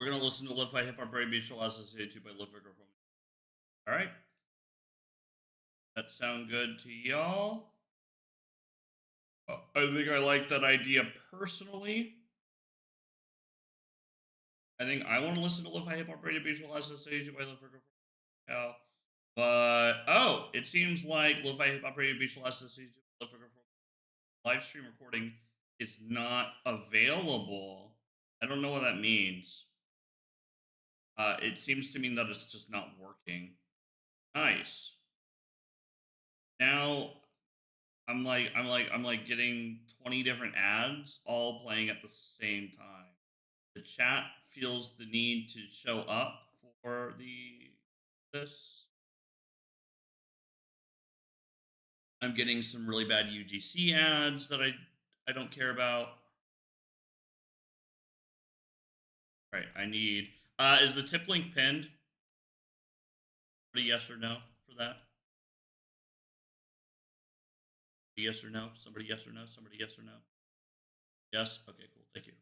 We're gonna listen to Lo-Fi Hip Hop Radio Mutual associated by Ludwig. All right, that sound good to y'all? I think I like that idea personally. I think I want to listen to Lo-Fi Hip Hop Radio Mutual associated by Ludwig. But it seems like Lo-Fi Hip Hop Radio Mutual associated by Ludwig live stream recording is not available. I don't know what that means. It seems to mean that it's just not working. Nice. Now I'm like getting 20 different ads all playing at the same time. The chat feels the need to show up for this. I'm getting some really bad UGC ads that I don't care about. Right, I need is the tip link pinned? Yes or no for that? Yes or no? Somebody yes or no? Somebody yes or no? Yes? Okay, cool. Thank you.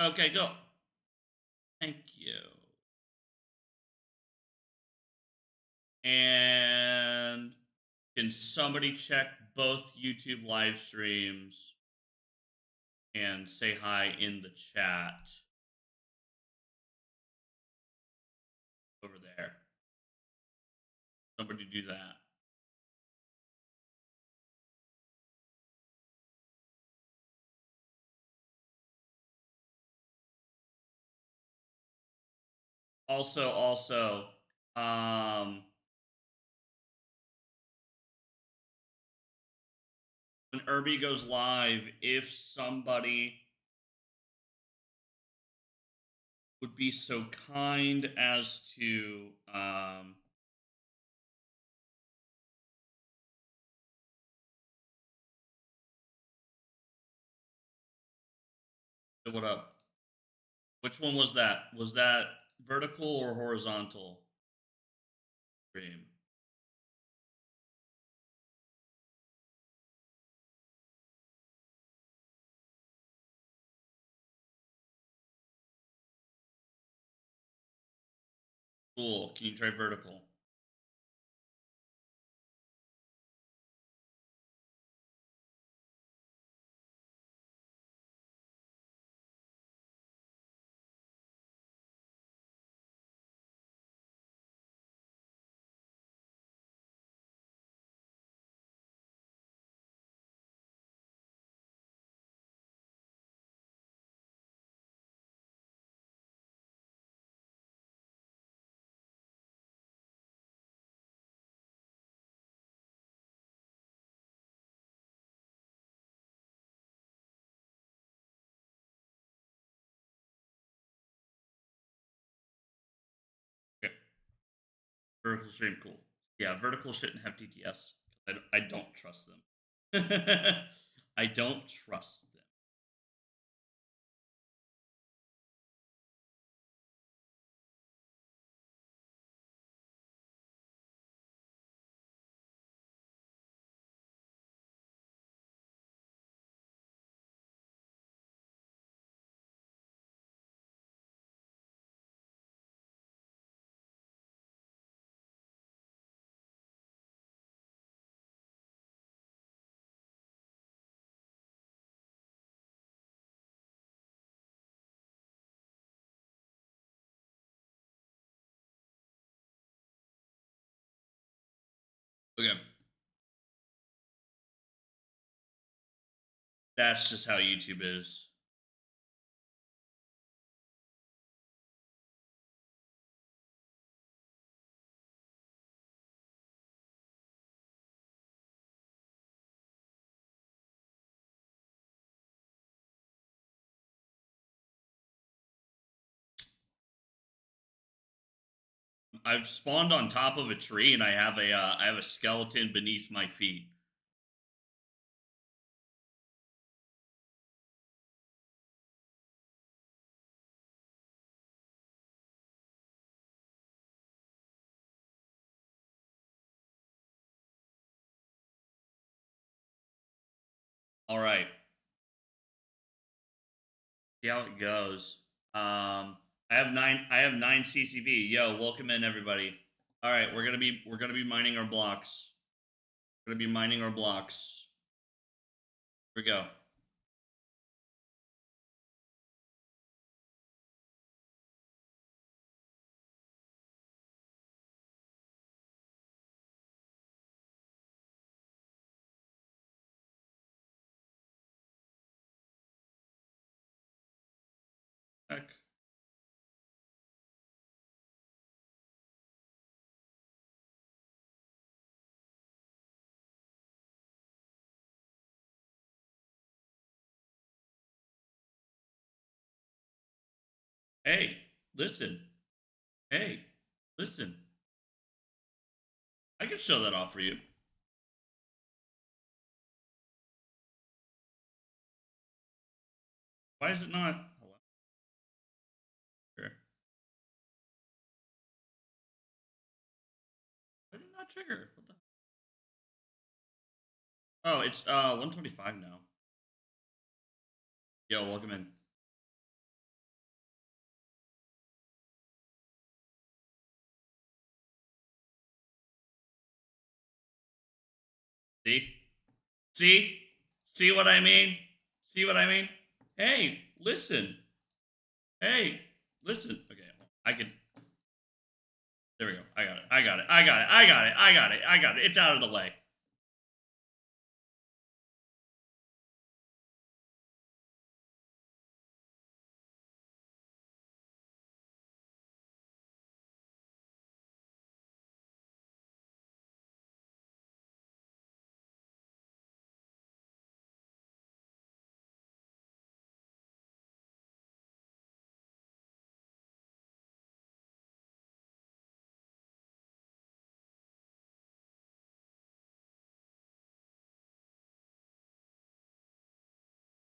Okay, go. Thank you. And can somebody check both YouTube live streams and say hi in the chat over there? Somebody do that. Also, when Irby goes live, if somebody would be so kind as to what up? Which one was that? Was that vertical or horizontal stream? Cool. Can you try vertical? Okay. Vertical stream, cool. Yeah, vertical shouldn't have TTS. I don't trust them. I don't trust them. Okay. That's just how YouTube is. I've spawned on top of a tree and I have a skeleton beneath my feet. All right. See how it goes. I have 9 CCB. Yo, welcome in everybody. All right, we're gonna be mining our blocks. We're gonna be mining our blocks. Here we go. Heck. Hey, listen. Hey, listen. I can show that off for you. Why is it not? Hello. Here. Why did it not trigger? What the? Oh, it's 125 now. Yo, welcome in. See? See? See what I mean? See what I mean? Hey, listen. Hey, listen. Okay, I can. There we go. I got it. I got it. I got it. I got it. I got it. I got it. It's out of the way.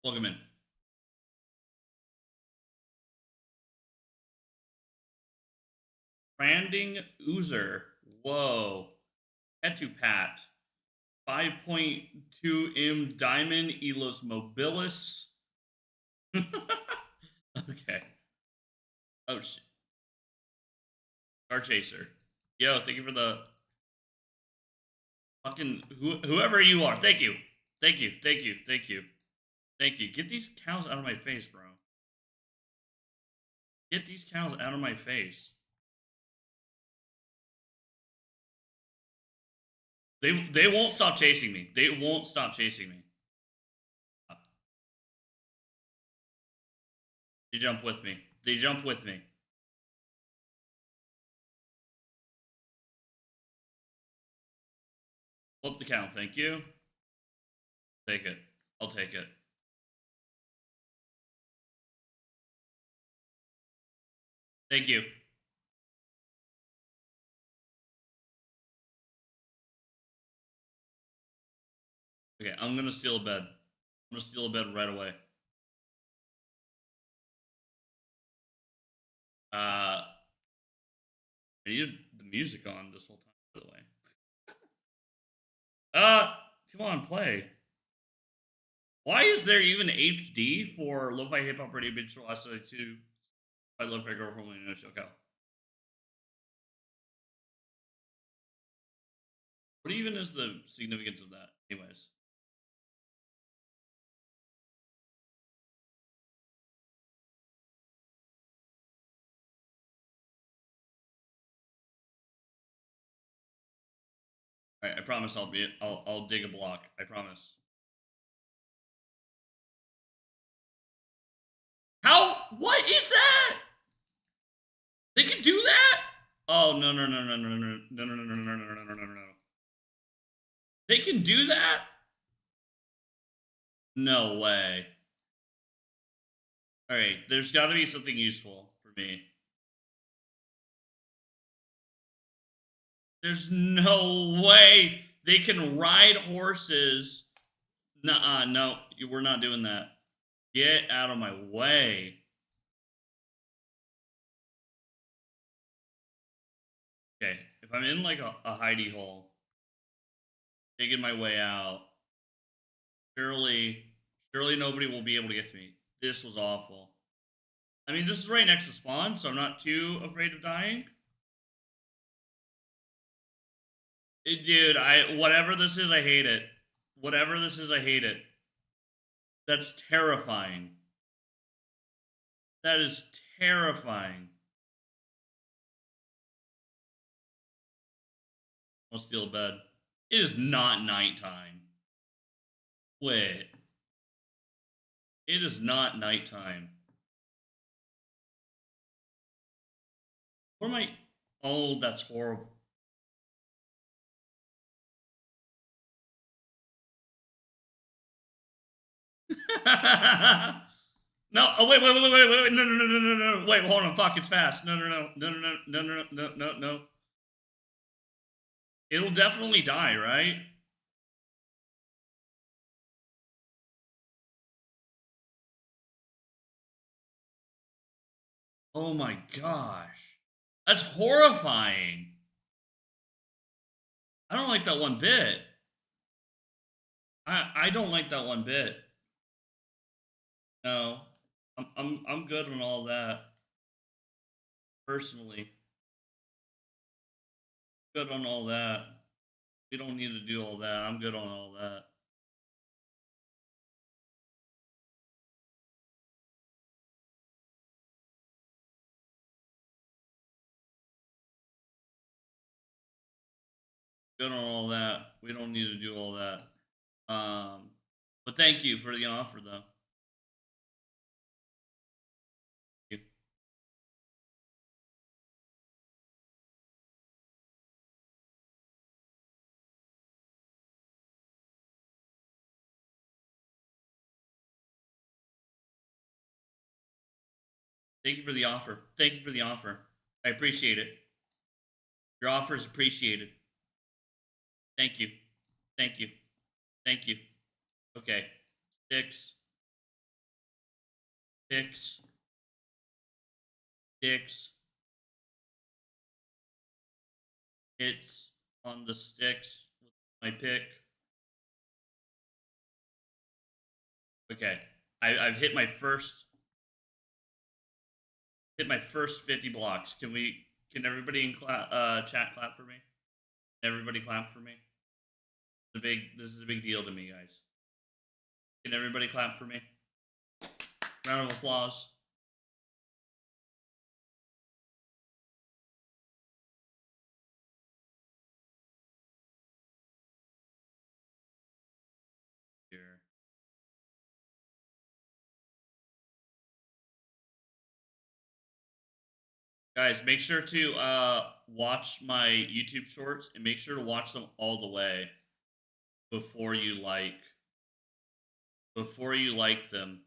Welcome in. Branding Oozer. Whoa. Etupat. 5.2 M Diamond Elos Mobilis. Okay. Oh shit. Star Chaser. Yo, thank you for the fucking whoever you are. Thank you. Thank you. Thank you. Thank you. Thank you. Get these cows out of my face, bro. Get these cows out of my face. They won't stop chasing me. They won't stop chasing me. They jump with me. They jump with me. Flip the count, thank you. Take it. I'll take it. Thank you. Okay, I'm gonna steal a bed. I'm gonna steal a bed right away. I needed the music on this whole time, by the way. Come on, play. Why is there even HD for Lo-Fi Hip Hop Radio Digital SI 2 by Lo-Fi Girl from the initial cow? What even is the significance of that, anyways? Alright, I promise I'll dig a block. I promise. How? What is that? They can do that? Oh no no no no no no no no no no no no no no no no. They can do that? No way. Alright, there's gotta be something useful for me. There's no way they can ride horses. Nuh-uh, no, we're not doing that. Get out of my way. Okay, if I'm in like a hidey hole, digging my way out, surely nobody will be able to get to me. This was awful. I mean, this is right next to spawn, so I'm not too afraid of dying. Dude, whatever this is, I hate it. Whatever this is, I hate it. That's terrifying. That is terrifying. I'll steal a bed. It is not nighttime. Wait. It is not nighttime. What am I? Oh, that's horrible. No, oh wait, no, no, wait, hold on, fuck, it's fast. No. It'll definitely die, right? Oh my gosh. That's horrifying. I don't like that one bit. I don't like that one bit. No. I'm good on all that. Personally. Good on all that. We don't need to do all that. I'm good on all that. Good on all that. We don't need to do all that. But thank you for the offer, though. Thank you. Thank you for the offer. Thank you for the offer. I appreciate it. Your offer is appreciated. Thank you. Thank you. Thank you. Okay. 6, 6, 6. Hits on the sticks with my pick. Okay. I've hit my first 50 blocks. Can everybody in chat clap for me? Everybody clap for me. This is a big deal to me, guys. Can everybody clap for me? Round of applause. Here. Guys, make sure to watch my YouTube shorts and make sure to watch them all the way before you like them.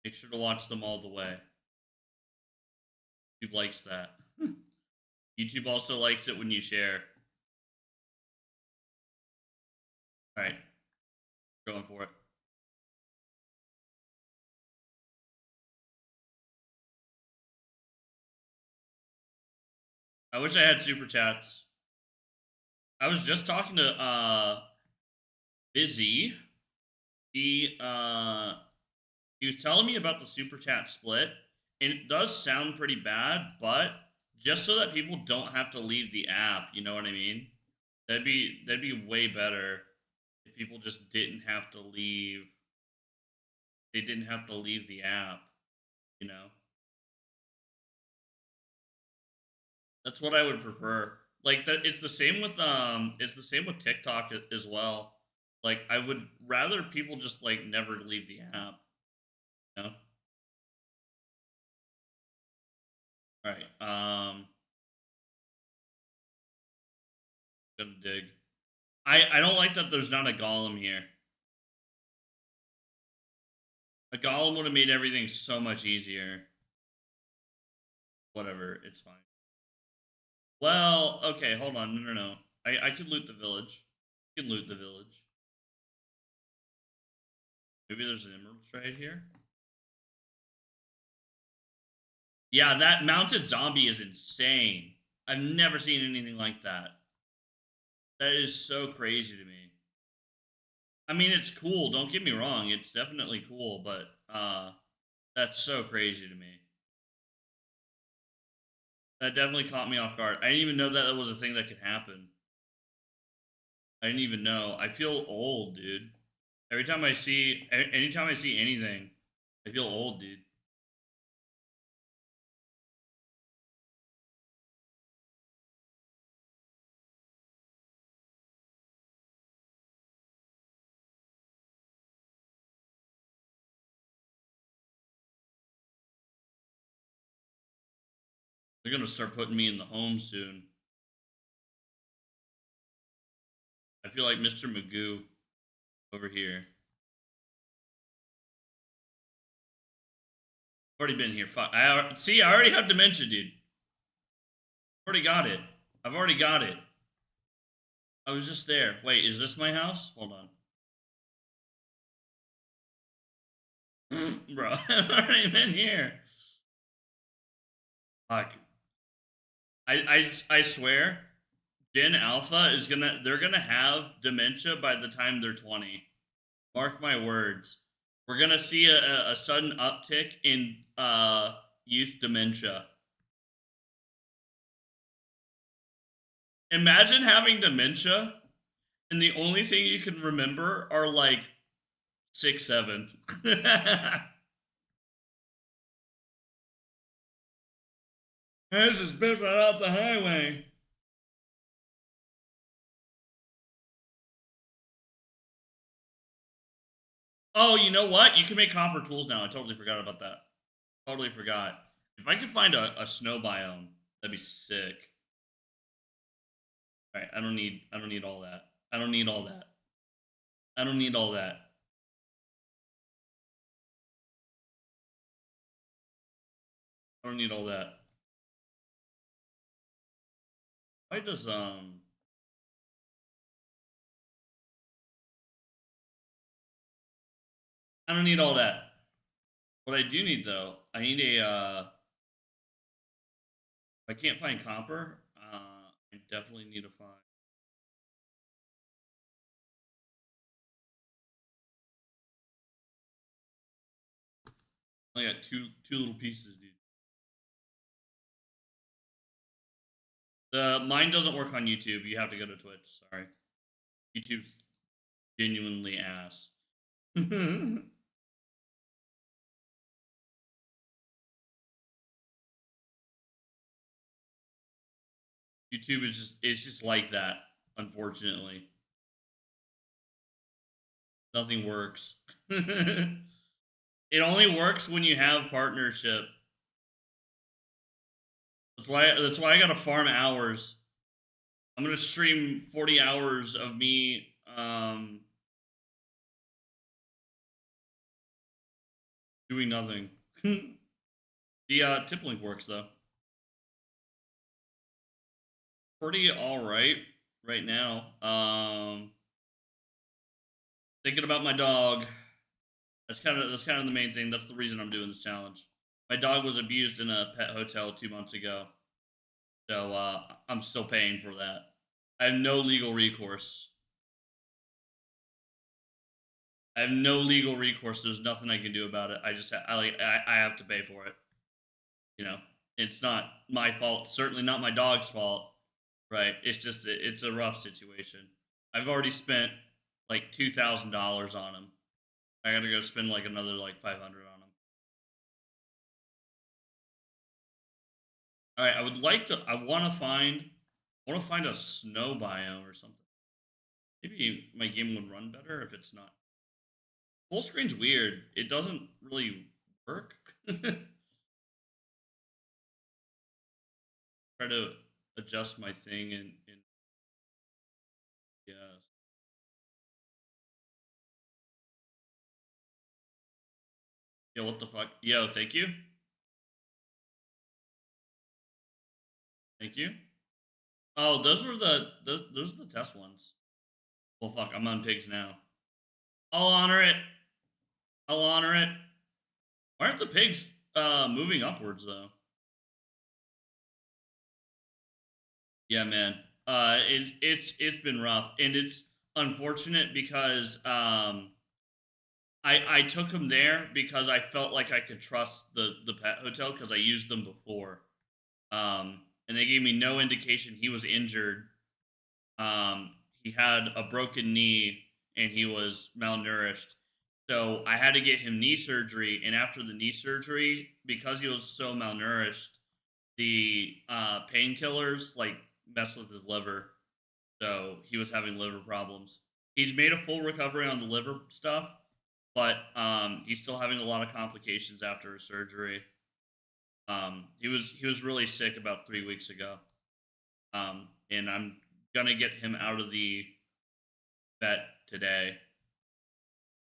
Make sure to watch them all the way. YouTube likes that. YouTube also likes it when you share. All right. Going for it. I wish I had super chats. I was just talking to Busy. He was telling me about the super chat split, and it does sound pretty bad, but just so that people don't have to leave the app, you know what I mean? That'd be way better if people just didn't have to leave. They didn't have to leave the app, you know? That's what I would prefer. Like that it's the same with TikTok as well. Like I would rather people just like never leave the app, you know? All right. Gonna dig. I don't like that there's not a golem here. A golem would have made everything so much easier. Whatever, it's fine. Well, okay, hold on. No. I could loot the village. I can loot the village. Maybe there's an emerald trade here. Yeah, that mounted zombie is insane. I've never seen anything like that. That is so crazy to me. I mean, it's cool. Don't get me wrong. It's definitely cool, but That's so crazy to me. That definitely caught me off guard. I didn't even know that that was a thing that could happen. I didn't even know. I feel old, dude. Every time I see, anytime I see anything, I feel old, dude. They're gonna start putting me in the home soon. I feel like Mr. Magoo over here. Already been here. Fuck. See. I already have dementia, dude. Already got it. I've already got it. I was just there. Wait, is this my house? Hold on. Bro, I've already been here. Fuck. I swear, Gen Alpha is gonna they're gonna have dementia by the time they're 20. Mark my words. We're gonna see a sudden uptick in youth dementia. Imagine having dementia and the only thing you can remember are like 6, 7. There's this bitch right out the highway. Oh, you know what? You can make copper tools now. I totally forgot about that. Totally forgot. If I could find a snow biome, that'd be sick. All right, I don't need all that. I don't need all that. I don't need all that. I don't need all that. Why does I don't need all that. What I do need though, I need a if I can't find copper, I definitely need to find I got two little pieces, dude. The mine doesn't work on YouTube. You have to go to Twitch. Sorry, YouTube's genuinely ass. YouTube is just it's just like that. Unfortunately, nothing works. It only works when you have partnership. That's why I gotta farm hours. I'm gonna stream 40 hours of me doing nothing. The tip link works though. Pretty alright right now. Thinking about my dog. That's kind of the main thing. That's the reason I'm doing this challenge. My dog was abused in a pet hotel 2 months ago. So I'm still paying for that. I have no legal recourse. I have no legal recourse. There's nothing I can do about it. I just I have to pay for it. You know, it's not my fault. Certainly not my dog's fault. Right? It's just it's a rough situation. I've already spent like $2,000 on him. I got to go spend like another like 500 on him. All right, I would like to. I want to find. I want to find a snow biome or something. Maybe my game would run better if it's not. Full screen's weird. It doesn't really work. Try to adjust my thing and yeah. Yeah, what the fuck? Yo, thank you. Thank you. Oh, those are the test ones. Well, fuck, I'm on pigs now. I'll honor it. I'll honor it. Why aren't the pigs moving upwards though? Yeah, man. It's been rough, and it's unfortunate because I took him there because I felt like I could trust the pet hotel because I used them before. And they gave me no indication he was injured. He had a broken knee and he was malnourished. So I had to get him knee surgery. And after the knee surgery, because he was so malnourished, the painkillers like messed with his liver. So he was having liver problems. He's made a full recovery on the liver stuff, but he's still having a lot of complications after his surgery. He was really sick about 3 weeks ago, and I'm gonna get him out of the vet today.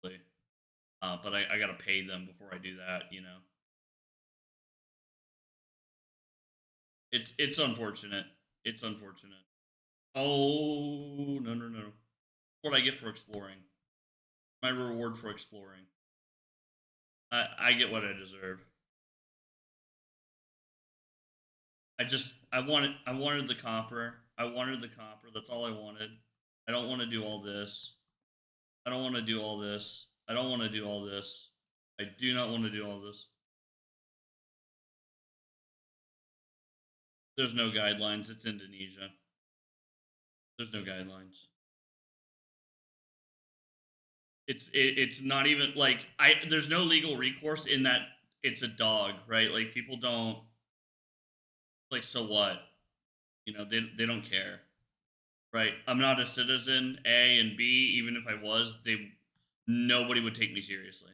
But I gotta pay them before I do that. You know, it's unfortunate. It's unfortunate. Oh no no no! What I get for exploring? My reward for exploring. I get what I deserve. I wanted the copper. I wanted the copper. That's all I wanted. I don't want to do all this. I don't want to do all this. I don't want to do all this. I do not want to do all this. There's no guidelines. It's Indonesia. There's no guidelines. It's not even like I. There's no legal recourse in that it's a dog, right? Like people don't like. So what? You know they don't care, right? I'm not a citizen. A and B. Even if I was, nobody would take me seriously.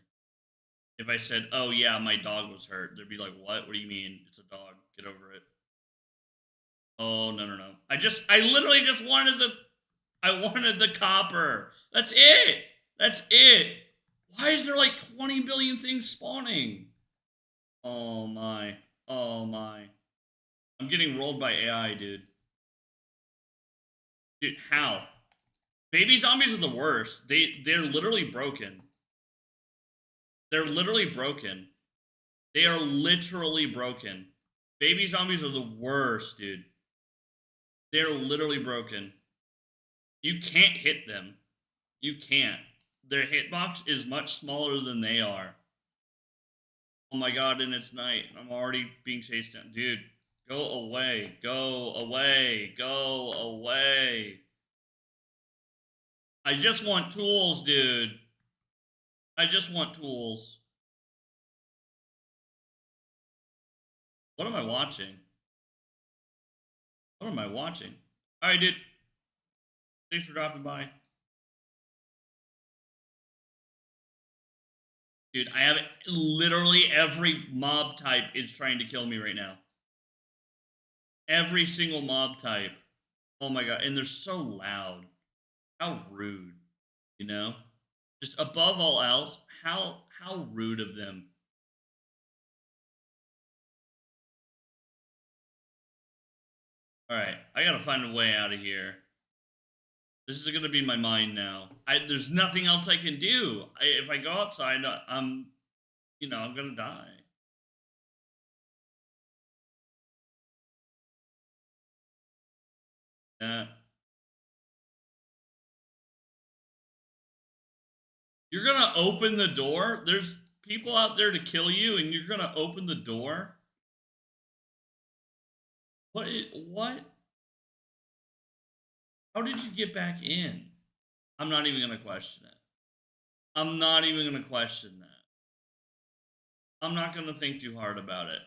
If I said, "Oh yeah, my dog was hurt," they'd be like, "What? What do you mean? It's a dog. Get over it." Oh no no no! I literally just wanted the copper. That's it. That's it. Why is there like 20 billion things spawning? Oh my. Oh my. I'm getting rolled by AI, dude. Dude, how? Baby zombies are the worst. They're literally broken. They're literally broken. They are literally broken. Baby zombies are the worst, dude. They're literally broken. You can't hit them. You can't. Their hitbox is much smaller than they are. Oh my god, and it's night. I'm already being chased down. Dude, go away. Go away. Go away. I just want tools, dude. I just want tools. What am I watching? What am I watching? Alright, dude. Thanks for dropping by. Dude, I have literally every mob type is trying to kill me right now. Every single mob type. Oh my god, and they're so loud. How rude, you know? Just above all else, how rude of them. All right, I gotta find a way out of here. This is gonna be my mind now. There's nothing else I can do. If I go outside, I'm gonna die. Yeah. You're gonna open the door? There's people out there to kill you, and you're gonna open the door? What? How did you get back in? I'm not even gonna question it. I'm not even gonna question that. I'm not gonna think too hard about it.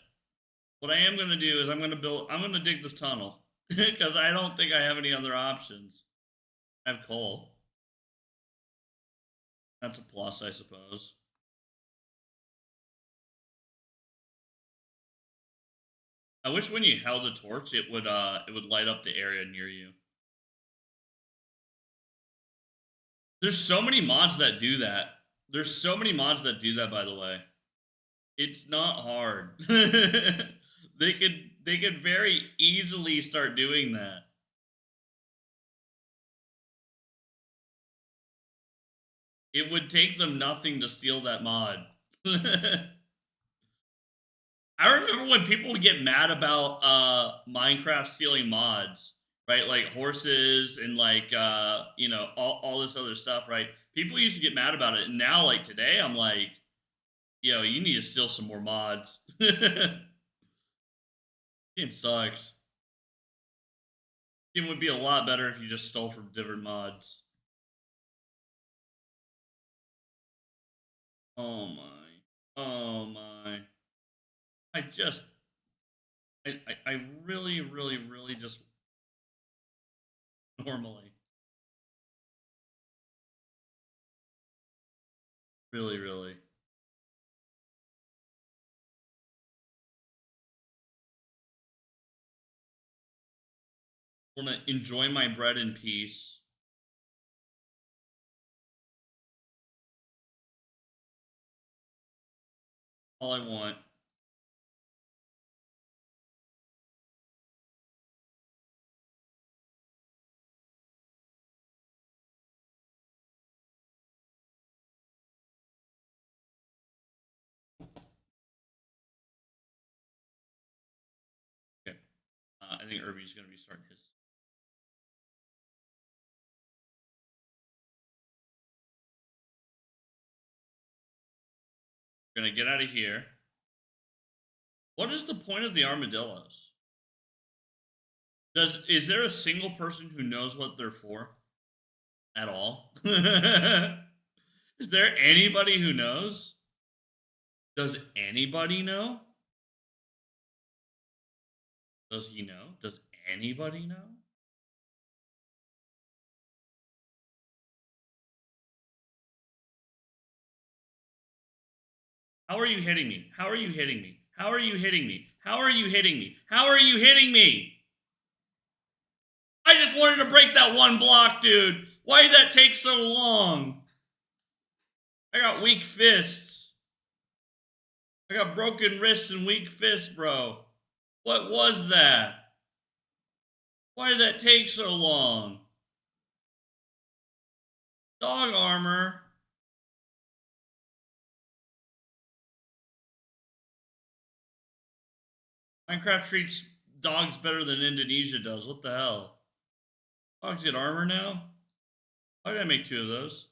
What I am gonna do is I'm gonna dig this tunnel. Because I don't think I have any other options. I have coal. That's a plus, I suppose. I wish when you held a torch it would light up the area near you. There's so many mods that do that. There's so many mods that do that, by the way. It's not hard. They could very easily start doing that. It would take them nothing to steal that mod. I remember when people would get mad about Minecraft stealing mods, right? Like horses and like all this other stuff, right? people used to get mad about it, and now like today, I'm like, yo, you need to steal some more mods. Game sucks. Game would be a lot better if you just stole from different mods. Oh my. Oh my. I just I really, really, really just normally. Really, really. Want to enjoy my bread in peace. All I want. Okay. I think Irby's going to be starting his. We're going to get out of here. What is the point of the armadillos? Is there a single person who knows what they're for at all? Is there anybody who knows? Does anybody know? Does he know? Does anybody know? How are you hitting me? How are you hitting me? How are you hitting me? How are you hitting me? How are you hitting me? I just wanted to break that one block, dude. Why did that take so long? I got weak fists. I got broken wrists and weak fists, bro. What was that? Why did that take so long? Dog armor. Minecraft treats dogs better than Indonesia does. What the hell? Dogs get armor now? Why did I make 2 of those?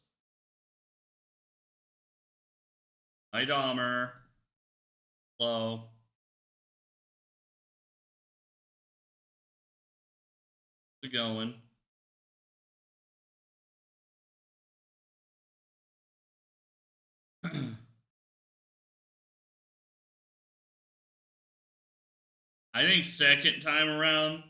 Hi, Dahmer. Hello. How's it going? I think second time around,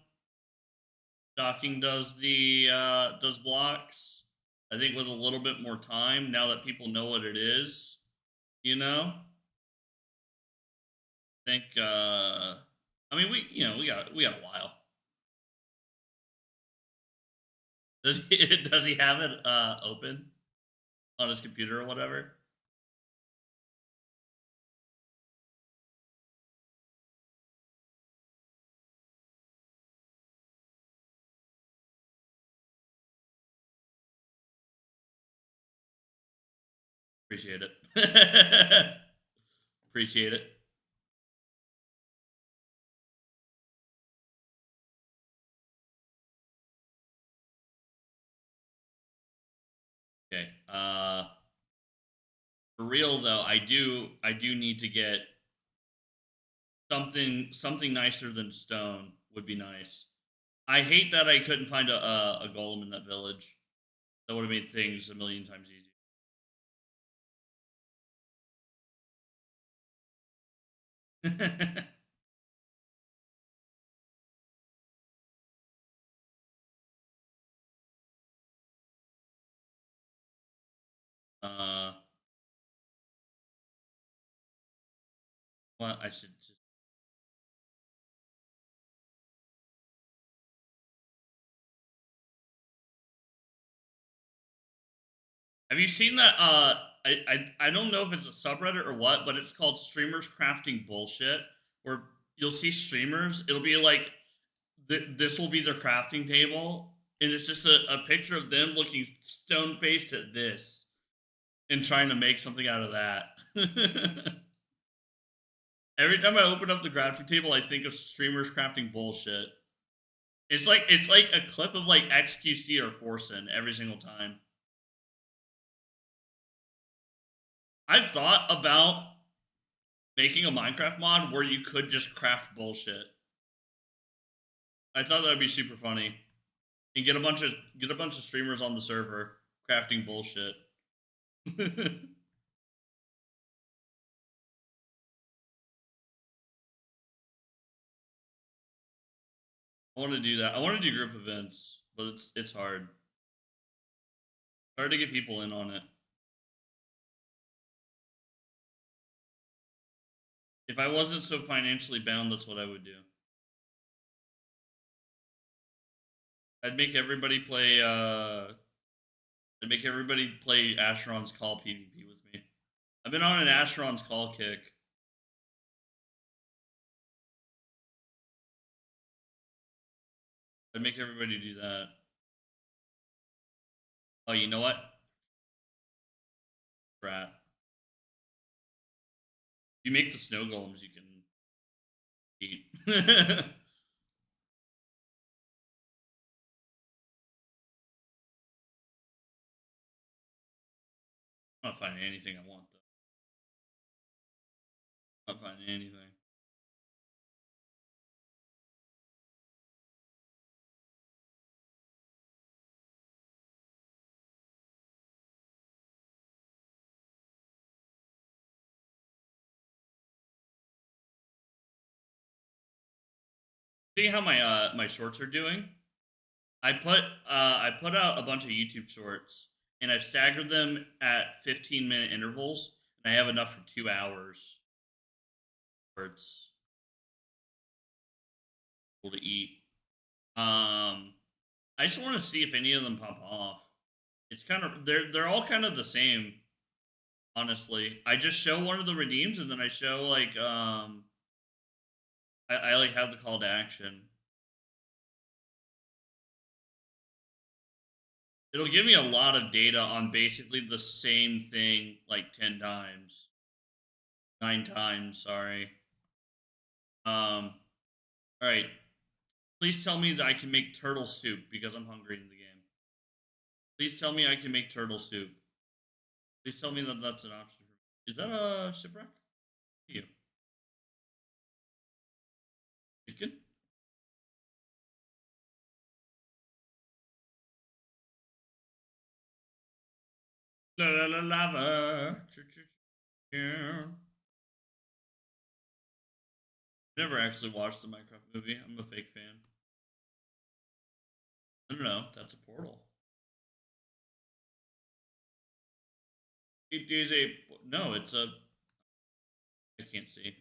Shocking does does blocks. I think with a little bit more time, now that people know what it is, you know. I think I mean we got a while. Does he have it open on his computer or whatever? Appreciate it. Appreciate it. Okay. For real though, I do need to get something nicer than stone would be nice. I hate that I couldn't find a golem in that village. That would have made things a million times easier. uh, well, I should just. Have you seen that? I don't know if it's a subreddit or what, but it's called Streamers Crafting Bullshit, where you'll see streamers. It'll be like this will be their crafting table, and it's just a picture of them looking stone faced at this and trying to make something out of that. Every time I open up the crafting table, I think of streamers crafting bullshit. It's like a clip of like XQC or Forsen every single time. I've thought about making a Minecraft mod where you could just craft bullshit. I thought that'd be super funny. And get a bunch of streamers on the server crafting bullshit. I want to do that. I want to do group events, but it's hard. It's hard to get people in on it. If I wasn't so financially bound, that's what I would do. I'd make everybody play Asheron's Call PvP with me. I've been on an Asheron's Call kick. I'd make everybody do that. Oh, you know what? Rat. If you make the snow golems, you can eat. I'm not finding anything I want, though. I'm not finding anything. See how my shorts are doing? I put out a bunch of YouTube shorts and I've staggered them at 15-minute intervals, and I have enough for 2 hours. Shorts to eat. I just want to see if any of them pop off. It's kind of they're all kind of the same, honestly. I just show one of the redeems and then I show like I like have the call to action. It'll give me a lot of data on basically the same thing like 10 times. 9 times, sorry. All right. Please tell me that I can make turtle soup because I'm hungry in the game. Please tell me I can make turtle soup. Please tell me that that's an option. Is that a shipwreck? You. Chicken? La la la lava. Yeah. Never actually watched the Minecraft movie. I'm a fake fan. I don't know. That's a portal. It is a no. It's a. I can't see.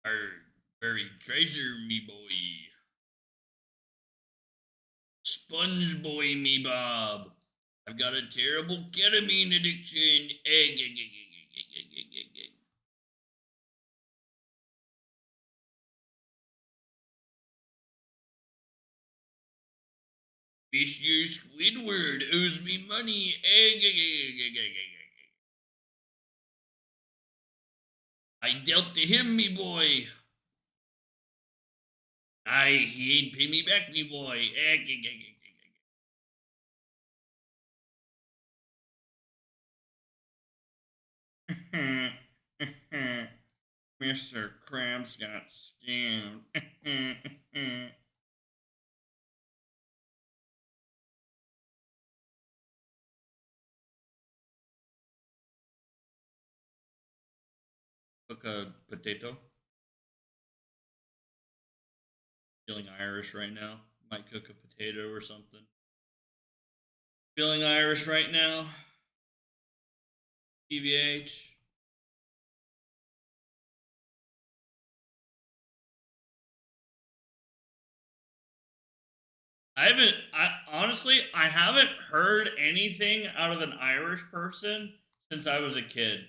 Arr, buried treasure, me boy. Sponge boy, me Bob. I've got a terrible ketamine addiction. Monsieur Squidward owes me money. I dealt to him, me boy. Aye, he ain't pay me back, me boy. Mr. Krabs got scammed. Cook a potato. Feeling Irish right now. Might cook a potato or something. Feeling Irish right now. TBH. I haven't heard anything out of an Irish person since I was a kid.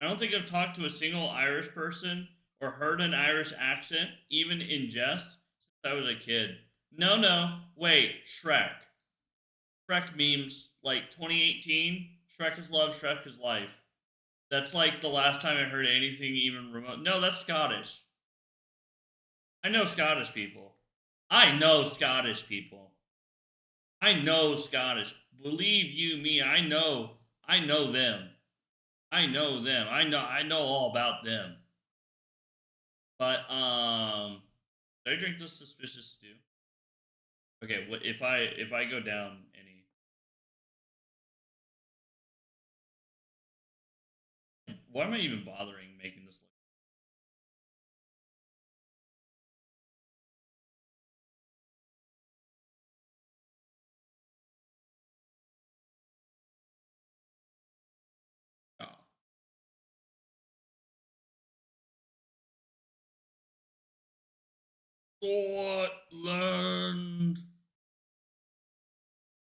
I don't think I've talked to a single Irish person or heard an Irish accent, even in jest, since I was a kid. No, wait, Shrek. Shrek memes, like 2018, Shrek is love, Shrek is life. That's like the last time I heard anything even remote. No, that's Scottish. I know Scottish people. I know Scottish people. I know Scottish. Believe you me, I know. I know them. I know them. I know all about them. But did I drink this suspicious stew? Okay, what if I go down any? Why am I even bothering making this look? Oh. Scotland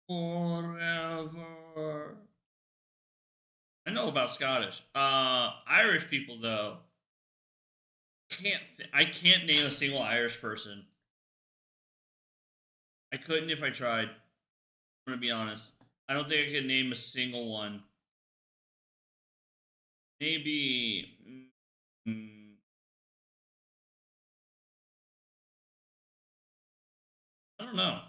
forever. I know about Scottish. Irish people though I can't name a single Irish person. I couldn't if I tried. I'm gonna be honest. I don't think I could name a single one. Maybe. Mm, I don't know.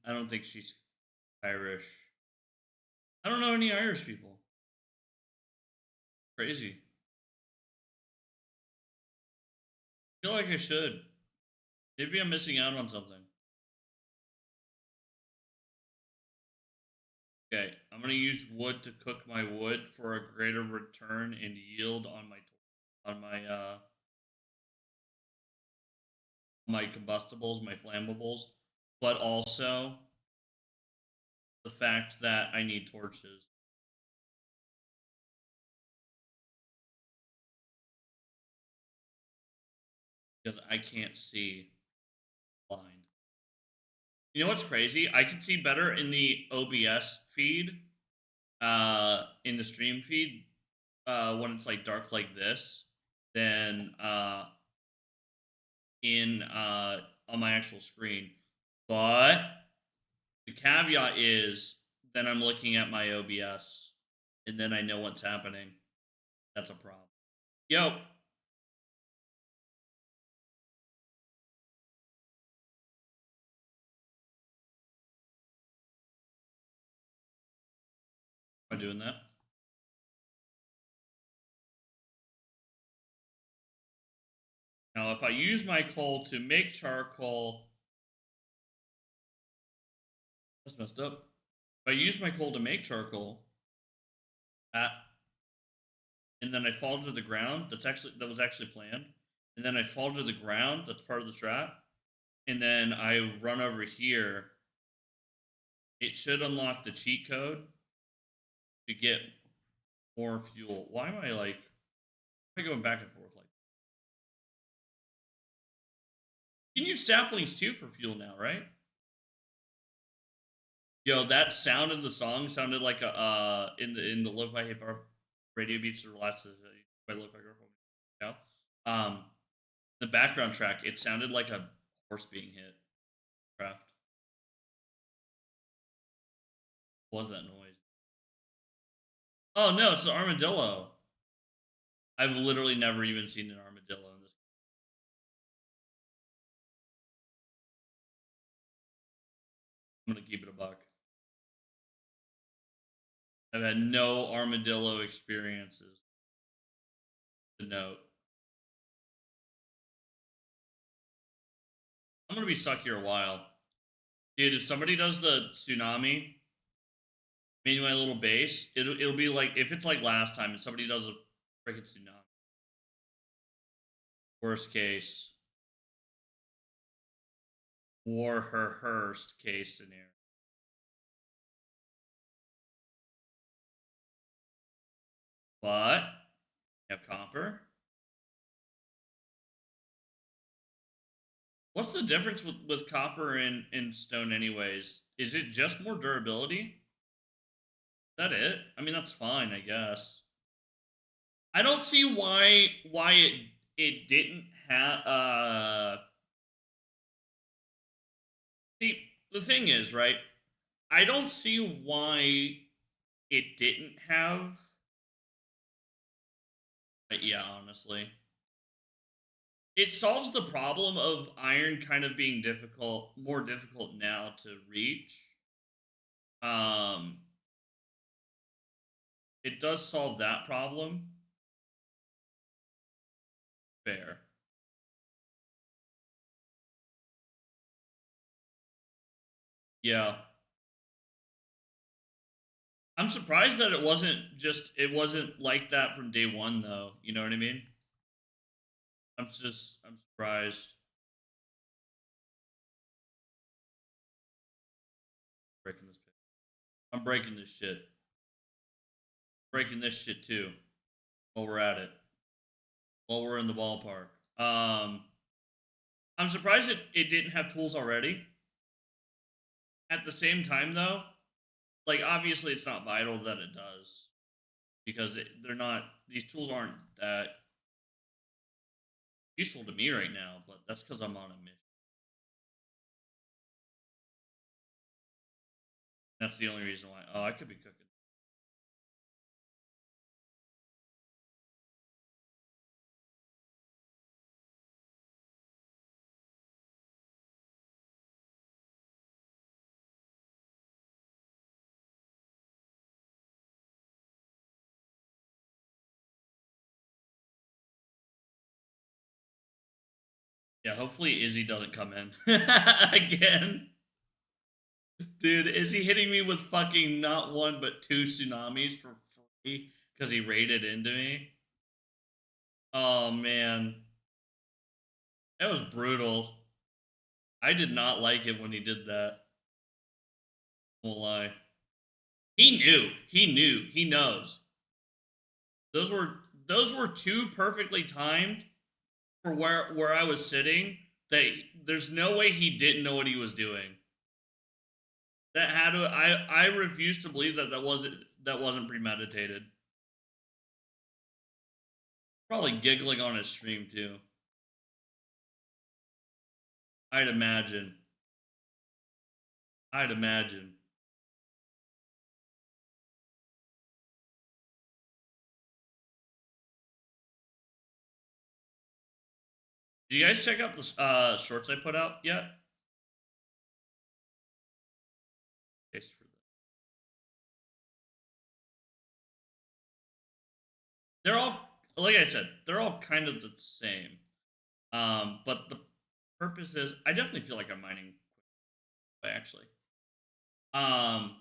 I don't think she's Irish. I don't know any Irish people. Crazy. I feel like I should. Maybe I'm missing out on something. Okay, I'm gonna use wood to cook my wood for a greater return and yield on my combustibles, my flammables, but also the fact that I need torches because I can't see blind. You know what's crazy? I can see better in the OBS feed, in the stream feed, when it's like dark like this, than in on my actual screen. But the caveat is then I'm looking at my OBS and then I know what's happening. That's a problem. Yo, am I doing that? Now, if I use my coal to make charcoal, that's messed up. If I use my coal to make charcoal, uh, and then I fall to the ground, that was actually planned. And then I fall to the ground, that's part of the strat. And then I run over here. It should unlock the cheat code to get more fuel. Why am I going back and forth like? You can use saplings too for fuel now, right? Yo, that sound in the song sounded like a in the lo-fi hip hop radio beats or last by lo-fi girl. Yeah. The background track it sounded like a horse being hit. Craft. What was that noise? Oh no, it's an armadillo. I've literally never even seen an armadillo in this. I'm gonna keep it a buck. I've had no armadillo experiences to note. I'm gonna be stuck here a while. Dude, if somebody does the tsunami, maybe my little base, it'll be like if it's like last time and somebody does a freaking tsunami. Worst case. Warhurst case scenario. But you have copper. What's the difference with copper and stone anyways? Is it just more durability? Is that it? I mean that's fine, I guess. I don't see why it didn't have see the thing is, right? I don't see why it didn't have yeah, honestly. It solves the problem of iron kind of being more difficult now to reach. Um, it does solve that problem. Fair. Yeah. I'm surprised that it wasn't like that from day one though. You know what I mean? I'm surprised. Breaking this pic. I'm breaking this shit. Breaking this shit too. While we're at it. While we're in the ballpark. I'm surprised it didn't have tools already. At the same time though, like obviously it's not vital that it does. Because they're not these tools aren't that useful to me right now, but that's because I'm on a mission. That's the only reason why. Oh, I could be cooking. Yeah, hopefully Izzy doesn't come in again. Dude, is he hitting me with fucking not one but two tsunamis for free because he raided into me? Oh man, that was brutal. I did not like it when he did that. Won't lie. He knew. He knew. He knows. Those were those were two perfectly timed for where I was sitting. That there's no way he didn't know what he was doing. That had to. I refuse to believe that wasn't premeditated. Probably giggling on his stream too. I'd imagine. I'd imagine. Did you guys check out the shorts I put out yet? Case for that. They're all like I said. They're all kind of the same. But the purpose is, I definitely feel like I'm mining. Actually, um,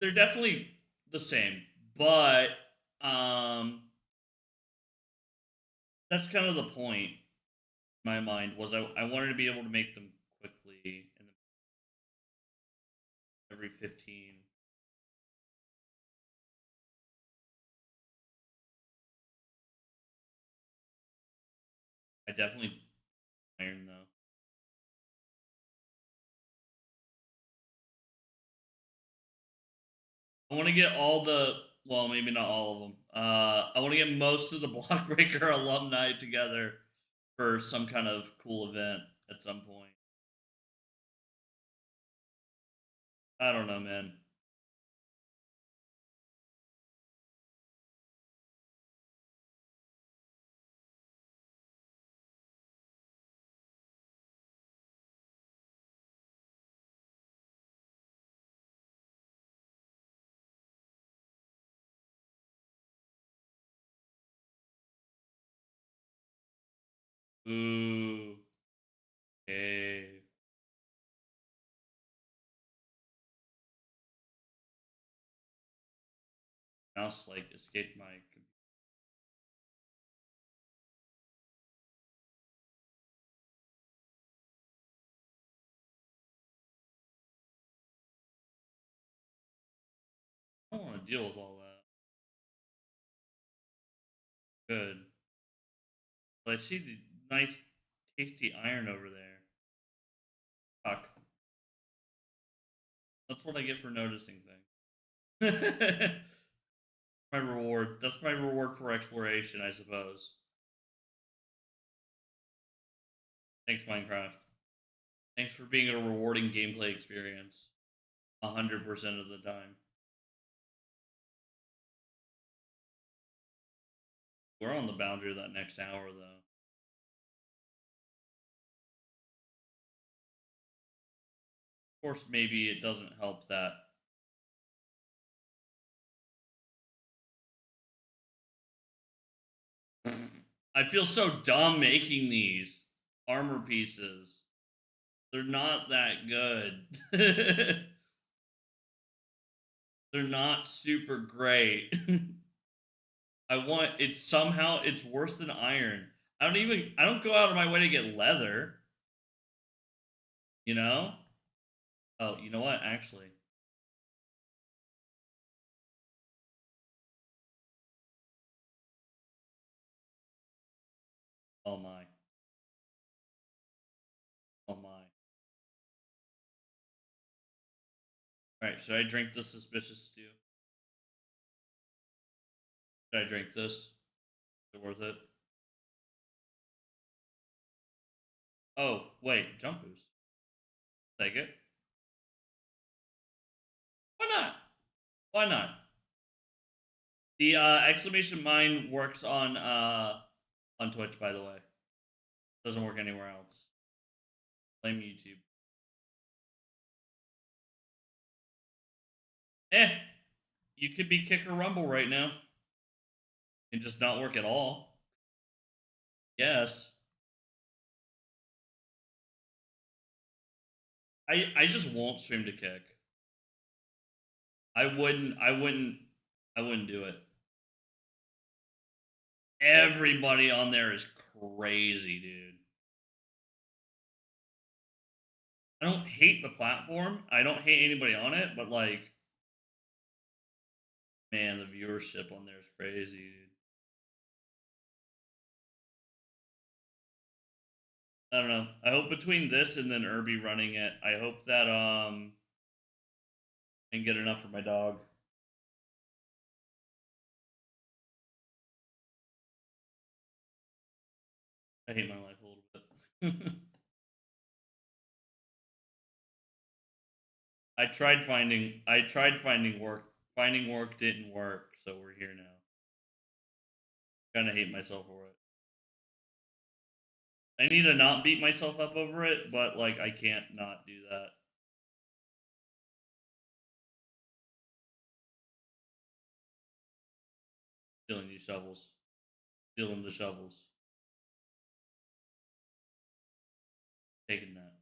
they're definitely the same, but um, that's kind of the point. In my mind was I wanted to be able to make them quickly and every 15. I definitely iron though. I want to get all the well, maybe not all of them. I want to get most of the Blockbreaker alumni together for some kind of cool event at some point. I don't know, man. Ooh, okay. Mouse like escaped my. I don't want to deal with all that. Good, but I see the nice, tasty iron over there. Fuck. That's what I get for noticing things. My reward. That's my reward for exploration, I suppose. Thanks, Minecraft. Thanks for being a rewarding gameplay experience. 100% of the time. We're on the boundary of that next hour, though. course, maybe it doesn't help that. I feel so dumb making these armor pieces. They're not that good. They're not super great. I want it somehow it's worse than iron. I don't go out of my way to get leather, you know? Oh, you know what? Actually. Oh my. Oh my. Alright, should I drink the suspicious stew? Should I drink this? Is it worth it? Oh, wait, jump boost. Take it. Why not? Why not? The exclamation mine works on Twitch, by the way. Doesn't work anywhere else. Blame YouTube. You could be Kicker Rumble right now and just not work at all. Yes. I just won't stream to Kick. I wouldn't do it. Everybody on there is crazy, dude. I don't hate the platform. I don't hate anybody on it, but like, man, the viewership on there is crazy, dude. I don't know. I hope between this and then Irby running it, I hope that I can get enough for my dog. I hate my life a little bit. I tried finding work. Finding work didn't work, so we're here now. Kind of hate myself for it. I need to not beat myself up over it, but like I can't not do that. Stealing these shovels. Stealing the shovels. Taking that.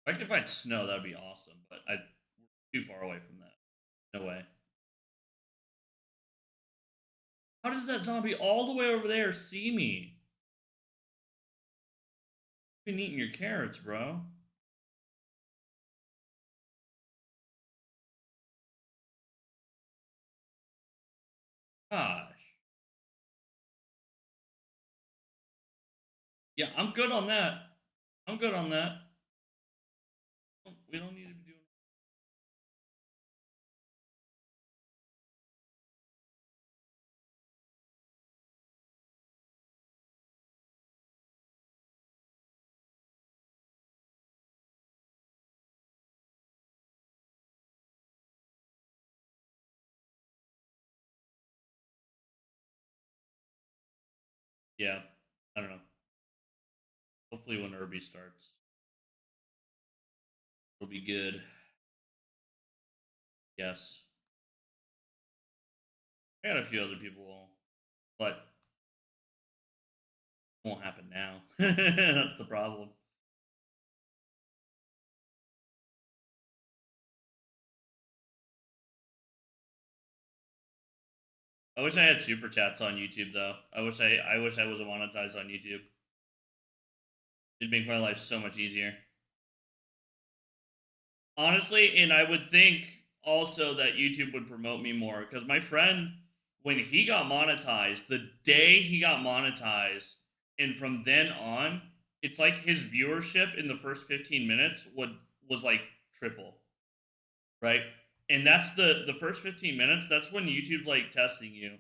If I could find snow, that'd be awesome, but I'm too far away from that. No way. How does that zombie all the way over there see me? You've been eating your carrots, bro. Gosh. Yeah, I'm good on that. I'm good on that. We don't need to be doing. Yeah, I don't know. Hopefully, when Irby starts, it'll be good. Yes. I got a few other people, but it won't happen now. That's the problem. I wish I had super chats on YouTube though. I wish I was monetized on YouTube. It'd make my life so much easier. Honestly, and I would think also that YouTube would promote me more because my friend, when he got monetized, the day he got monetized, and from then on, it's like his viewership in the first 15 minutes was like triple, right? And that's the first 15 minutes. That's when YouTube's like testing you,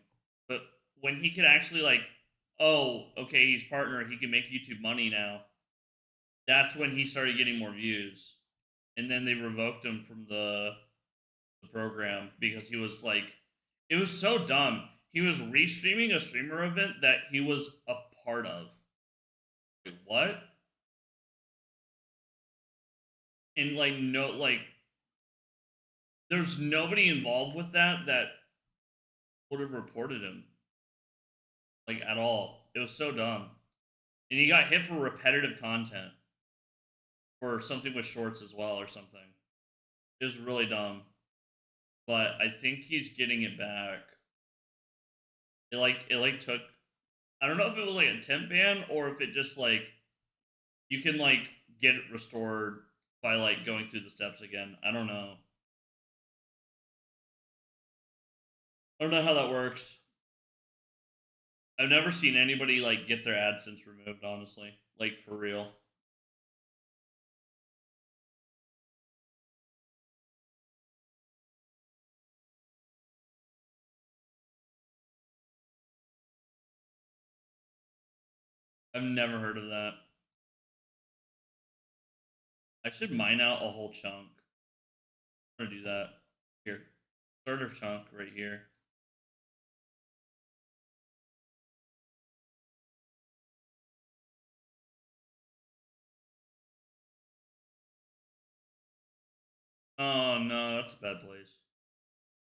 but when he could actually like, oh, okay, he's partner, he can make YouTube money now. That's when he started getting more views, and then they revoked him from the program because he was like It was so dumb. He was restreaming a streamer event that he was a part of. Wait, what? And like no, like there's nobody involved with that would have reported him like at all. It was so dumb, and he got hit for repetitive content or something with shorts as well or something. It was really dumb, but I think he's getting it back. It took. I don't know if it was like a temp ban or if it just like you can like get it restored by like going through the steps again. I don't know. I don't know how that works. I've never seen anybody like get their AdSense removed, honestly. Like for real. I've never heard of that. I should mine out a whole chunk. I'm gonna do that. Here. Starter chunk right here. Oh no, that's a bad place.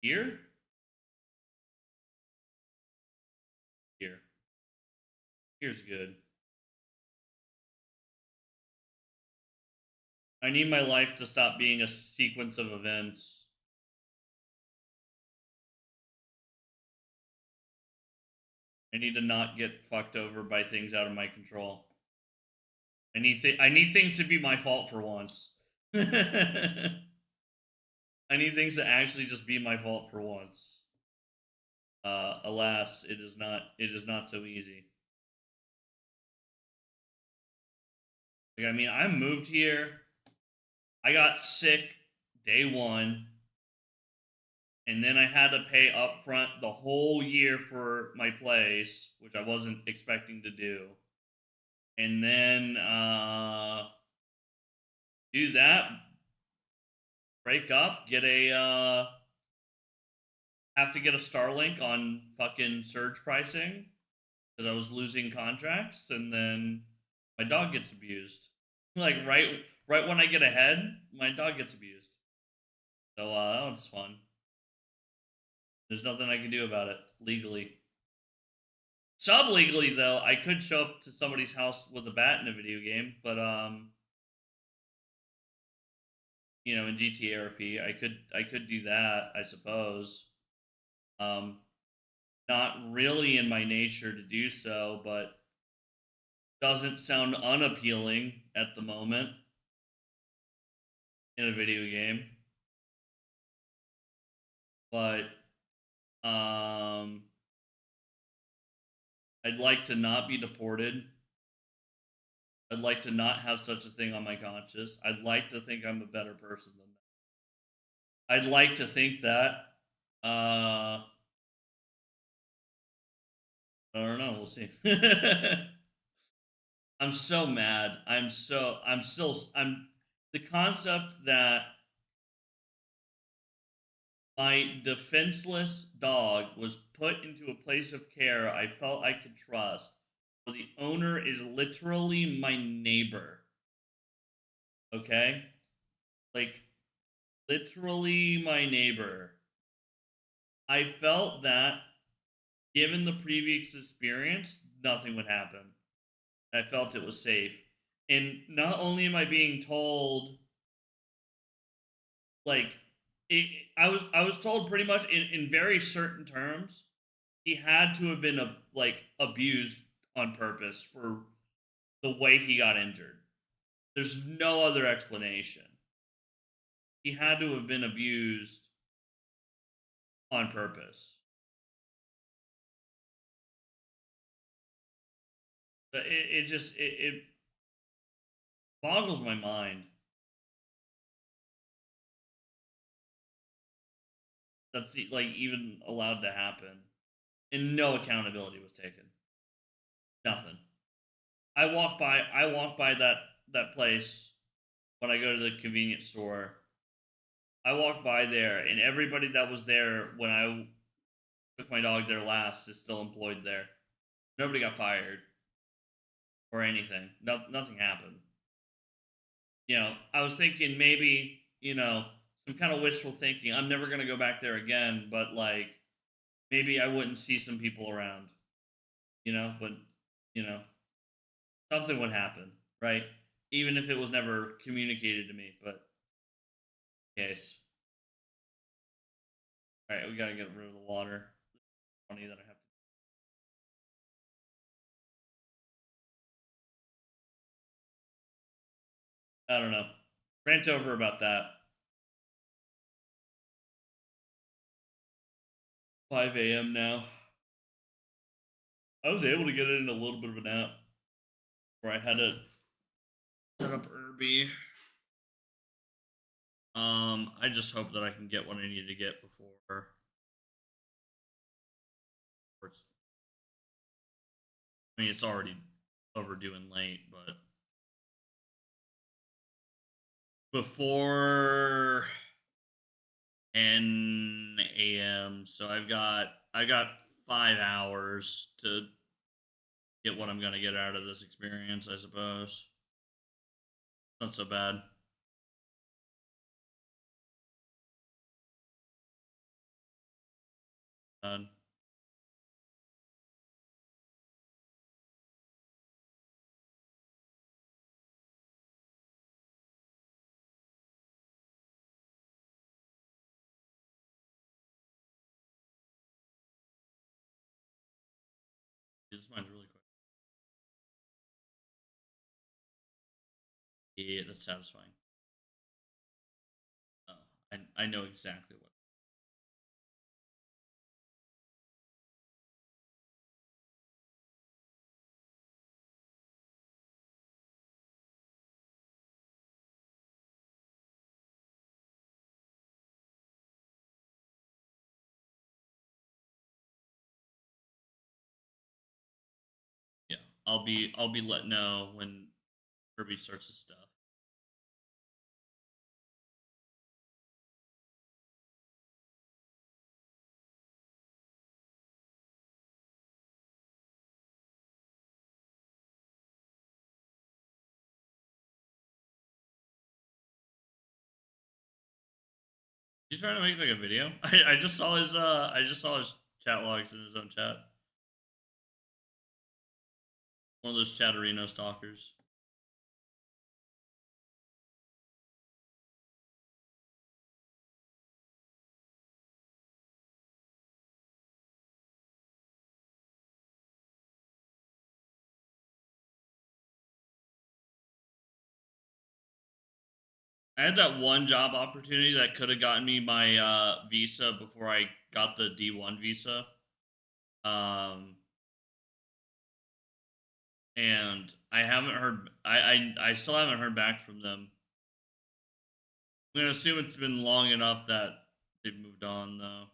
Here? Here. Here's good. I need my life to stop being a sequence of events. I need to not get fucked over by things out of my control. I need things to be my fault for once. I need things to actually just be my fault for once. Alas, it is not. It is not so easy. Like, I mean, I moved here. I got sick day one, and then I had to pay up front the whole year for my place, which I wasn't expecting to do. And then do that, break up, get a have to get a Starlink on fucking surge pricing because I was losing contracts, and then my dog gets abused. Like right when I get ahead, my dog gets abused. So that was fun. There's nothing I can do about it legally. Sub legally though, I could show up to somebody's house with a bat in a video game, but you know, in GTA RP, I could do that, I suppose. Um, not really in my nature to do so, but doesn't sound unappealing at the moment in a video game. But I'd like to not be deported. I'd like to not have such a thing on my conscience. I'd like to think I'm a better person than that. I'd like to think that. I don't know. We'll see. I'm so mad. I'm the concept that my defenseless dog was put into a place of care I felt I could trust. The owner is literally my neighbor. Okay? Like, literally my neighbor. I felt that, given the previous experience, nothing would happen. I felt it was safe. And not only am I being told, like, I was told pretty much in very certain terms he had to have been like abused on purpose for the way he got injured. There's no other explanation. He had to have been abused on purpose. It boggles my mind. That's like even allowed to happen, and no accountability was taken. Nothing. I walk by that place when I go to the convenience store. I walk by there, and everybody that was there when I took my dog there last is still employed there. Nobody got fired or anything. Nothing happened. I was thinking maybe, some kind of wishful thinking. I'm never going to go back there again, but like maybe I wouldn't see some people around, but, you know, something would happen, right? Even if it was never communicated to me, but case. All right, we got to get rid of the water. Funny that I have to. I don't know. Rant over about that. 5 a.m. now. I was able to get in a little bit of a nap where I had to set up Irby. I just hope that I can get what I need to get before it's, I mean, it's already overdue and late, but before 10 a.m. So I got 5 hours to get what I'm gonna get out of this experience, I suppose. Not so bad. Bad. This mine's really quick. Yeah, that's satisfying. Oh, I know exactly what. Yeah, I'll be let know when Kirby starts his stuff. He's trying to make like a video. I just saw his chat logs in his own chat. One of those Chatterino stalkers. I had that one job opportunity that could have gotten me my visa before I got the D1 visa. Um, and I haven't heard. I still haven't heard back from them. I'm gonna assume it's been long enough that they've moved on though.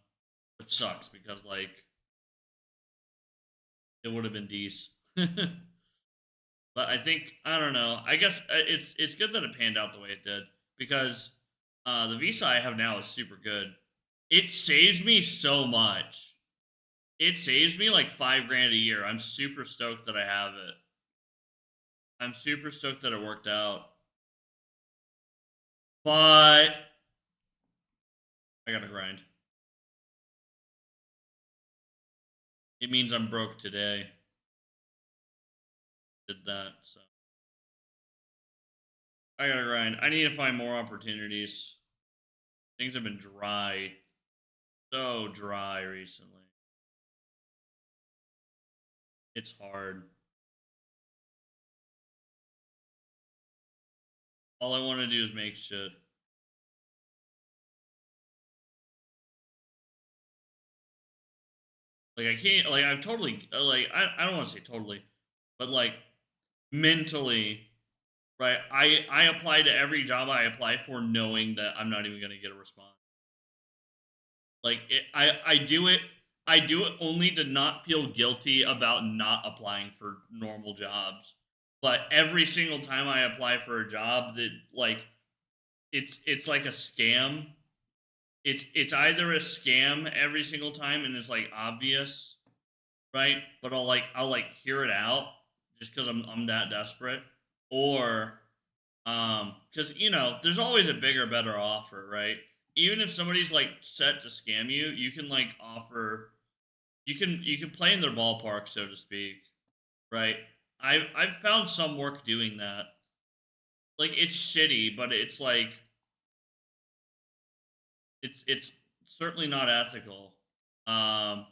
It sucks because like it would have been decent. But I think I don't know. I guess it's good that it panned out the way it did because the visa I have now is super good. It saves me so much. It saves me like 5 grand a year. I'm super stoked that I have it. I'm super stoked that it worked out. But I gotta grind. It means I'm broke today. Did that, so I gotta grind. I need to find more opportunities. Things have been dry. So dry recently. It's hard. All I want to do is make shit. Like I can't. Like I'm totally. Like I don't want to say totally, but like mentally, right? I apply to every job I apply for, knowing that I'm not even gonna get a response. Like I do it. I do it only to not feel guilty about not applying for normal jobs. But every single time I apply for a job that like it's like a scam, it's either a scam every single time and it's like obvious, right? But I'll hear it out just because I'm that desperate, or because there's always a bigger, better offer, right? Even if somebody's like set to scam you, you can like offer, you can play in their ballpark, so to speak, right? I've found some work doing that. Like it's shitty, but it's like it's certainly not ethical. Um,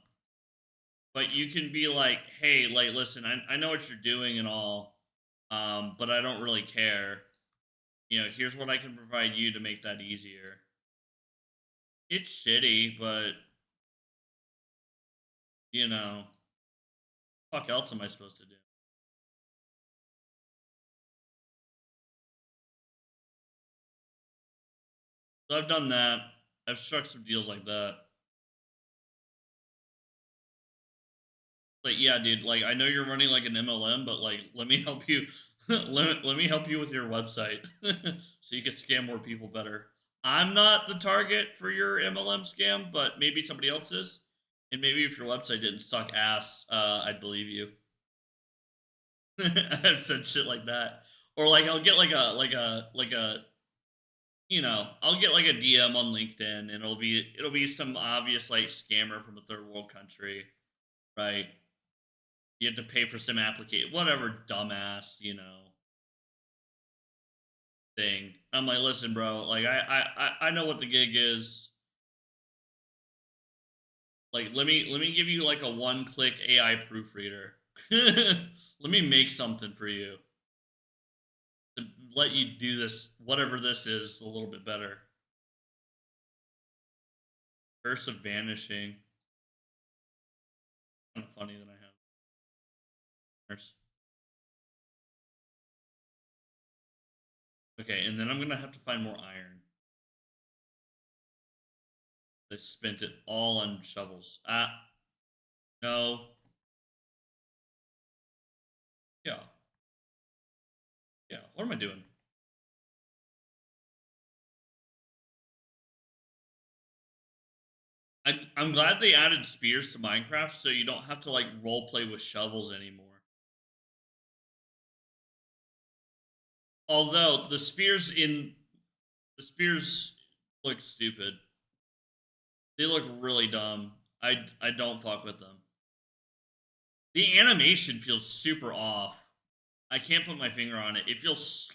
but you can be like, hey, like, listen, I know what you're doing and all, but I don't really care. Here's what I can provide you to make that easier. It's shitty, but you know, fuck else am I supposed to do? So I've done that. I've struck some deals like that. Like, yeah, dude, like I know you're running like an MLM, but like let me help you let me help you with your website so you can scam more people better. I'm not the target for your MLM scam, but maybe somebody else is. And maybe if your website didn't suck ass, I'd believe you. I've said shit like that. Or like I'll get I'll get like a DM on LinkedIn and it'll be some obvious like scammer from a third world country, right? You have to pay for some application, whatever dumbass, thing. I'm like, listen, bro, like I know what the gig is. Like, let me give you like a one-click AI proofreader. Let me make something for you to let you do this, whatever this is, a little bit better. Curse of vanishing. Kind of funny that I have. Curse. Okay, and then I'm gonna have to find more iron. I spent it all on shovels. No. Yeah. Yeah. What am I doing? I'm glad they added spears to Minecraft so you don't have to like role play with shovels anymore. Although the spears look stupid. They look really dumb. I don't fuck with them. The animation feels super off. I can't put my finger on it. It feels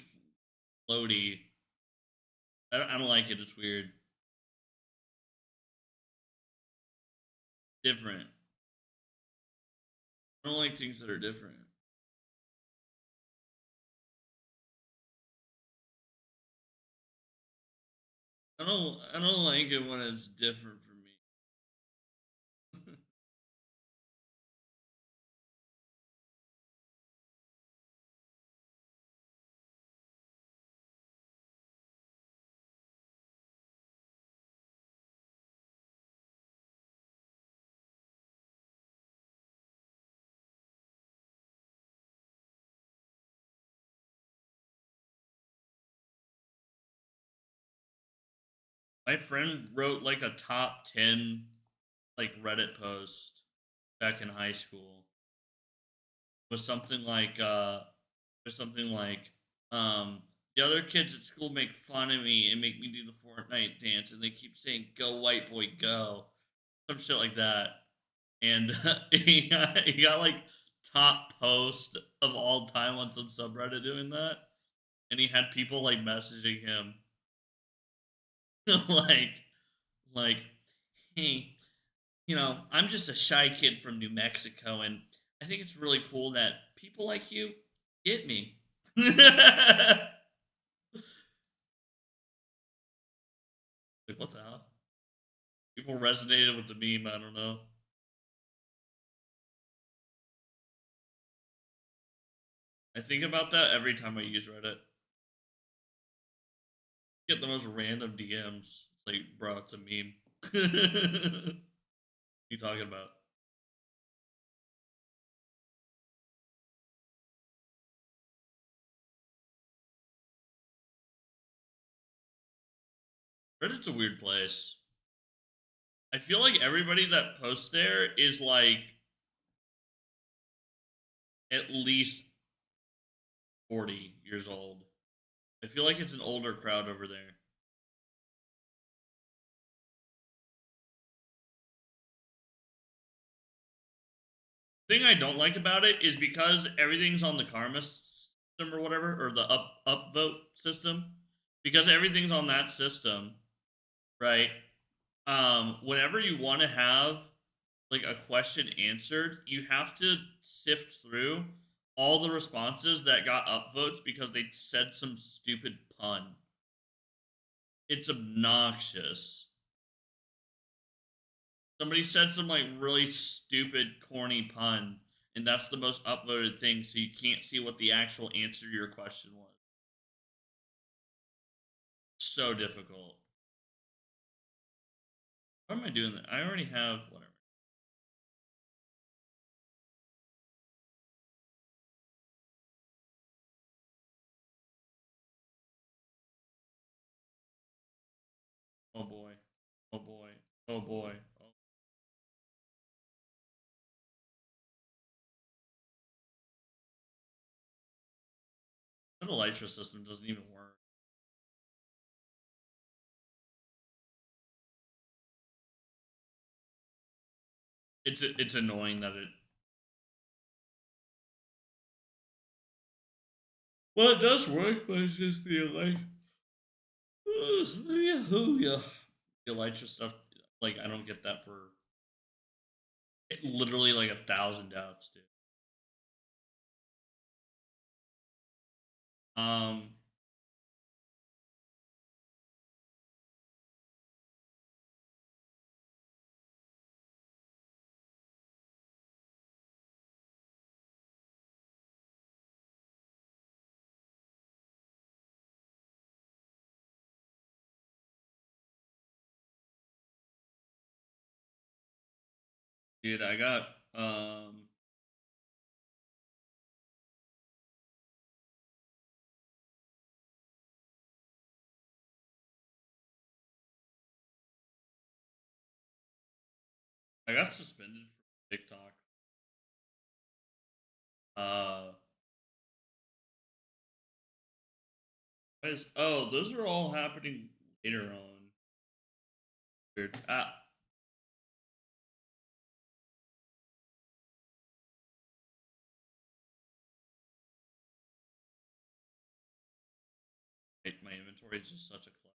floaty. I don't like it. It's weird. Different. I don't like things that are different. I don't like it when it's different for me. My friend wrote like a top 10 like Reddit post back in high school. Was something like um the other kids at school make fun of me and make me do the Fortnite dance and they keep saying go white boy go. Some shit like that. And he got like top post of all time on some subreddit doing that. And he had people like messaging him like like hey, I'm just a shy kid from New Mexico, and I think it's really cool that people like you get me. Like, what the hell? People resonated with the meme. I don't know. I think about that every time I use Reddit. Get the most random DMs. It's like, bro, it's a meme. What you talking about? Reddit's a weird place. I feel like everybody that posts there is like at least 40 years old. I feel like it's an older crowd over there. Thing I don't like about it is because everything's on the karma system or whatever, or the upvote system. Because everything's on that system, right? Whenever you want to have like a question answered, you have to sift through all the responses that got upvotes because they said some stupid pun. It's obnoxious. Somebody said some like really stupid, corny pun, and that's the most upvoted thing, so you can't see what the actual answer to your question was. So difficult. Why am I doing that? I already have whatever. Oh boy. Oh boy. Oh boy. Oh. The elytra system doesn't even work. It's annoying that it. Well, it does work, but it's just the elytra. Yeah. The elytra stuff. Like I don't get that for literally like 1,000 deaths, dude. Um. Dude, I got I got suspended from TikTok. Uh, oh, those are all happening later on. Weird. My inventory is just such a clutter.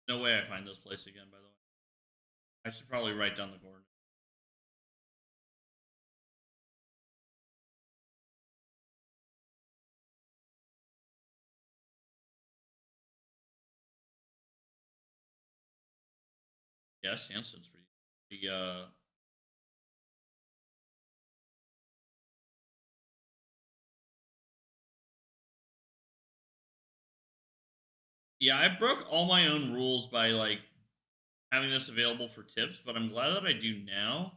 No way I find this place again. By the way, I should probably write down the coordinates. Yeah, Sandstone's pretty. Yeah, I broke all my own rules by like having this available for tips, but I'm glad that I do now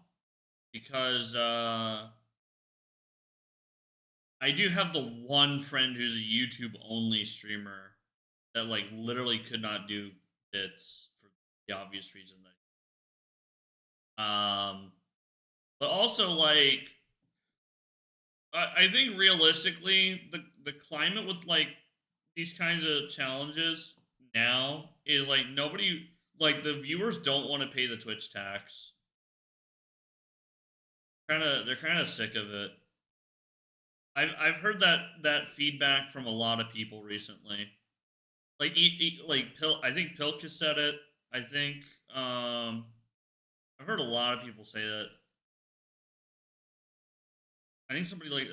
because I do have the one friend who's a YouTube only streamer that like literally could not do bits for the obvious reason that but also like I think realistically the climate with like these kinds of challenges now is like nobody like the viewers don't want to pay the Twitch tax. They're kind of sick of it. I've heard that feedback from a lot of people recently. Like like Pil I think Pilk has said it. I think I've heard a lot of people say that. I think somebody like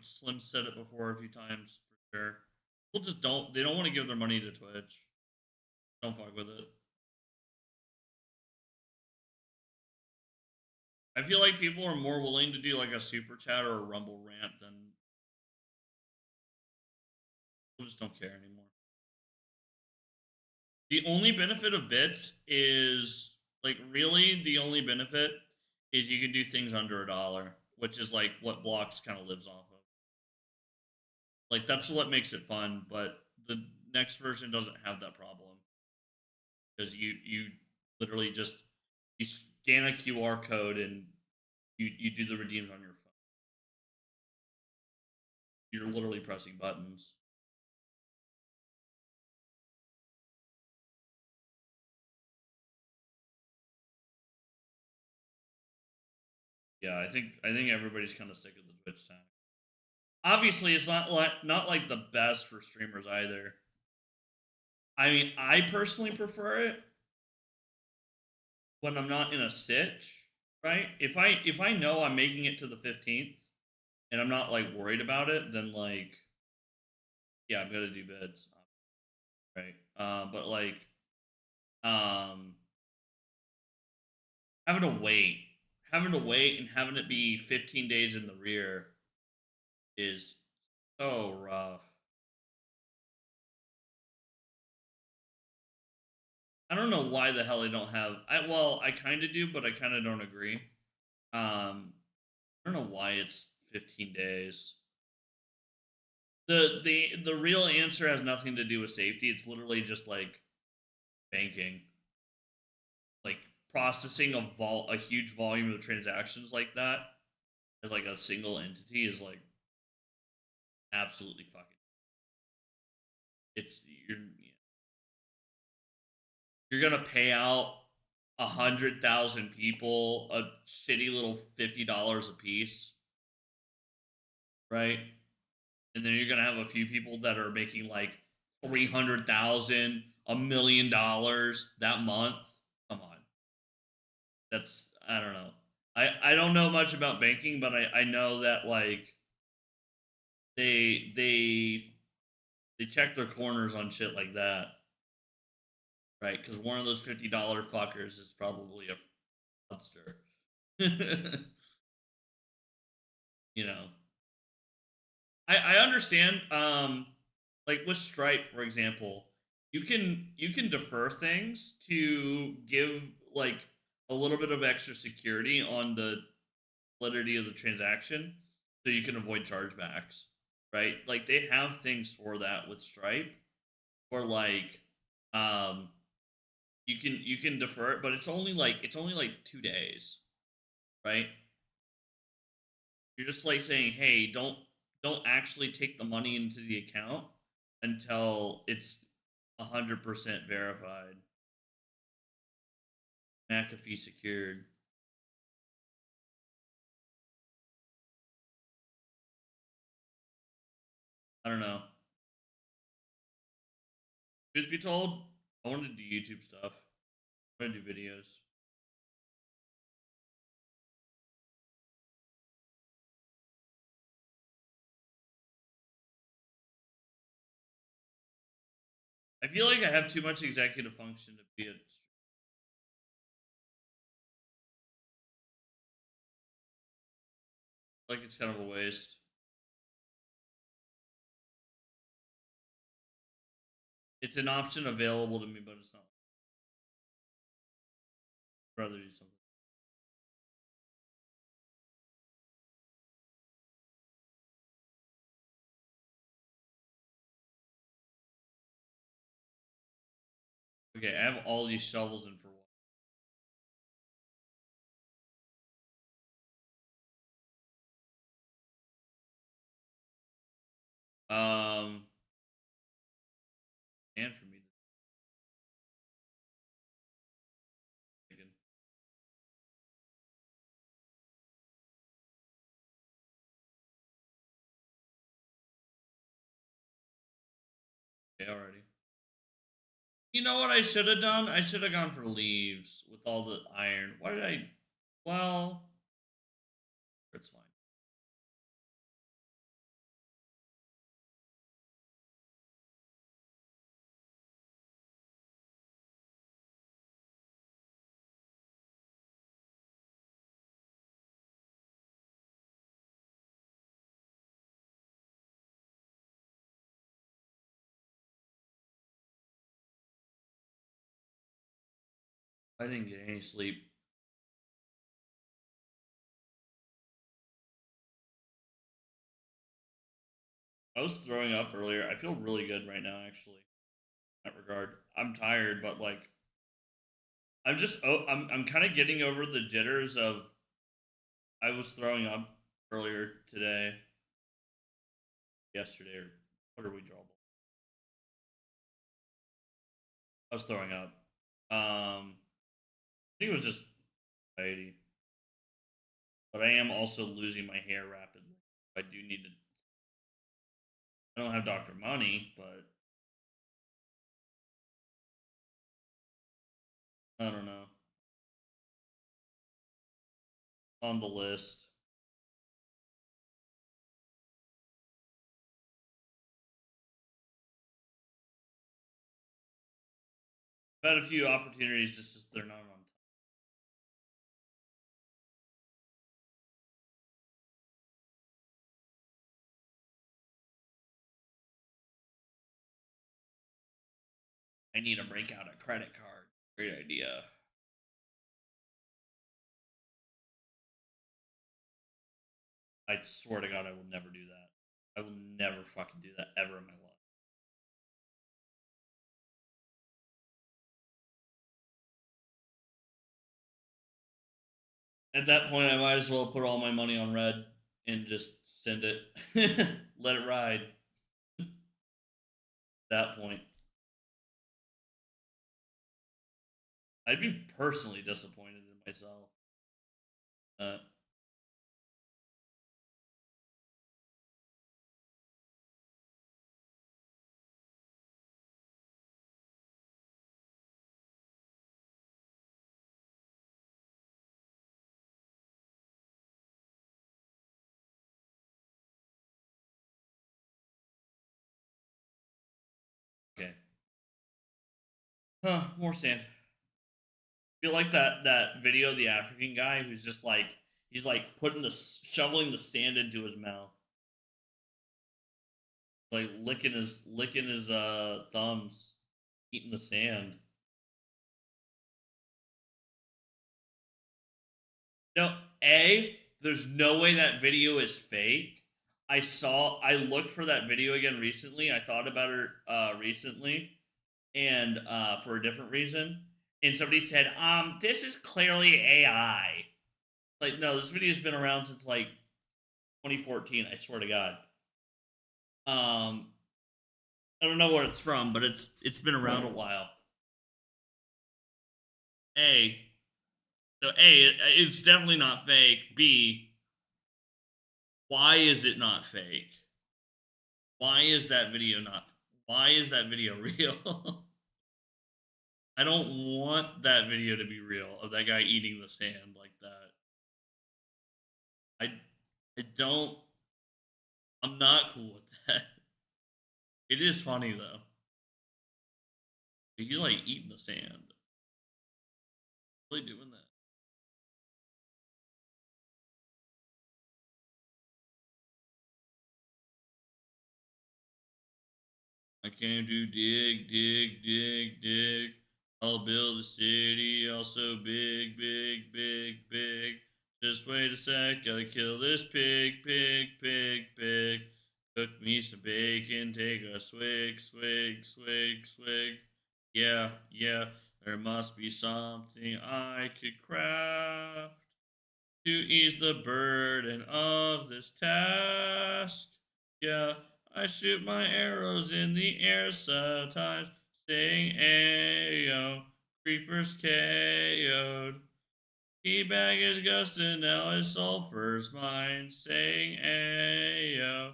Slim said it before a few times for sure. People just don't they don't want to give their money to Twitch. Don't fuck with it. I feel like people are more willing to do like a super chat or a rumble rant than people just don't care anymore. The only benefit of bits is like really the only benefit is you can do things under $1, which is like what Blocks kind of lives off of. Like that's what makes it fun, but the next version doesn't have that problem because you literally just you scan a QR code and you do the redeems on your phone. You're literally pressing buttons. Yeah, I think everybody's kind of sick of the Twitch time. Obviously, it's not like the best for streamers either. I mean, I personally prefer it when I'm not in a sitch, right? If I know I'm making it to the 15th and I'm not like worried about it, then like yeah, I'm gonna do bids, right? But like um, having to wait, and having it be 15 days in the rear is so rough. I don't know why the hell they don't have. I kind of do, but I kind of don't agree. I don't know why it's 15 days. The real answer has nothing to do with safety. It's literally just like banking, like processing a huge volume of transactions like that as like a single entity is like absolutely fucking. It's you're gonna pay out 100,000 people a shitty little $50 a piece, right? And then you're gonna have a few people that are making like 300,000, $1 million that month. Come on, that's I don't know. I don't know much about banking, but I know that like they they they check their corners on shit like that, right? Because one of those $50 fuckers is probably a fraudster. You know, I understand. Like with Stripe, for example, you can defer things to give like a little bit of extra security on the validity of the transaction, so you can avoid chargebacks. Right? Like they have things for that with Stripe, or like um you can defer it, but it's only like 2 days, right? You're just like saying, hey, don't actually take the money into the account until it's 100% verified. McAfee secured. I don't know. Truth be told, I want to do YouTube stuff. I want to do videos. I feel like I have too much executive function to be a. Like it's kind of a waste. It's an option available to me, but it's not. I'd rather do something. Okay, I have all these shovels in for what? And for me to take. Okay, already. You know what I should have done? I should have gone for leaves with all the iron. Why did I? Well, it's fine. I didn't get any sleep. I was throwing up earlier. I feel really good right now, actually. In that regard, I'm tired, but like I'm kind of getting over the jitters of I was throwing up earlier today, yesterday, or what did we draw? I was throwing up. I think it was just anxiety, but I am also losing my hair rapidly. I do need to. I don't have doctor money, but I don't know. On the list. I've had a few opportunities. It's just they're not on time. I need to break out a credit card. Great idea. I swear to God, I will never do that. I will never fucking do that ever in my life. At that point, I might as well put all my money on red and just send it. Let it ride. At that point, I'd be personally disappointed in myself. Uh, okay. Huh, more sand. Feel like that video of the African guy who's just like he's like putting the shoveling the sand into his mouth, like licking his thumbs, eating the sand. No, a there's no way that video is fake. I looked for that video again recently. I thought about it recently, and for a different reason. And somebody said, this is clearly AI. Like, no, this video's been around since like 2014. I swear to God. Um, I don't know where it's from, but it's been around a while. A, so it's definitely not fake. B, why is it not fake? Why is that video not? Why is that video real? I don't want that video to be real of that guy eating the sand like that. I I don't. I'm not cool with that. It is funny though. He's like eating the sand. Really doing that. I came to dig, dig, dig, dig. I'll build a city, also big, big, big, big. Just wait a sec, gotta kill this pig, pig, pig, pig. Cook me some bacon, take a swig, swig, swig, swig. Yeah, yeah, there must be something I could craft to ease the burden of this task. Yeah, I shoot my arrows in the air sometimes, saying ayo, creepers KO'd. Teabag is ghosted, now his sulfur's mine, saying ayo.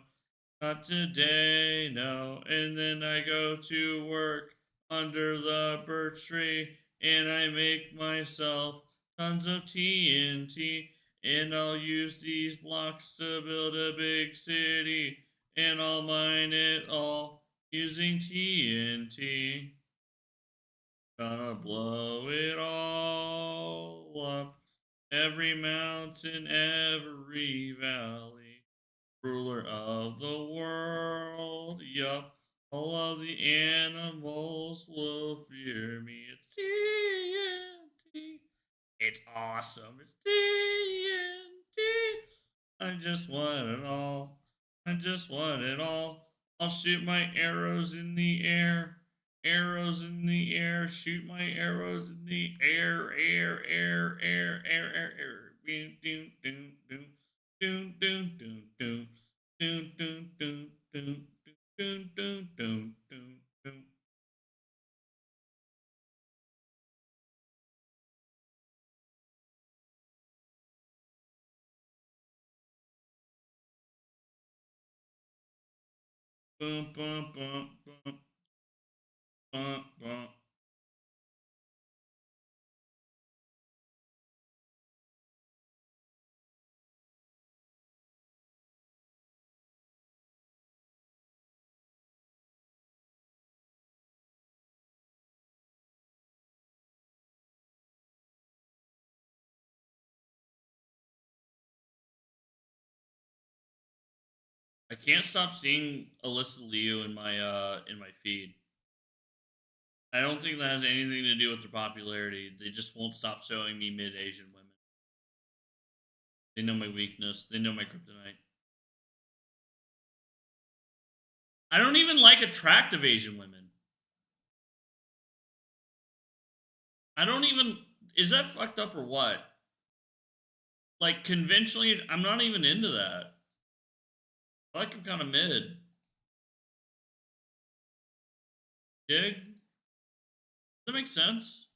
Not today, no. And then I go to work under the birch tree and I make myself tons of TNT. And I'll use these blocks to build a big city. And I'll mine it all using TNT. Gonna blow it all up. Every mountain, every valley, ruler of the world. Yup, all of the animals will fear me. It's TNT. It's awesome. It's TNT. I just want it all. I just want it all. I'll shoot my arrows in the air. Arrows in the air. Shoot my arrows in the air. Air, air, air, air, air, air. Doom, doom, doom, doom. Doom, doom, doom, doom. Doom, doom, doom, doom. Doom, doom, doom, doom, doom. Bum, bum, bum, bum, bum, bum. I can't stop seeing Alyssa Liu in my feed. I don't think that has anything to do with their popularity. They just won't stop showing me mid Asian women. They know my weakness. They know my kryptonite. I don't even like attractive Asian women. I don't even. Is that fucked up or what? Like conventionally, I'm not even into that. I like them kind of mid. Dig? Does that make sense?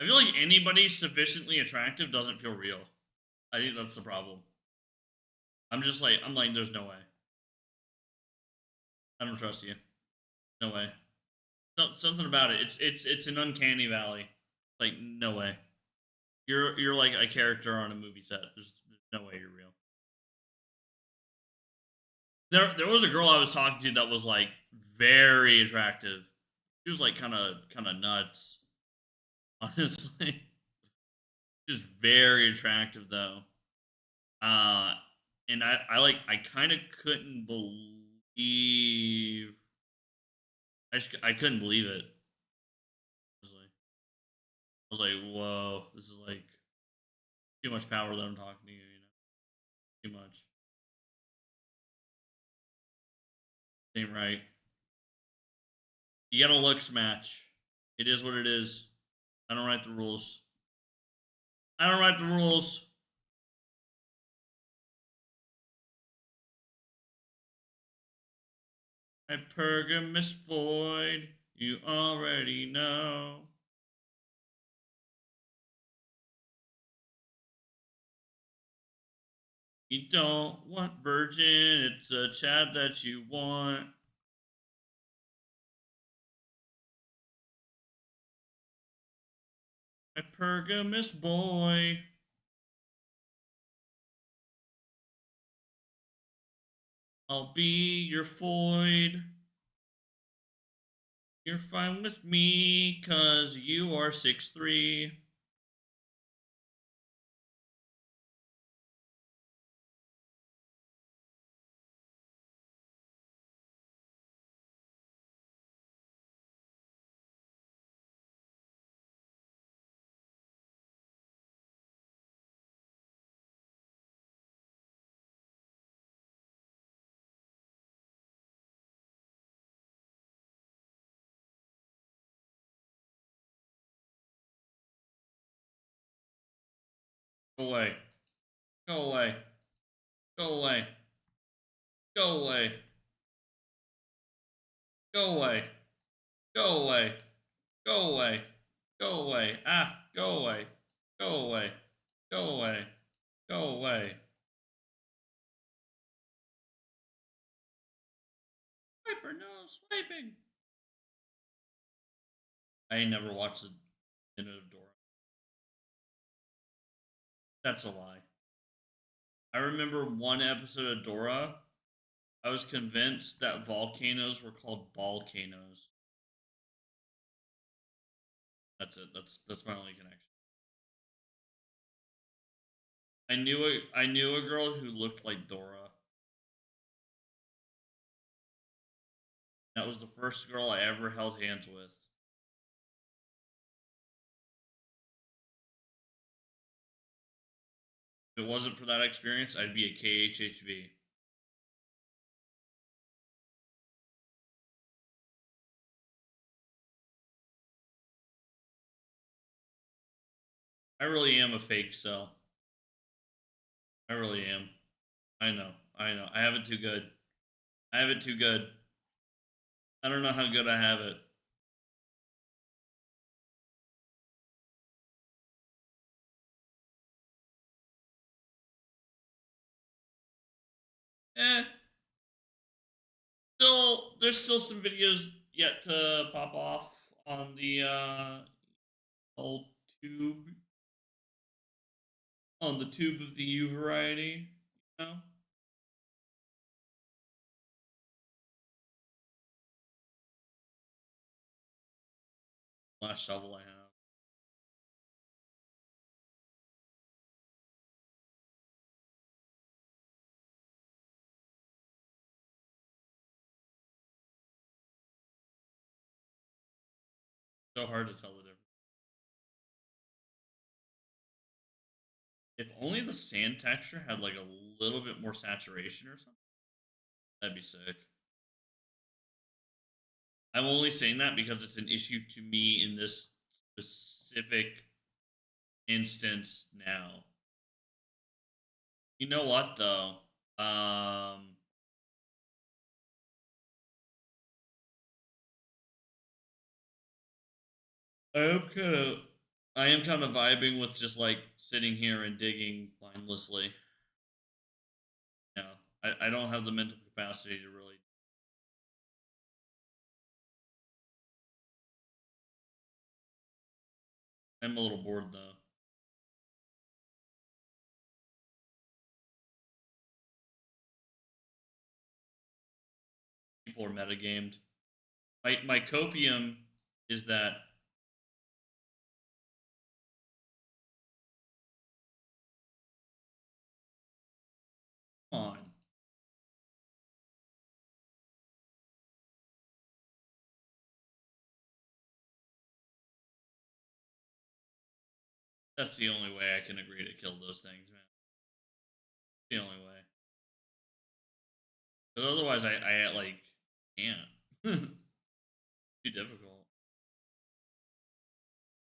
I feel like anybody sufficiently attractive doesn't feel real. I think that's the problem. I'm like, there's no way. I don't trust you. No way. Something about it. It's an uncanny valley. Like no way. You're like a character on a movie set. There's no way you're real. There was a girl I was talking to that was like very attractive. She was like kind of nuts. Honestly, just very attractive though. Uh, and I kind of couldn't believe. I couldn't believe it. I was like, whoa, this is like too much power that I'm talking to you. Too much. Ain't right. You gotta looks match. It is what it is. I don't write the rules. I don't write the rules. Hypergamous void. You already know. You don't want virgin. It's a chat that you want. Hypergamous boy. I'll be your void. You're fine with me, cause you are 6'3". Go away. Go away. Go away. Go away. Go away. Go away. Go away. Go away. Ah, go away. Go away. Go away. Go away. Swiper, no swiping. I ain't never watched a minute of Dora. That's a lie. I remember one episode of Dora. I was convinced that volcanoes were called volcanoes. That's it. That's my only connection. I knew a girl who looked like Dora. That was the first girl I ever held hands with. If it wasn't for that experience, I'd be a KHHV. I really am a fake cell. I really am. I know. I know. I have it too good. I have it too good. I don't know how good I have it. Eh. There's still some videos yet to pop off on the old tube, on the tube of the U variety. You know, last shovel I have. So hard to tell the difference. If only the sand texture had like a little bit more saturation or something, that'd be sick. I'm only saying that because it's an issue to me in this specific instance now. You know what though? I am kind of I am kind of vibing with just like sitting here and digging mindlessly. Yeah, I don't have the mental capacity to really. I'm a little bored though. People are metagamed. My copium is that come on. That's the only way I can agree to kill those things, man. The only way. Because otherwise, I like can't. Too difficult.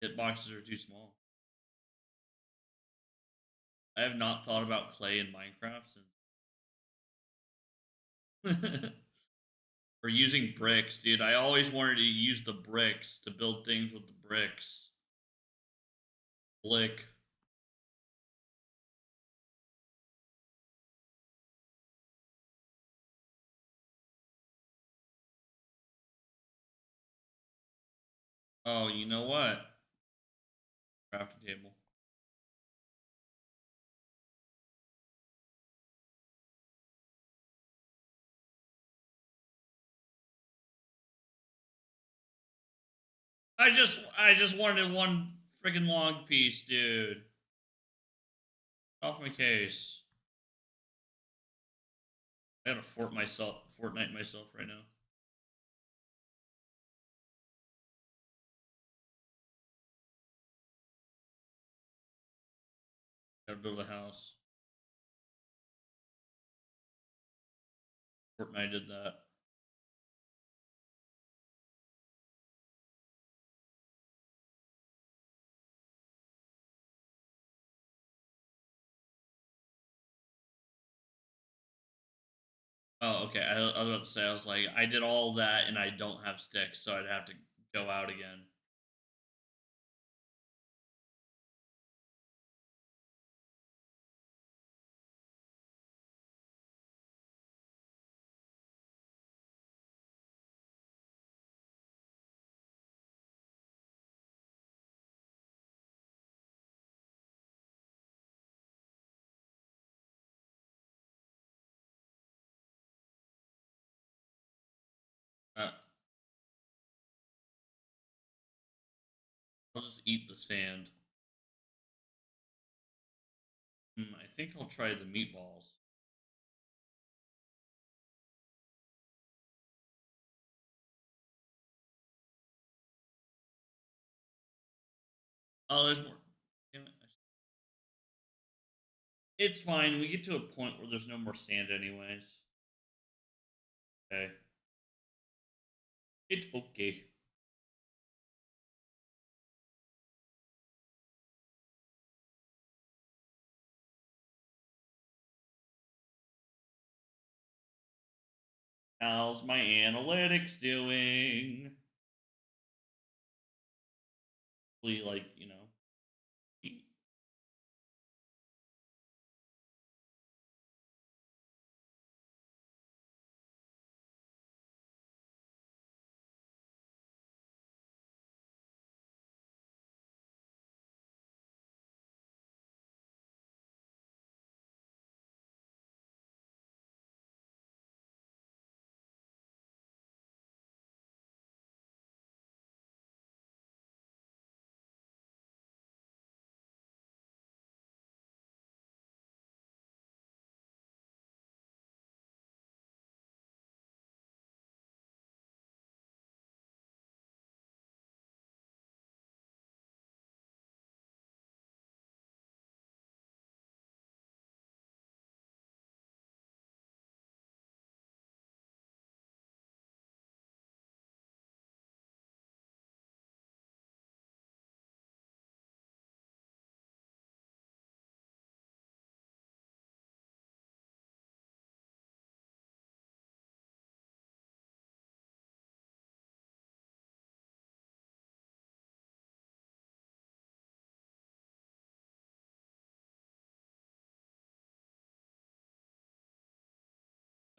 Hitboxes are too small. I have not thought about clay in Minecraft since. Or using bricks, dude. I always wanted to use the bricks to build things with the bricks. Blick. Oh, you know what? Crafting table. I just wanted one freaking log piece, dude. Off my case. I gotta Fortnite myself right now. Gotta build a house. Fortnite did that. Oh, okay. I was about to say, I was like, I did all that and I don't have sticks, so I'd have to go out again. Uh, I'll just eat the sand. I think I'll try the meatballs. Oh, there's more. Damn it. It's fine. We get to a point where there's no more sand, anyways. Okay. It's okay. How's my analytics doing? Like, you know.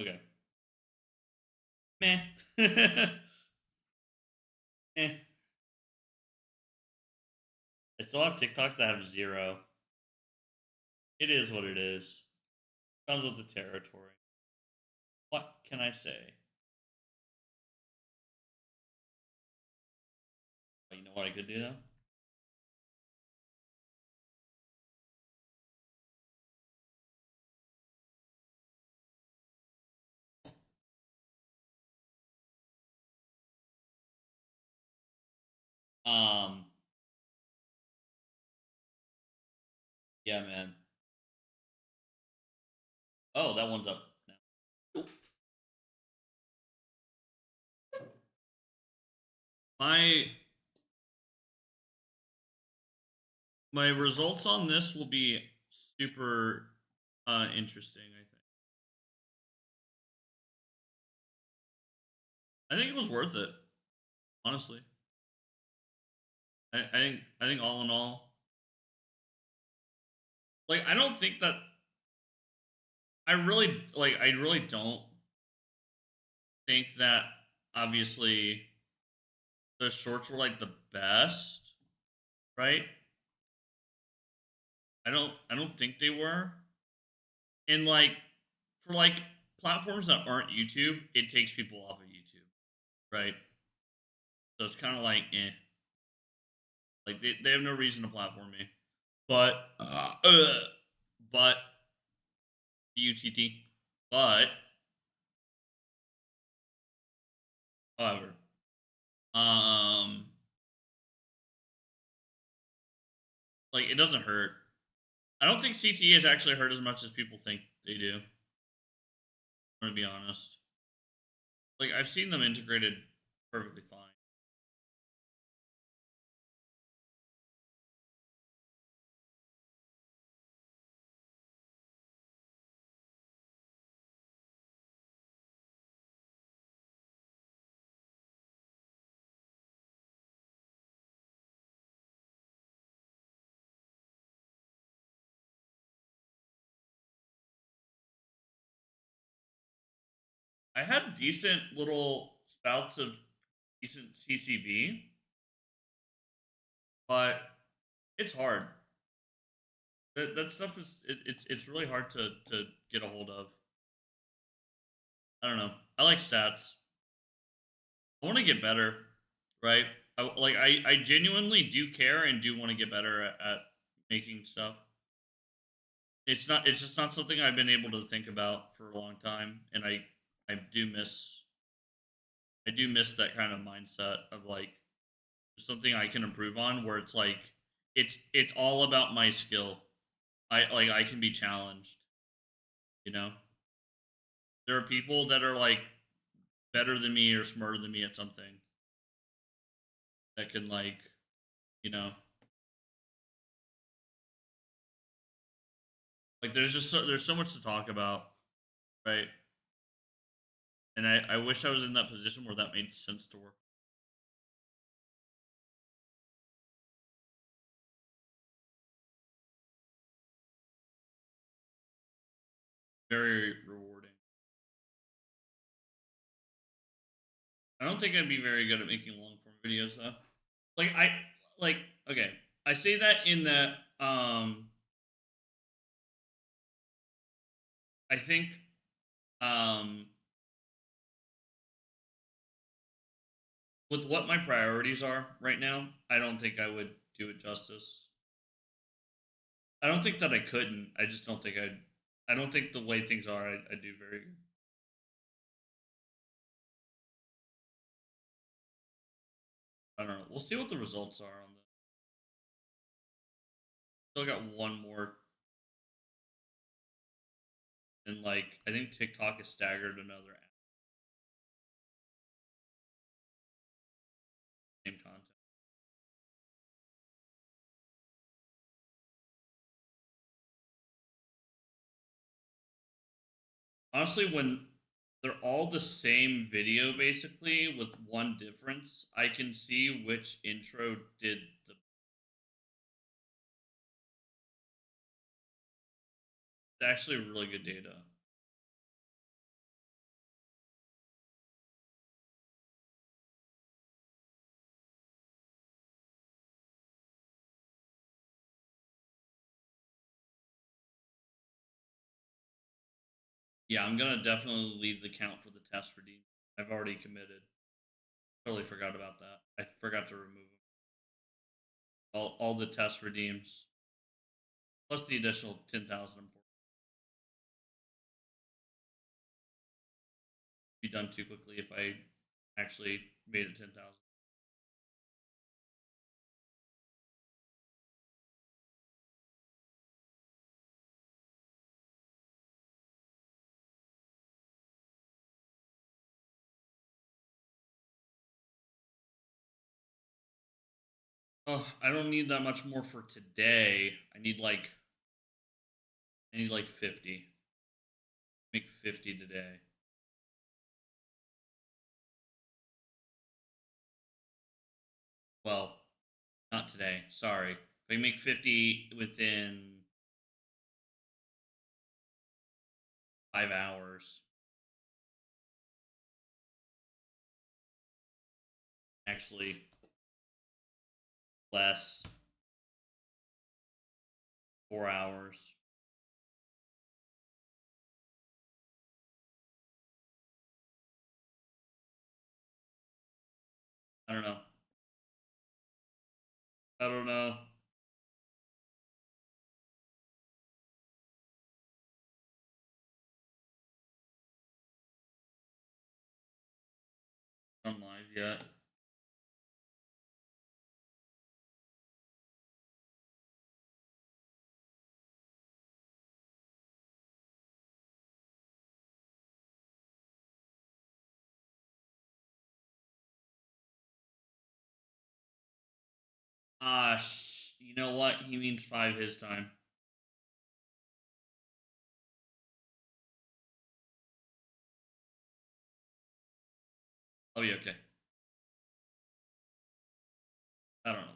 Okay. Meh. Eh. I still have TikToks that have 0. It is what it is. Comes with the territory. What can I say? Oh, you know what I could do now? Um, yeah, man. Oh, that one's up now. My my results on this will be super interesting, I think it was worth it, honestly. I think all in all, like I don't think that I really don't think that obviously the shorts were like the best, right? I don't think they were. And like for like platforms that aren't YouTube, it takes people off of YouTube, right? So it's kind of like like they have no reason to platform me. But but UTT. But however, um like it doesn't hurt. I don't think CTE has actually hurt as much as people think they do. I'm gonna be honest. Like I've seen them integrated perfectly fine. I had decent little spouts of decent CCV, but it's hard. That stuff is it's really hard to get a hold of. I don't know. I like stats. I want to get better, right? I genuinely do care and do want to get better at making stuff. It's just not something I've been able to think about for a long time, and I do miss that kind of mindset of like something I can improve on, where it's like it's all about my skill, I can be challenged, you know? There are people that are like better than me or smarter than me at something that can like, you know, like there's so much to talk about, right? And I wish I was in that position where that made sense to work. Very rewarding. I don't think I'd be very good at making long form videos though. Like like okay, I say that in that I think um with what my priorities are right now, I don't think I would do it justice. I don't think that I couldn't. I just don't think I'd. I don't think the way things are, I do very. I don't know. We'll see what the results are on the. Still got one more, and like I think TikTok is staggered another same content. Honestly, when they're all the same video basically with one difference, I can see which intro did the. It's actually really good data. Yeah, I'm gonna definitely leave the count for the test redeem. I've already committed. Totally forgot about that. I forgot to remove them. All the test redeems plus the additional 10,000. Be done too quickly if I actually made it 10,000. Oh, I don't need that much more for today. I need like 50. Make 50 today. Well, not today. Sorry. If I make 50 within 5 hours, actually less, 4 hours. I don't know. I don't know. I'm live yet. You know what? He means 5 his time. I'll be okay. I don't know.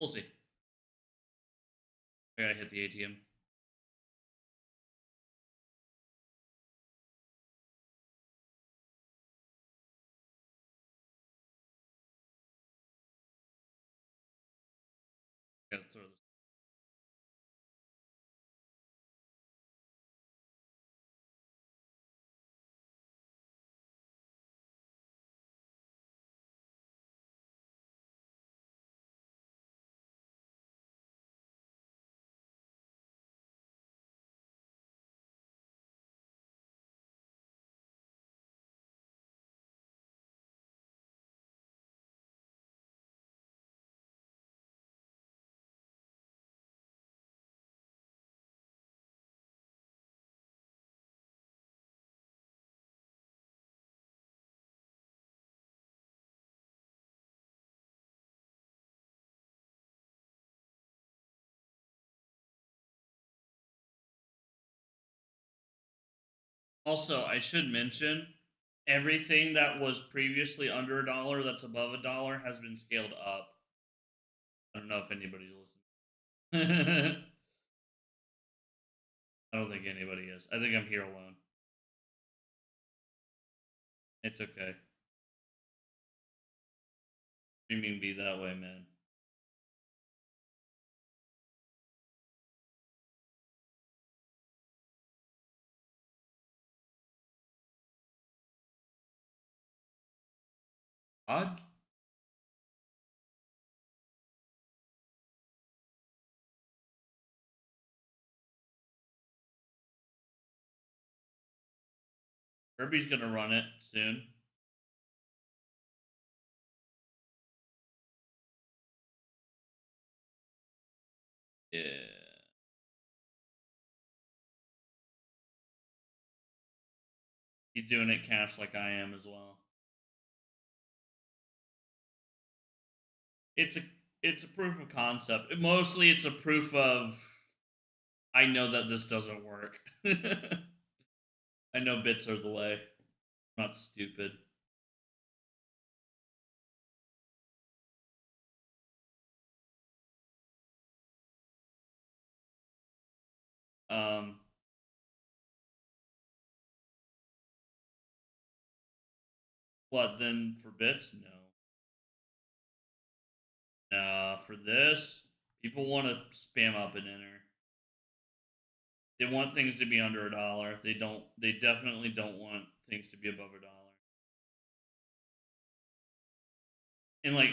We'll see. I gotta hit the ATM. Gotta throw this. Also, I should mention everything that was previously under a dollar that's above a dollar has been scaled up. I don't know if anybody's listening. I don't think anybody is. I think I'm here alone. It's okay. Streaming be that way, man. Odd. Kirby's gonna run it soon. Yeah. He's doing it cash like I am as well. It's a it's a proof of concept. Mostly it's a proof of I know that this doesn't work. I know bits are the way. I'm not stupid. Um what then for bits? No. For this, people want to spam up and enter. They want things to be under a dollar. They definitely don't want things to be above a dollar. And like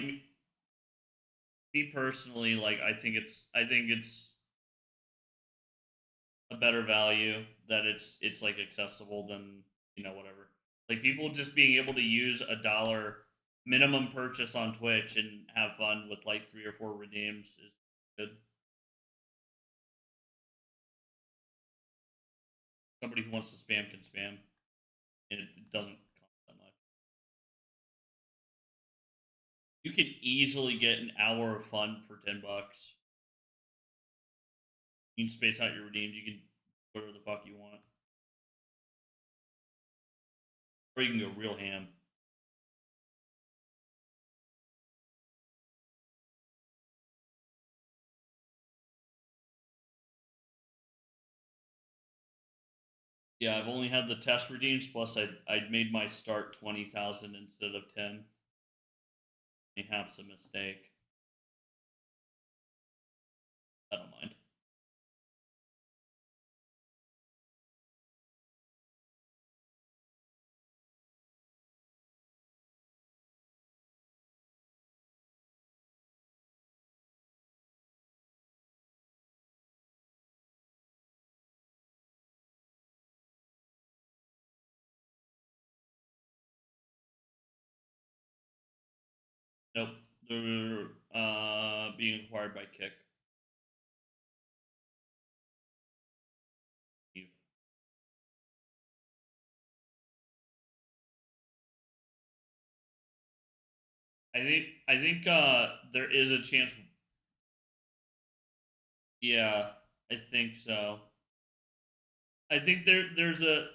me personally, like I think it's a better value that it's like accessible than whatever. Like people just being able to use a dollar minimum purchase on Twitch and have fun with like 3 or 4 redeems is good. Somebody who wants to spam can spam, and it doesn't cost that much. You can easily get an hour of fun for $10. You can space out your redeems. You can do whatever the fuck you want, or you can go real ham. Yeah, I've only had the test redeems. Plus, I made my start 20,000 instead of 10. Perhaps a mistake. I don't mind. Nope, they're being acquired by Kick. I think there is a chance. Yeah, I think so. I think there's a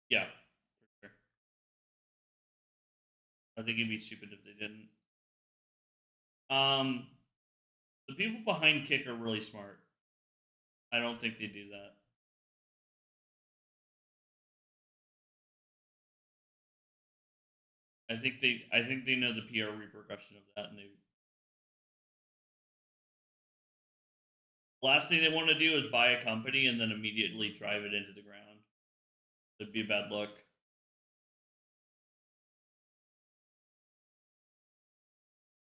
yeah, for sure. I think it'd be stupid if they didn't. Um, the people behind Kick are really smart. I don't think they do that. I think they know the PR repercussion of that, and they last thing they want to do is buy a company and then immediately drive it into the ground. It'd be a bad look.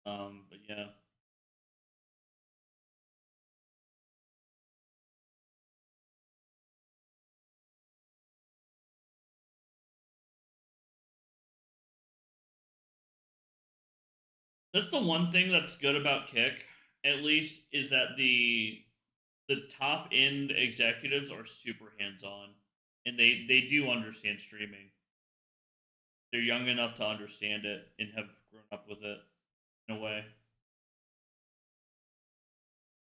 But yeah, that's the one thing that's good about Kick, at least, is that the top end executives are super hands on, and they do understand streaming. They're young enough to understand it and have grown up with it in a way.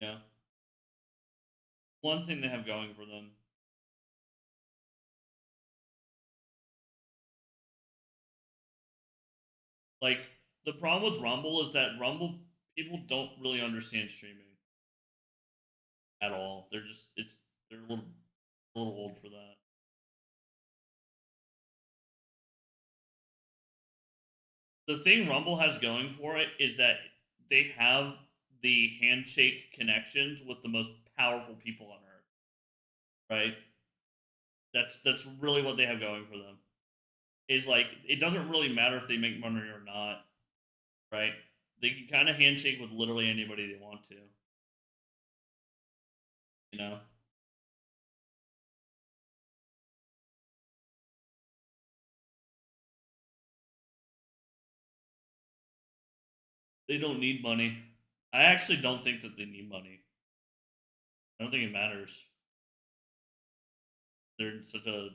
Yeah, one thing they have going for them. Like the problem with Rumble is that Rumble people don't really understand streaming at all. They're just they're a little old for that. The thing Rumble has going for it is that they have the handshake connections with the most powerful people on earth, right? That's really what they have going for them. Is like it doesn't really matter if they make money or not, right? They can kind of handshake with literally anybody they want to, you know. They don't need money. I actually don't think that they need money. I don't think it matters. They're in such a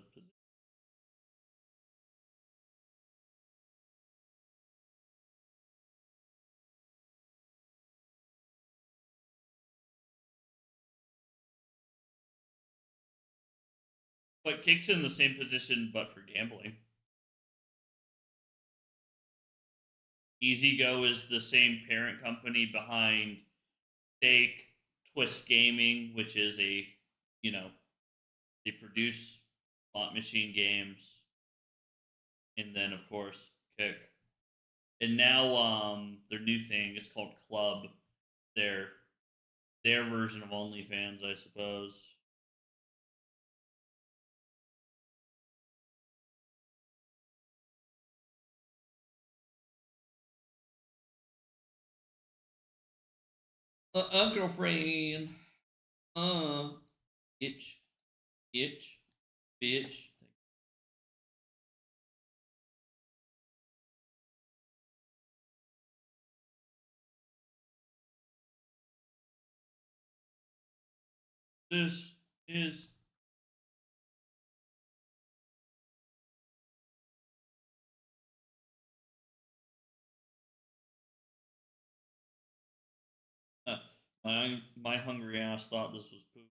but Kick's in the same position, but for gambling. EasyGo is the same parent company behind Stake, Twist Gaming, which is you know, they produce slot machine games, and then of course Kick. And now their new thing is called Club. Their their version of OnlyFans, I suppose. Girlfriend. Uh, itch, itch, bitch. This is uh, my hungry ass thought this was poop.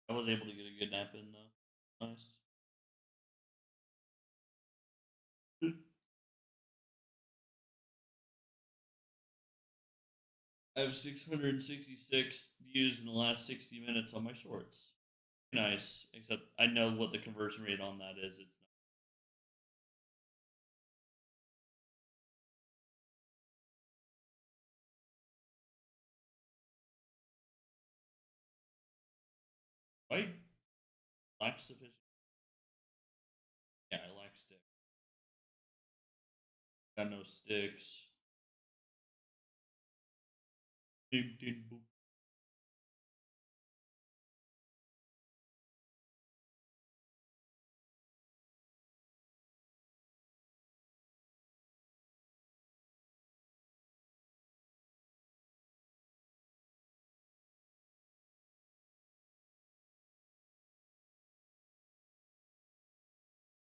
I was able to get a good nap in though. Nice. I have 666 views in the last 60 minutes on my shorts. Nice, except I know what the conversion rate on that is. It's not. I lack sufficient. Yeah, I lack sticks. Got no sticks. Ding, ding, boop.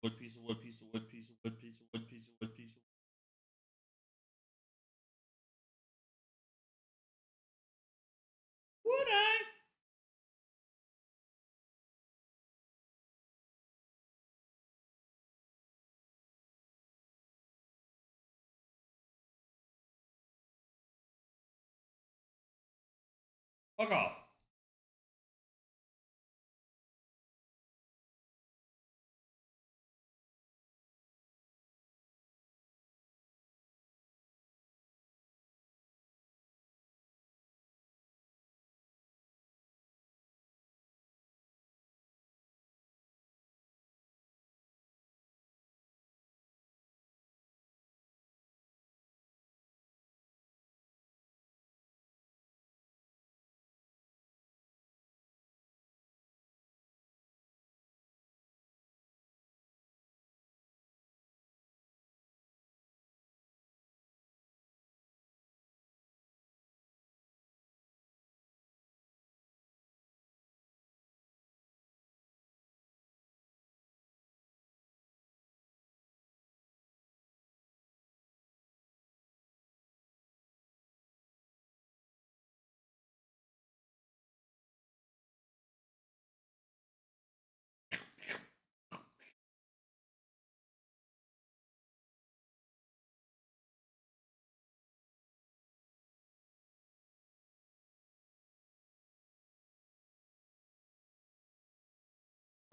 Wood piece of wood piece of wood piece of wood piece of wood piece of wood piece of. Would I? Fuck off.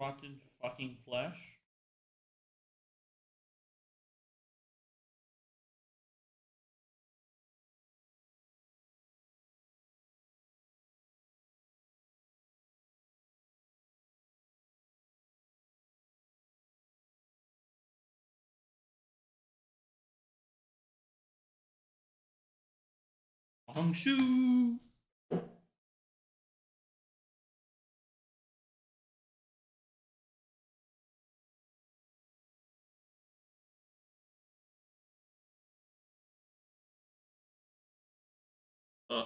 Rotten fucking flesh. Hongshu. Uh.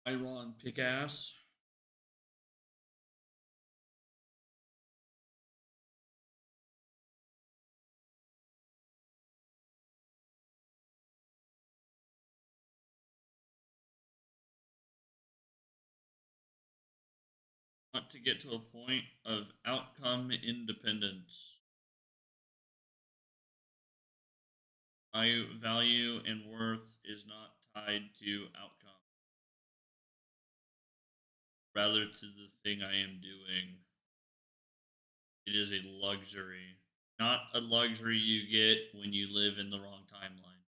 Iron pick ass. Want to get to a point of outcome independence. My value and worth is not tied to outcome, rather to the thing I am doing. It is a luxury, not a luxury you get when you live in the wrong timeline.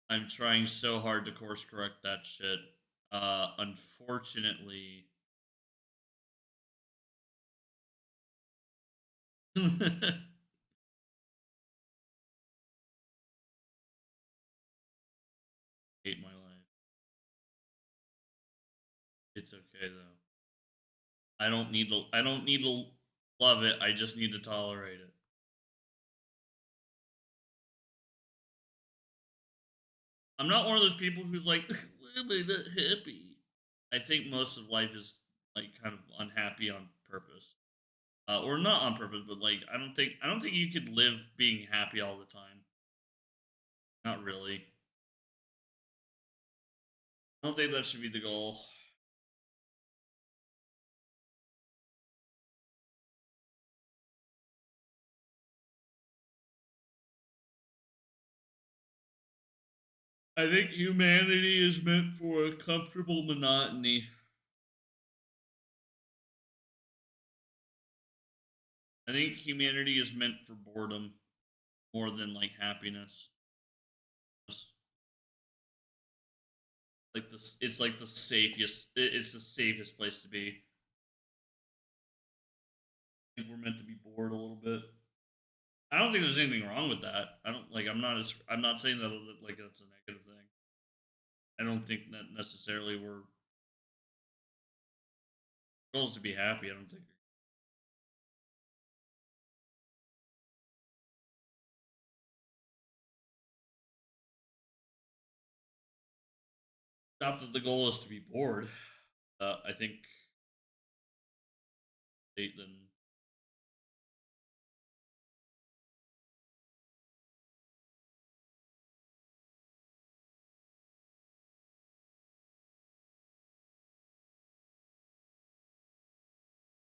I'm trying so hard to course correct that shit. Unfortunately, hate my life. It's okay though. I don't need to. I don't need to love it. I just need to tolerate it. I'm not one of those people who's like, why am I not happy? I think most of life is like kind of unhappy on purpose, or not on purpose, but like I don't think you could live being happy all the time. Not really. I don't think that should be the goal. I think humanity is meant for a comfortable monotony. I think humanity is meant for boredom more than like happiness. It's like this, it's like the safest. It's the safest place to be. I think we're meant to be bored a little bit. I don't think there's anything wrong with that. I don't like. I'm not saying that like that's a negative thing. I don't think that necessarily we're goals to be happy. I don't think. Not that the goal is to be bored. I think then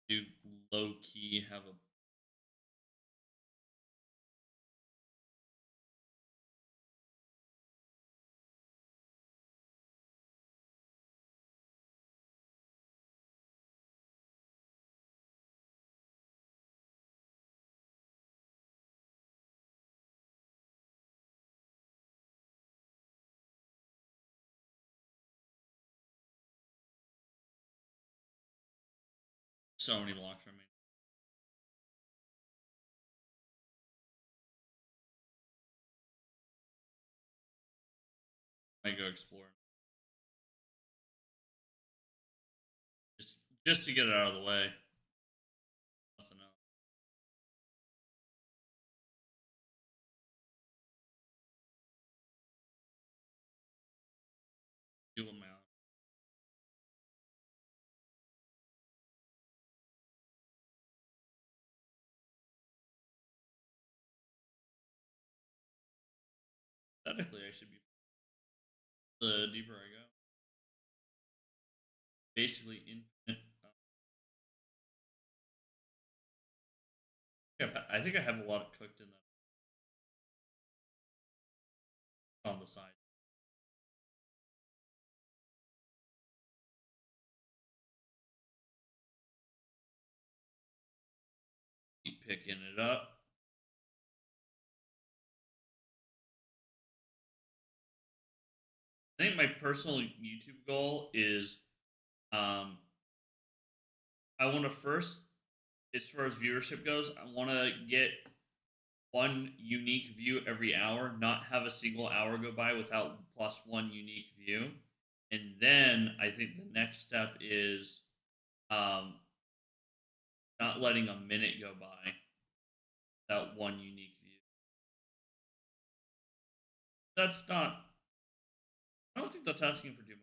do low key have a so many blocks from me. I go explore just just to get it out of the way. Nothing else. Aesthetically, I should be the deeper I go. Basically infinite. I think I have a lot cooked in them on the side. Keep picking it up. I think my personal YouTube goal is um, I want to first, as far as viewership goes, I want to get one unique view every hour, not have a single hour go by without plus one unique view. And then I think the next step is um, not letting a minute go by without one unique view. That's not, I don't think that's asking for too much.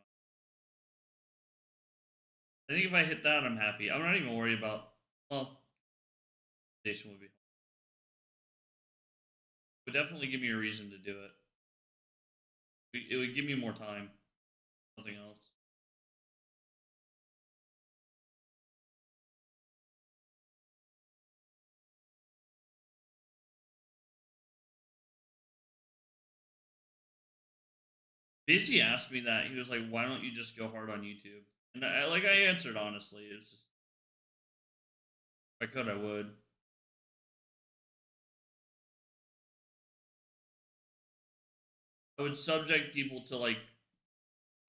I think if I hit that, I'm happy. I'm not even worried about, well, station would be, would definitely give me a reason to do it. It would give me more time. Something else. Busy asked me that. He was like, "Why don't you just go hard on YouTube?" And I answered honestly. It's just if I could, I would. I would subject people to like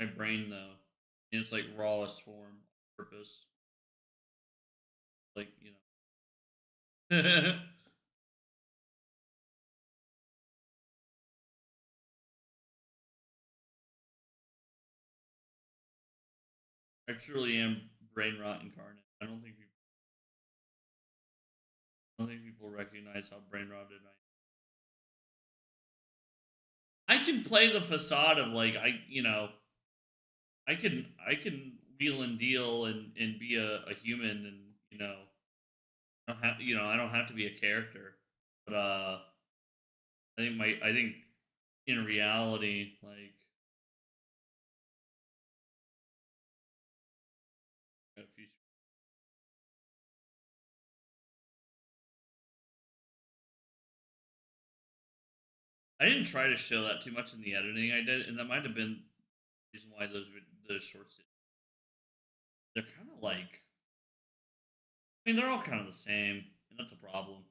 my brain though, in its like rawest form, on purpose. Like know. I truly am brain rot incarnate. I don't think people recognize how brain rotted I am. I can play the facade of like I can wheel and deal and be a human and I don't have to be a character. But I think in reality, like a few, I didn't try to show that too much in the editing I did, and that might have been the reason why those shorts they're kind of like I mean they're all kind of the same, and that's a problem.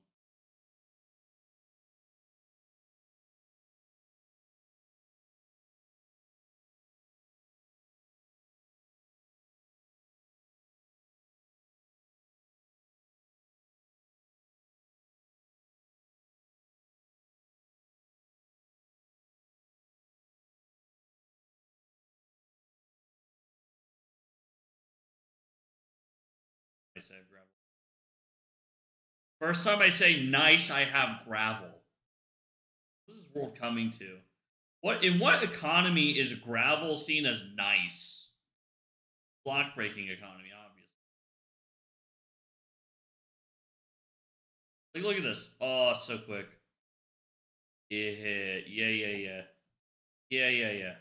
I say gravel. First time I say nice, I have gravel. What is this world coming to? What in what economy is gravel seen as nice? Block breaking economy, obviously. Like, look at this. Oh, so quick. Yeah, yeah, yeah, yeah, yeah, yeah, yeah,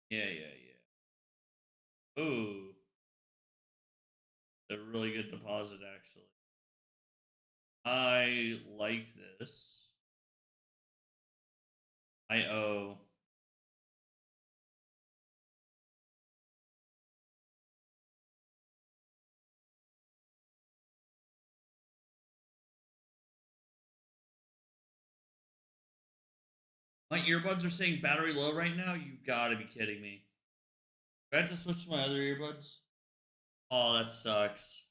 yeah, yeah, yeah. Ooh, a really good deposit, actually. I like this. I owe. My earbuds are saying battery low right now. You gotta be kidding me. Do I have to switch to my other earbuds? Oh, that sucks.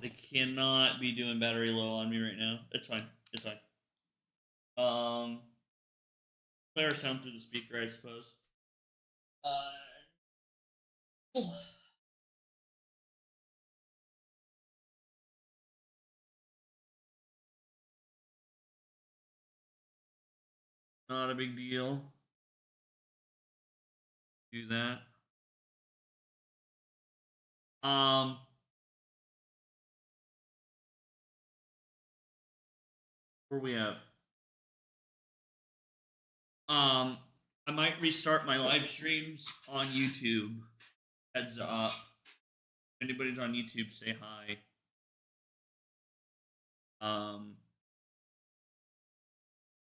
They cannot be doing battery low on me right now. It's fine. It's fine. Better sound through the speaker, I suppose. Oh, not a big deal. Do that. Um, where we at? I might restart my live streams on YouTube. Heads up. If anybody's on YouTube, say hi.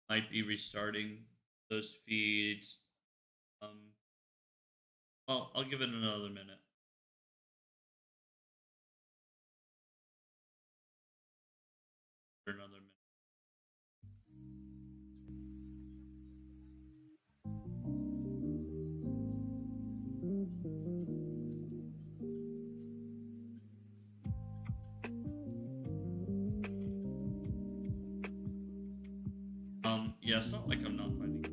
Might be restarting those feeds. Well, I'll give it another minute. For another minute. Yeah, it's not like I'm not finding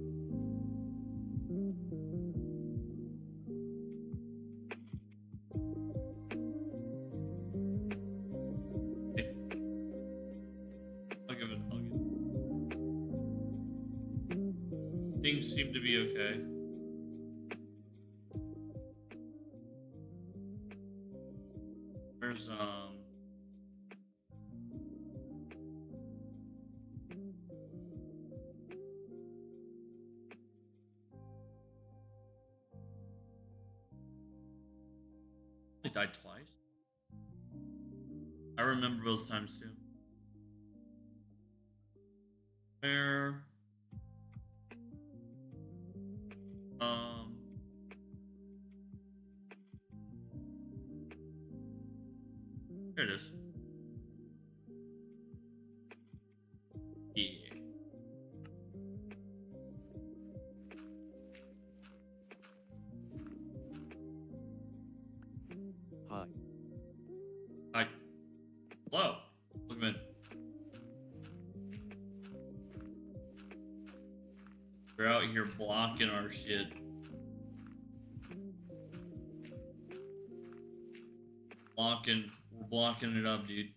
it. I'll give it. Things seem to be okay. There's I died twice. I remember both times too. Where there it is. Yeah. Hi. Hi. Hello. Look at me. We're out here blocking our shit. We're blocking it up, dude.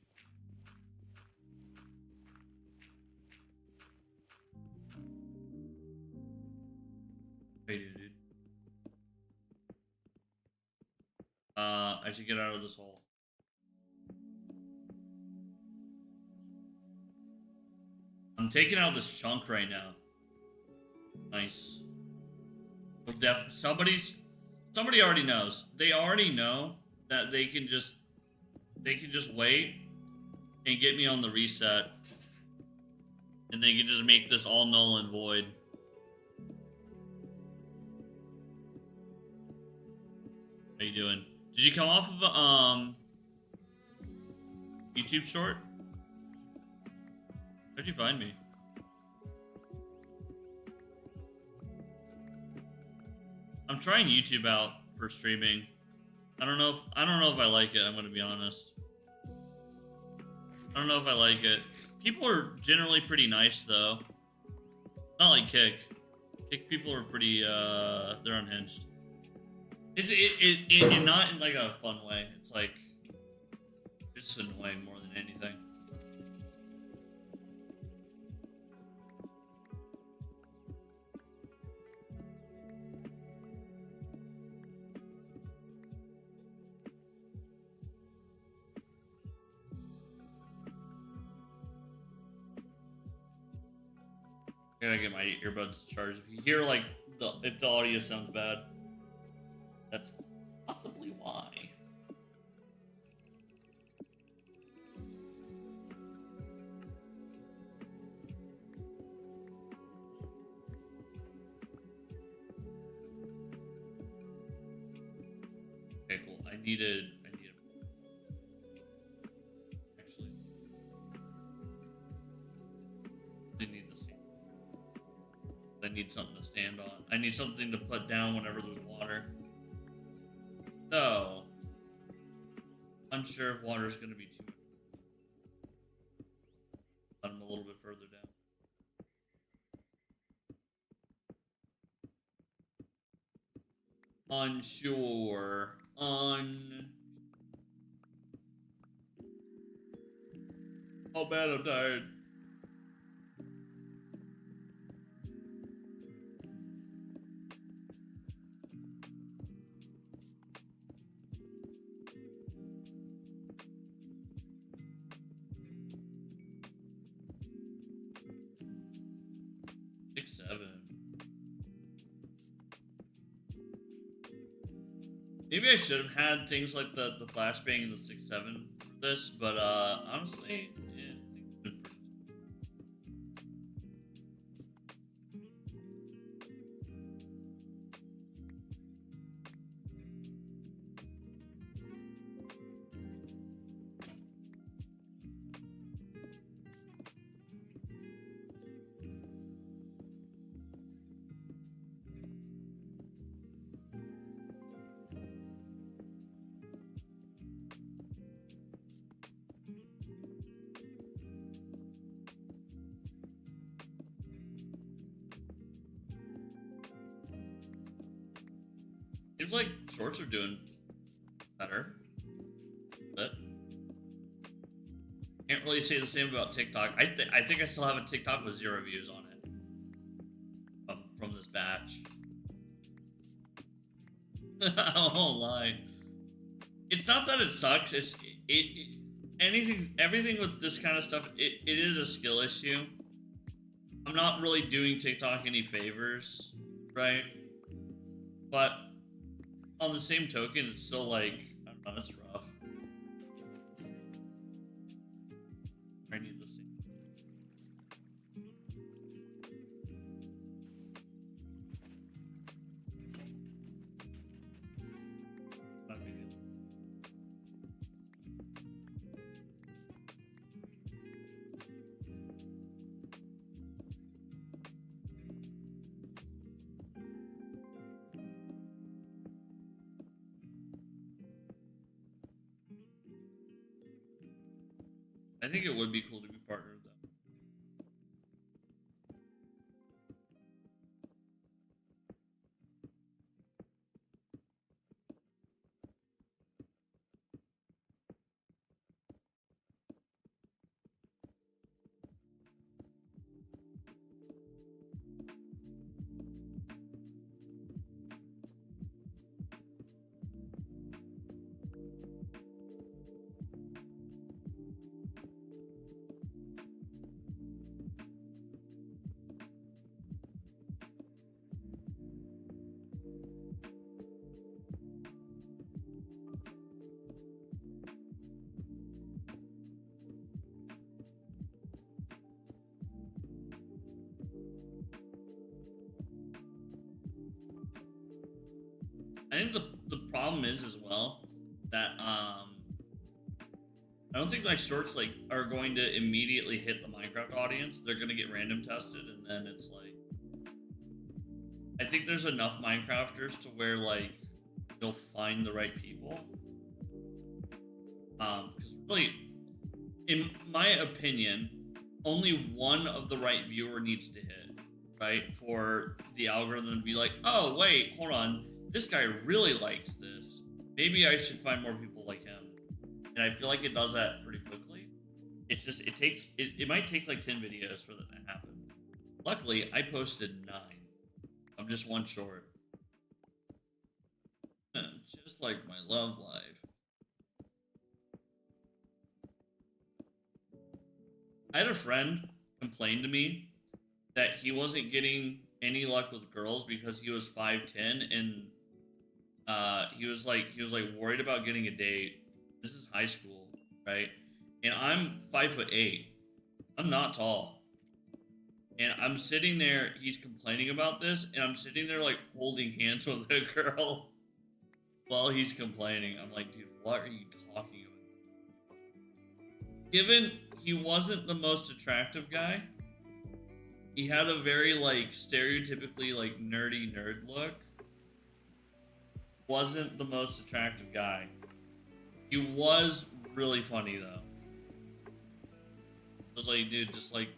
Hey, dude. I should get out of this hole. I'm taking out this chunk right now. Nice. Well, somebody already knows. They already know that they can just wait and get me on the reset, and they can just make this all null and void. How you doing? Did you come off of YouTube short? How'd you find me? I'm trying YouTube out for streaming. I don't know if I like it, I'm gonna be honest. I don't know if I like it. People are generally pretty nice though. Not like Kick. Kick people are pretty they're unhinged. It's not in like a fun way. It's like it's just annoying more than anything. I gotta get my earbuds charged. If you hear like if the audio sounds bad, that's possibly why. Okay, cool. I needed actually need the seat. I need something to stand on. I need something to put down whenever there's water. So, unsure if water is going to be too much. Let them a little bit further down. Unsure. Oh man, I'm tired. Seven. Maybe I should have had things like the flashbang and the 6-7 for this, but honestly, yeah, I think it's been pretty. Seems like shorts are doing better, but can't really say the same about TikTok. I think I still have a TikTok with 0 views on it from this batch. I won't lie. It's not that it sucks. Everything with this kind of stuff. It is a skill issue. I'm not really doing TikTok any favors, right? But on the same token, it's still like, I don't know, it's rough. I need this thing. Not a big deal. I think it would be cool to be partnered with them. I think the problem is as well that I don't think my shorts like are going to immediately hit the Minecraft audience. They're gonna get random tested, and then it's like I think there's enough Minecrafters to where like you'll find the right people. Because really, in my opinion, only one of the right viewer needs to hit, right, for the algorithm to be like, oh wait, hold on, this guy really likes this. Maybe I should find more people like him. And I feel like it does that pretty quickly. It's just it might take like 10 videos for that to happen. Luckily, I posted 9. I'm just one short. Just like my love life. I had a friend complain to me that he wasn't getting any luck with girls because he was 5'10" and he was like worried about getting a date. This is high school, right? And I'm 5'8". I'm not tall. And I'm sitting there, he's complaining about this, and I'm sitting there like holding hands with a girl while he's complaining. I'm like, dude, what are you talking about? Given he wasn't the most attractive guy, he had a very like stereotypically like nerdy nerd look. Wasn't the most attractive guy. He was really funny though. I was like, dude, just like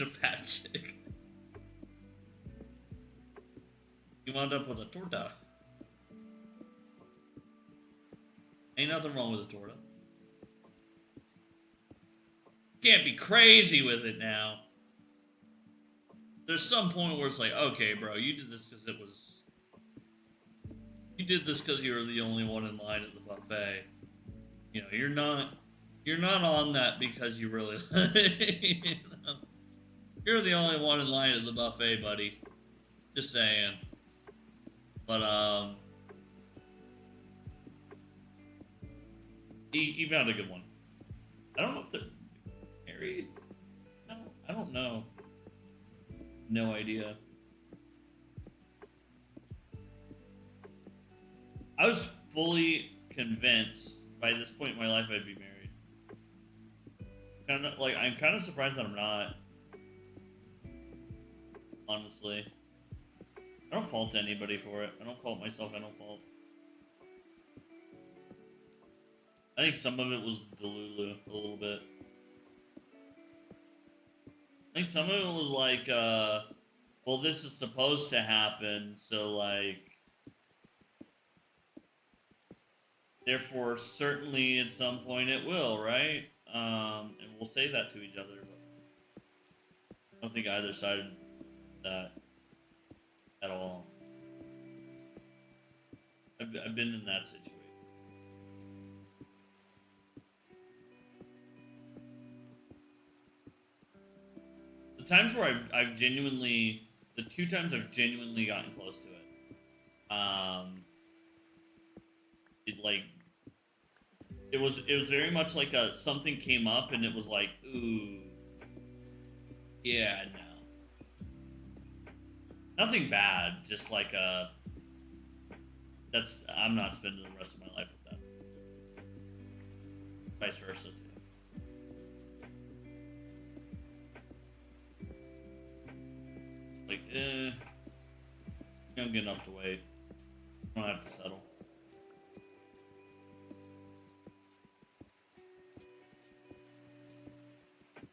a fat chick. He wound up with a torta. Ain't nothing wrong with a torta. Can't be crazy with it now. There's some point where it's like, okay, bro, you did this because it was. You did this because you were the only one in line at the buffet. You know, you're not on that because you really. You know? You're the only one in line at the buffet, buddy. Just saying. But He found a good one. I don't know if they're married. I don't know. No idea. I was fully convinced by this point in my life I'd be married. I'm kind of surprised that I'm not. Honestly, I don't fault anybody for it. I don't fault myself. I don't fault. I think some of it was Delulu a little bit. I think some of it was like, well, this is supposed to happen, so like, therefore, certainly at some point it will, right? And we'll say that to each other, but I don't think either side did that at all. I've been in that situation. The times where I've genuinely, the two times I've genuinely gotten close to it, it like, it was very much like something came up and it was like, ooh, yeah, no, nothing bad, just like I'm not spending the rest of my life with that. Vice versa too. Like, young enough to wait. I don't have to settle.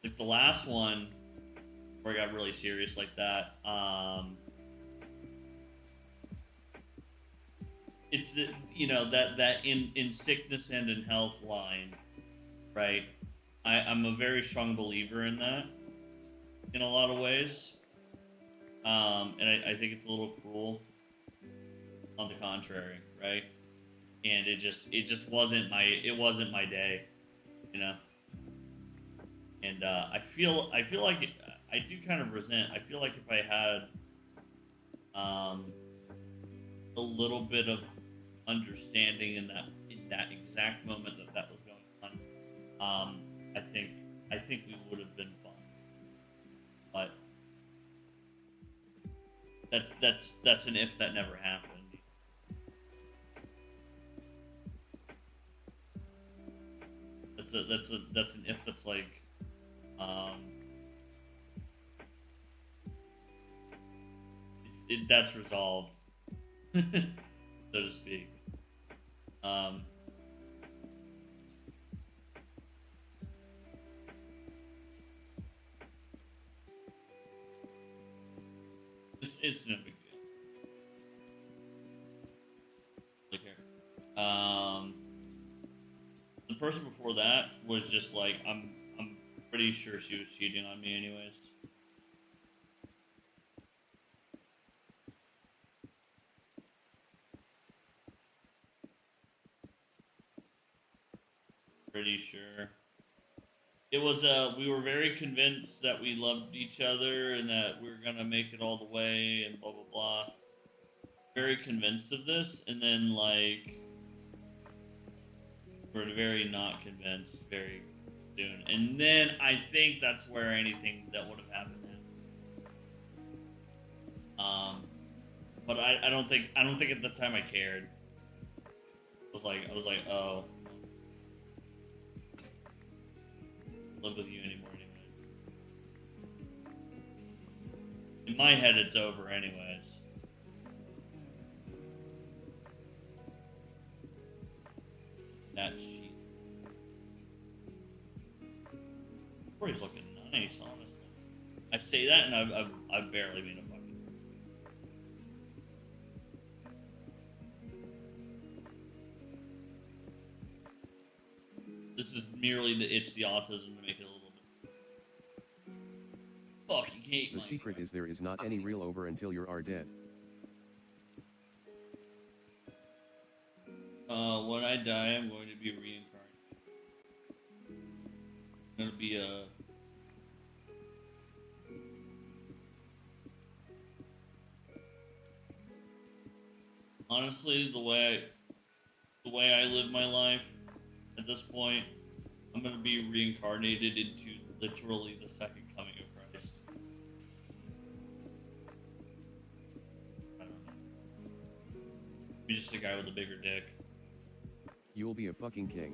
Like the last one where I got really serious like that, it's the, that in sickness and in health line, right? I'm a very strong believer in that in a lot of ways. And I think it's a little cruel on the contrary, right? And it just wasn't my day, you know. And I feel like I do kind of resent. I feel like if I had a little bit of understanding in that exact moment that was going on, I think we would have been fine. But that's an if that never happened. That's an if that's like that's resolved, so to speak. It's no big deal. Like here. The person before that was just like, I'm pretty sure she was cheating on me anyways. Pretty sure. It was we were very convinced that we loved each other and that we were gonna make it all the way and blah blah blah. Very convinced of this, and then like we're very not convinced very soon. And then I think that's where anything that would have happened happened. But I don't think at the time I cared. I was like, oh, live with you anymore anyway. In my head, it's over anyways. That sheet. Corey's looking nice, honestly. I say that, and I've barely been a fucking. This is merely it's the autism to make it a little bit. Fucking hate. The secret is there is not any real over until you are dead. When I die, I'm going to be reincarnated. I'm going to be a. Honestly, the way I live my life, At this point, I'm gonna be reincarnated into literally the second coming of Christ. I don't know. Be just a guy with a bigger dick. You'll be a fucking king.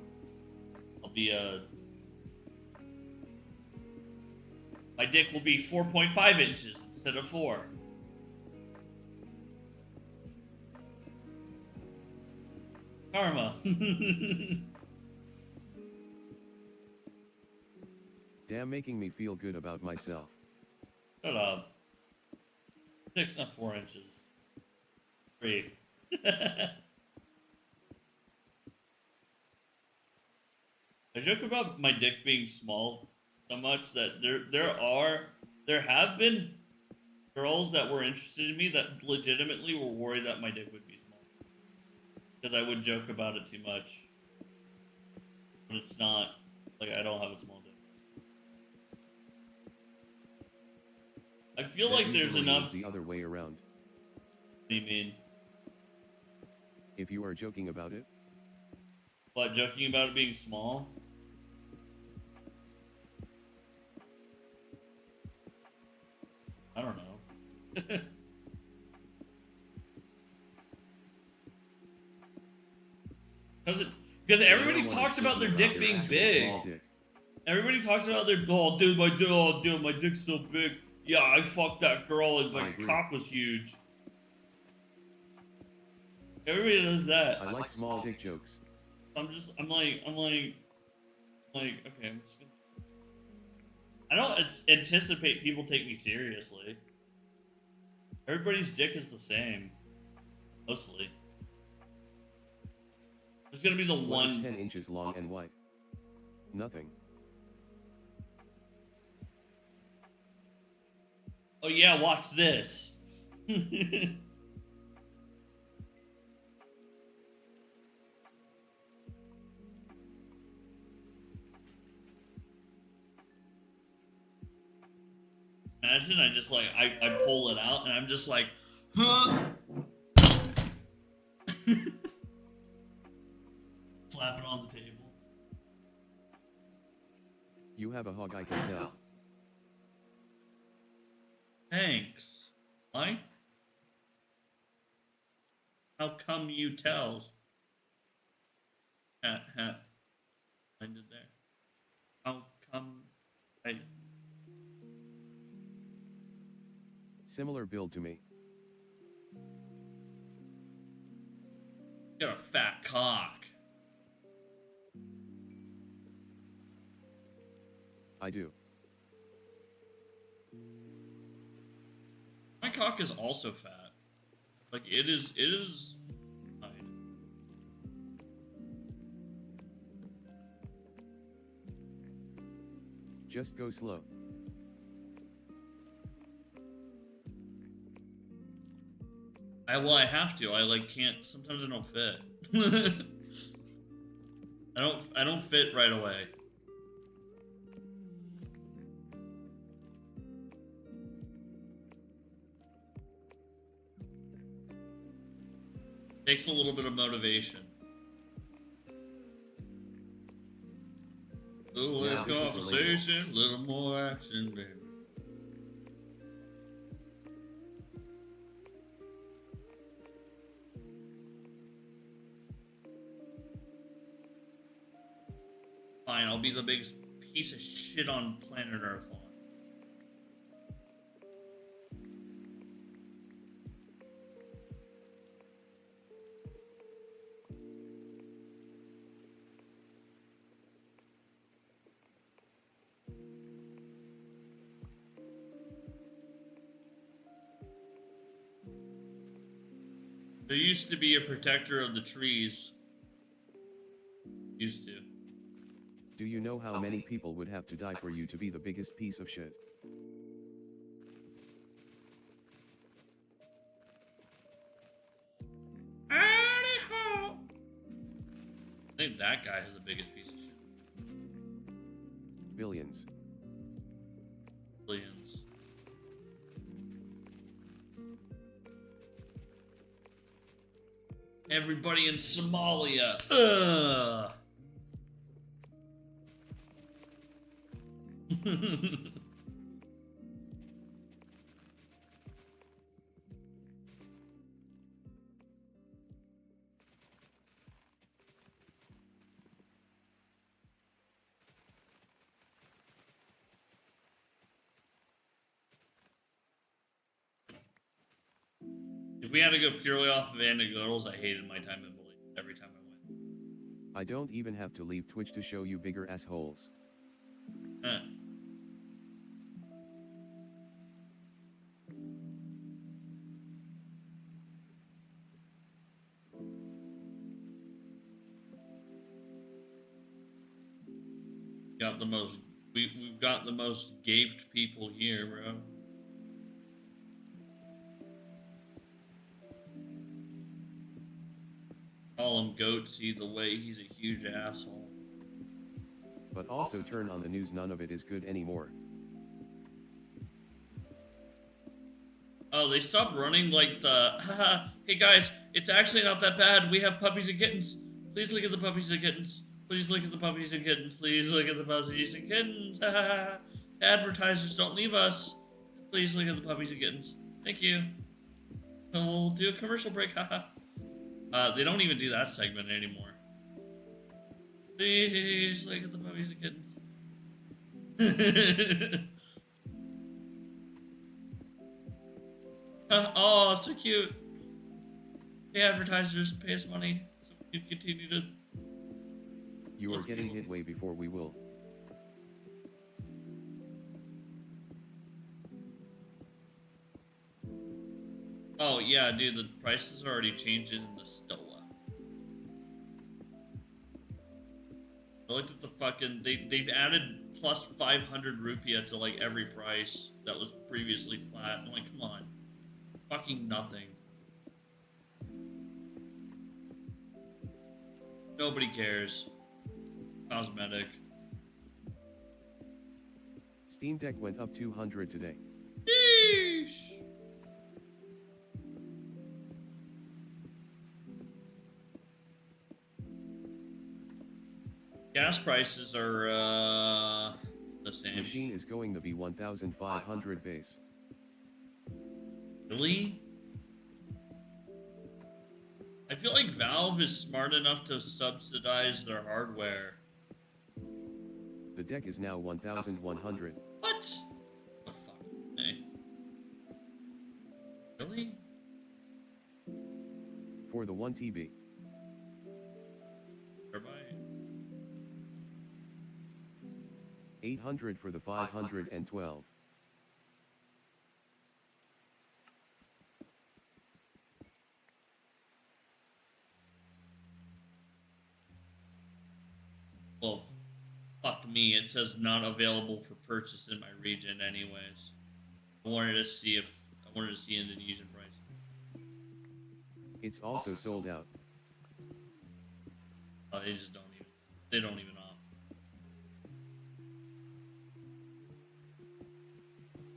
I'll be my dick will be 4.5 inches instead of 4. Karma. Damn, making me feel good about myself. Shut up. Dick's not 4 inches. 3. I joke about my dick being small so much that there have been girls that were interested in me that legitimately were worried that my dick would be small. Because I would joke about it too much. But it's not. Like, I don't have a small dick. I feel That like there's usually enough. means the other way around. What do you mean? If you are joking about it, What, joking about it being small? I don't know. Because everybody talks about their dick being big. Everybody talks about their my dick's so big. Yeah, I fucked that girl and my cock was huge. Everybody does that. I like small dick jokes. I'm like, okay, I'm just gonna... I don't anticipate people take me seriously. Everybody's dick is the same. Mostly. There's gonna be the What one... is 10 inches long and wide? Nothing. Oh yeah, watch this. Imagine I just like, I pull it out and I'm just like, huh? Slap it on the table. You have a hog, I can tell. Thanks. Why? How come you tell? I did there. How come I... Similar build to me. You got a fat cock. I do. My cock is also fat. Like, it is fine. Just go slow. I have to. I like can't. Sometimes I don't fit. I don't fit right away. Takes a little bit of motivation. A little less conversation, a little more action, baby. Fine, I'll be the biggest piece of shit on planet Earth. There used to be a protector of the trees. Used to. Do you know how many people would have to die for you to be the biggest piece of shit? I think that guy is the biggest piece of shit. Billions. Billions. Everybody in Somalia. Ugh. If we had to go purely off of anecdotals, I hated my time in Bully every time I went. I don't even have to leave Twitch to show you bigger assholes. We've got the most gaped people here, bro. Call him Goatsy the way he's a huge asshole. But also turn on the news, none of it is good anymore. Oh, they stopped running like the, haha, hey guys, it's actually not that bad. We have puppies and kittens. Please look at the puppies and kittens. Please look at the puppies and kittens. Please look at the puppies and kittens. Haha. Advertisers, don't leave us. Please look at the puppies and kittens. Thank you. We'll do a commercial break. Haha. They don't even do that segment anymore. Please look at the puppies and kittens. Oh, so cute. The advertisers pay us money so we can continue to. You are getting hit way before we will. Oh yeah, dude, the prices are already changing in the Stoa. I looked at the fucking, they've added plus 500 rupiah to like every price that was previously flat. I'm like, come on. Fucking nothing. Nobody cares. Cosmetic. Steam Deck went up 200 today. Sheesh. Gas prices are the same. Machine is going to be 1,500 base. Really? I feel like Valve is smart enough to subsidize their hardware. The deck is now 1,100. What? The fuck? Hey. Really? For the 1 TB. Everybody. 800 for the 512. Well, fuck me. It says not available for purchase in my region, anyways. I wanted to see Indonesian price. It's also sold out. Oh, they just don't even. They don't even off.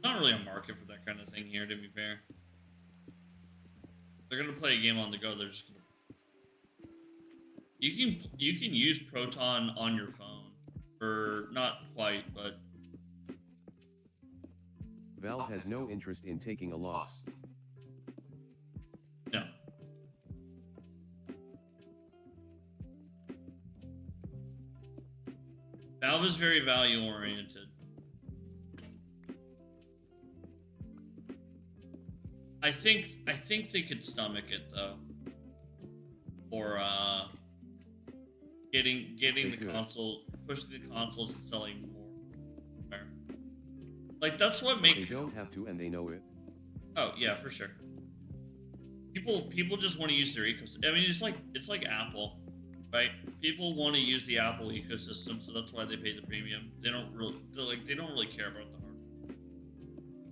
Not really a market for that kind of thing here, to be fair. They're gonna play a game on the go. They're just gonna. You can use Proton on your phone, or not quite, but Valve has no interest in taking a loss. no. Valve is very value oriented. I think they could stomach it though, or getting the console, pushing the consoles and selling more. Like that's what makes. They don't have to, and they know it. Oh yeah, for sure. People just want to use their ecosystem. I mean, it's like Apple, right? People want to use the Apple ecosystem, so that's why they pay the premium. They don't really care about the hardware.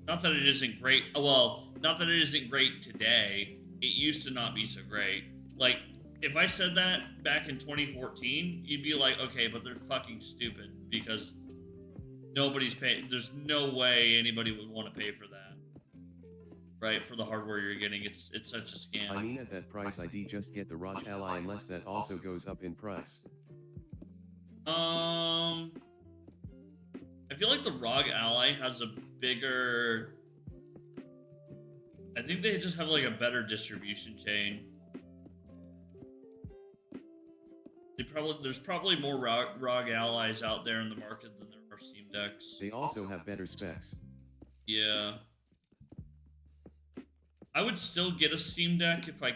Not that it isn't great. Well, not that it isn't great today. It used to not be so great. Like, if I said that back in 2014, you'd be like, okay, but they're fucking stupid because nobody's paying. There's no way anybody would want to pay for that, right? For the hardware you're getting, it's such a scam. I mean, at that price, I'd just get the Raj Ally unless that also goes up in price. I I feel like the ROG Ally has a bigger. I think they just have like a better distribution chain. There's probably more ROG Allies out there in the market than there are Steam Decks. They also have better specs. Yeah. I would still get a Steam Deck if I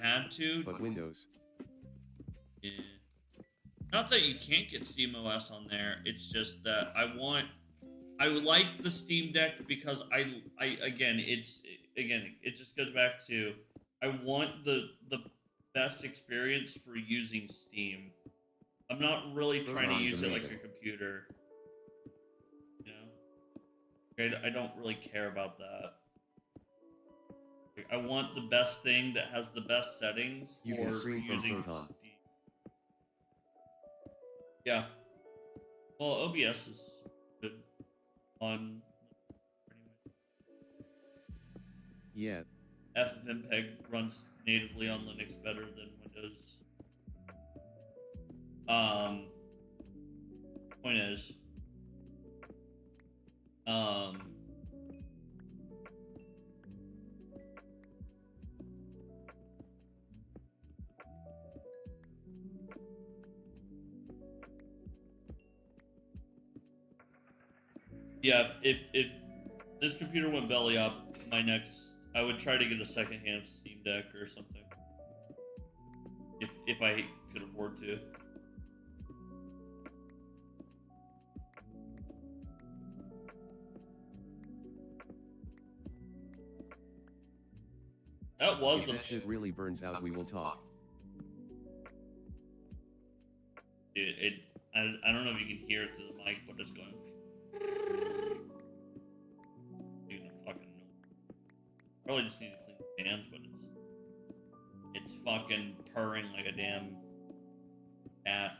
had to. But Windows. Yeah. Not that you can't get SteamOS on there. It's just that I would like the Steam Deck because it just goes back to I want the best experience for using Steam. I'm not really trying to use it like a computer. You know? I don't really care about that. I want the best thing that has the best settings You for can stream from using Proton. Steam. Yeah. Well, OBS is good on pretty much. Yeah. FFmpeg runs natively on Linux better than Windows. Point is, yeah, if this computer went belly up, I would try to get a secondhand Steam Deck or something. If I could afford to. That was if the that shit really burns out, we will talk. I don't know if you can hear it through the mic, but it's going. You can fucking know. Probably just need to clean the fans, but it's fucking purring like a damn cat.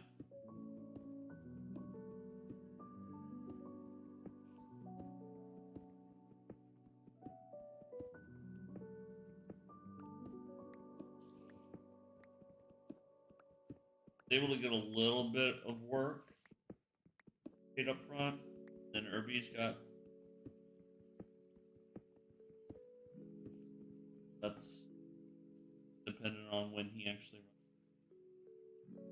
Able to get a little bit of work paid up front. Then Irby's got. That's dependent on when he actually runs.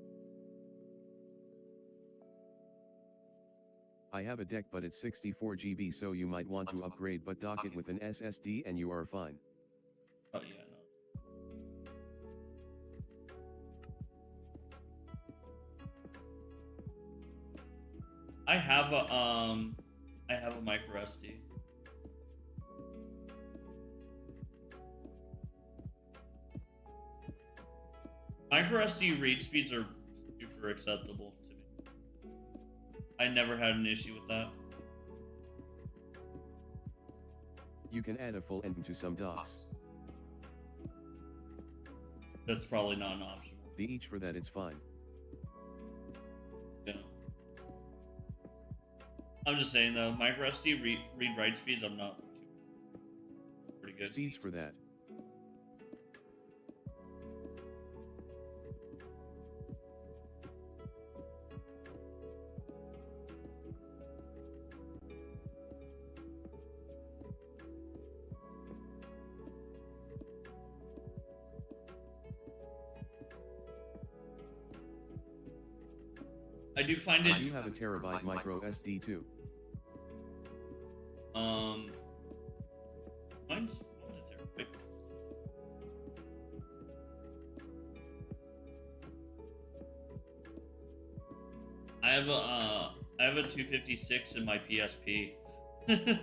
I have a deck, but it's 64 GB, so you might want to upgrade, but dock it with an SSD and you are fine. Oh yeah, no. I have a micro SD. Micro SD read speeds are super acceptable to me. I never had an issue with that. You can add a full end to some docks. That's probably not an option. The each for that, it's fine. Yeah. I'm just saying though, micro SD read write speeds, I'm not pretty good. Speeds for that. I do find it. I do have a terabyte micro SD too. Mine's a terabyte. I have a 256 in my PSP. That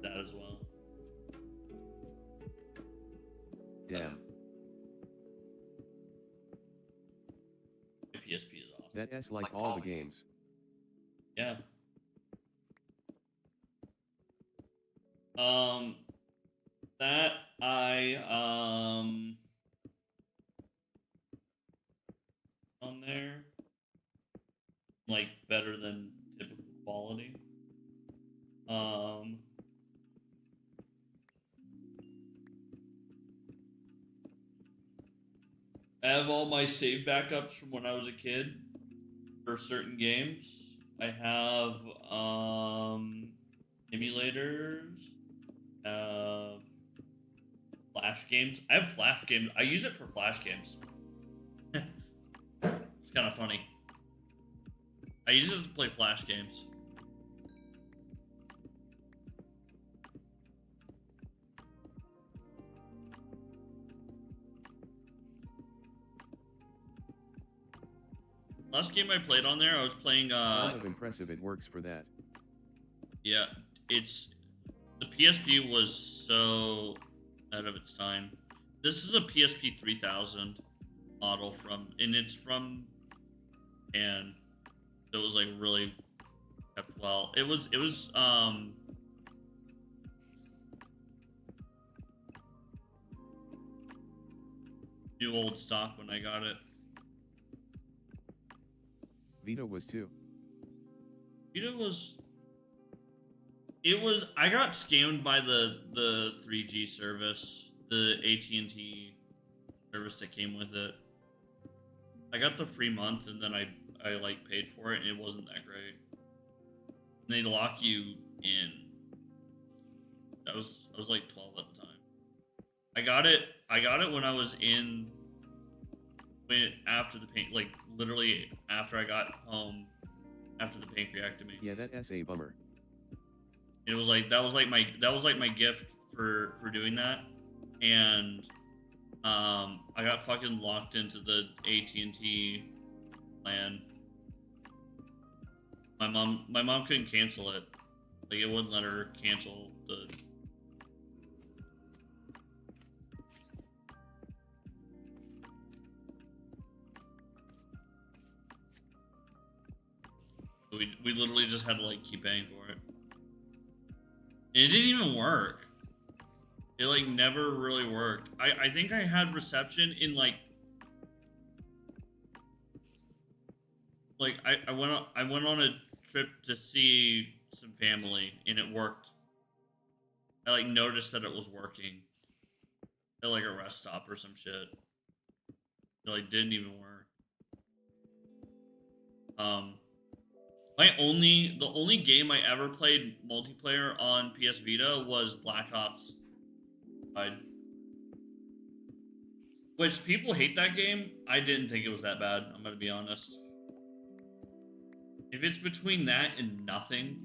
as well. Damn. My PSP is awesome. That S like all the games. Yeah. That I on there like better than typical quality. I have all my save backups from when I was a kid. for certain games. I have emulators, flash games. I have flash games. I use it for flash games. It's kind of funny. I use it to play flash games. Last game I played on there, I was playing. Kind of impressive. It works for that. Yeah, it's the PSP was so out of its time. This is a PSP 3000 model and it's from, and it was like really kept well. It was new old stock when I got it. Vita was too. Vita was. It was. I got scammed by the 3G service, the AT&T service that came with it. I got the free month and then I like paid for it and it wasn't that great. And they lock you in. I was like 12 at the time. I got it when I was after the paint, like literally after I got home after the pancreatectomy. Yeah, that's a bummer. It was like that was like my gift for doing that, and I got fucking locked into the AT&T plan. My mom couldn't cancel it. Like it wouldn't let her cancel the. We literally just had to like keep paying for it. And it didn't even work. It like never really worked. I think I had reception in like I went on a trip to see some family and it worked. I like noticed that it was working at like a rest stop or some shit. It like didn't even work. The only game I ever played multiplayer on PS Vita was Black Ops. Which people hate that game. I didn't think it was that bad. I'm gonna be honest. If it's between that and nothing,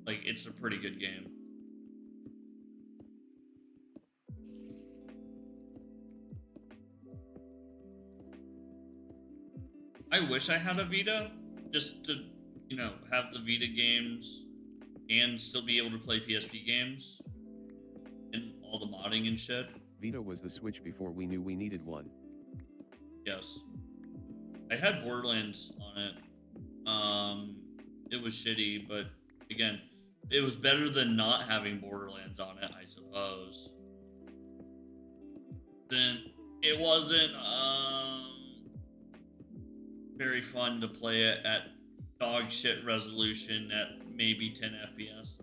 like it's a pretty good game. I wish I had a Vita just to, you know, have the Vita games and still be able to play PSP games and all the modding and shit. Vita was the Switch before we knew we needed one. Yes. I had Borderlands on it. It was shitty, but again, it was better than not having Borderlands on it, I suppose. Then it wasn't very fun to play it at dog shit resolution at maybe 10 FPS.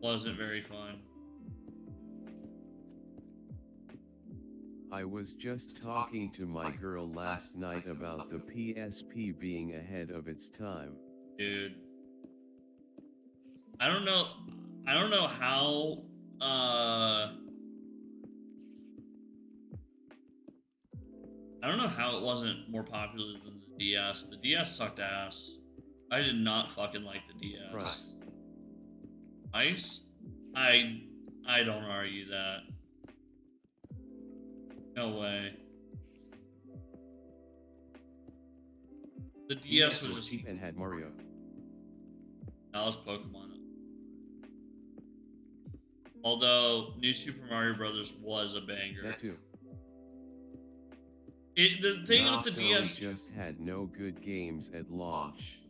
Wasn't very fun. I was just talking to my girl last night about the PSP being ahead of its time. Dude. I don't know how I don't know how it wasn't more popular than the DS. The DS sucked ass. I did not fucking like the DS. Price. Ice? I don't argue that. No way. The DS was cheap and had Mario. That was Pokemon. Although New Super Mario Brothers was a banger. That too. The thing with the Sony DS just had no good games at launch.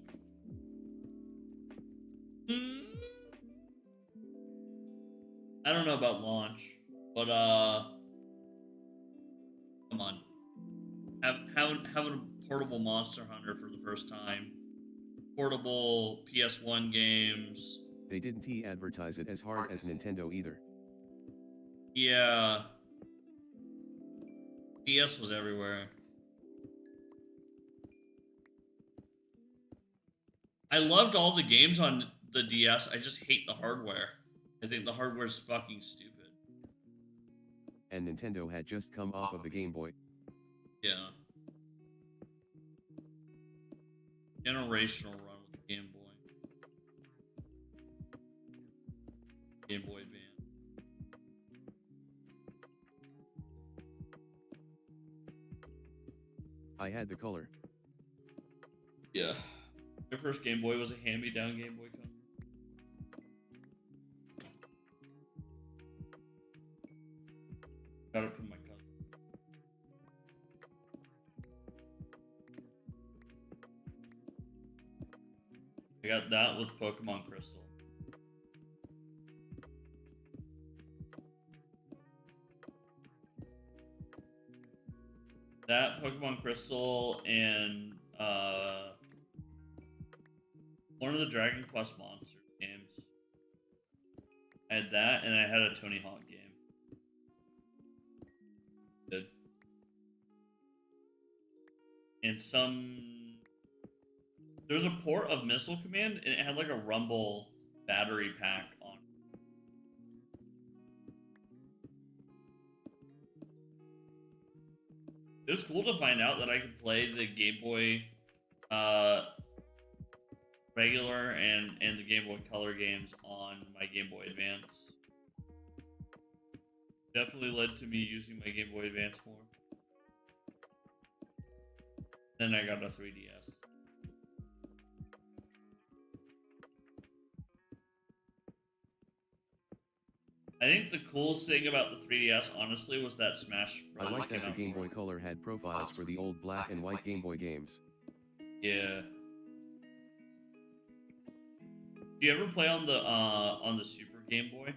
I don't know about launch, but come on, having a portable Monster Hunter for the first time, portable PS1 games. They didn't advertise it as hard as Nintendo either. Yeah, DS was everywhere. I loved all the games on the DS. I just hate the hardware. I think the hardware's fucking stupid. And Nintendo had just come off of the Game Boy. Yeah. Generational run with the Game Boy. Game Boy Advance. I had the color. Yeah. My first Game Boy was a hand-me-down Game Boy Color. Got it from my cousin. I got that with Pokemon Crystal. That, Pokemon Crystal, and one of the Dragon Quest Monsters games. I had that, and I had a Tony Hawk game. Good. And there's a port of Missile Command, and it had like a Rumble battery pack on it. It was cool to find out that I could play the Game Boy regular and the Game Boy Color games on my Game Boy Advance. Definitely led to me using my Game Boy Advance more. Then I got a 3DS. I think the coolest thing about the 3DS, honestly, was that Smash Bros. I like that the Game Boy Color had profiles for the old black and white Game Boy games. Yeah. Do you ever play on the Super Game Boy?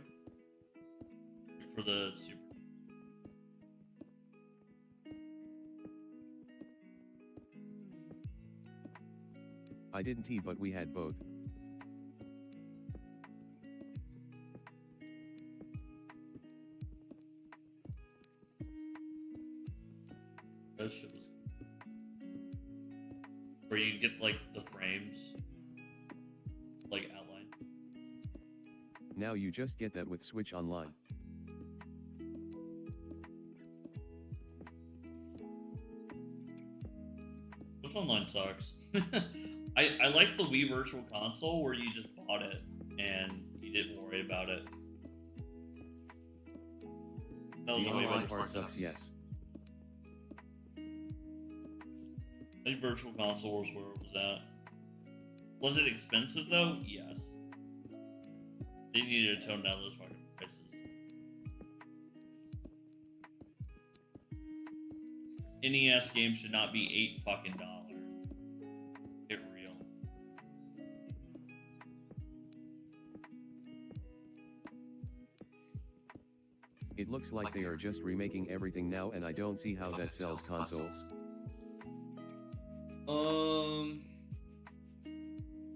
For the Super. I didn't, but we had both. That shit was where you get like the frames, like outline. Now you just get that with Switch Online. Switch Online sucks. I like the Wii Virtual Console where you just bought it and you didn't worry about it. That was The only online part part sucks, yes. I think Virtual Console was where it was at. Was it expensive though? Yes. They needed to tone down those fucking prices. NES games should not be $8 fucking. Get real. It looks like they are just remaking everything now, and I don't see how that sells consoles.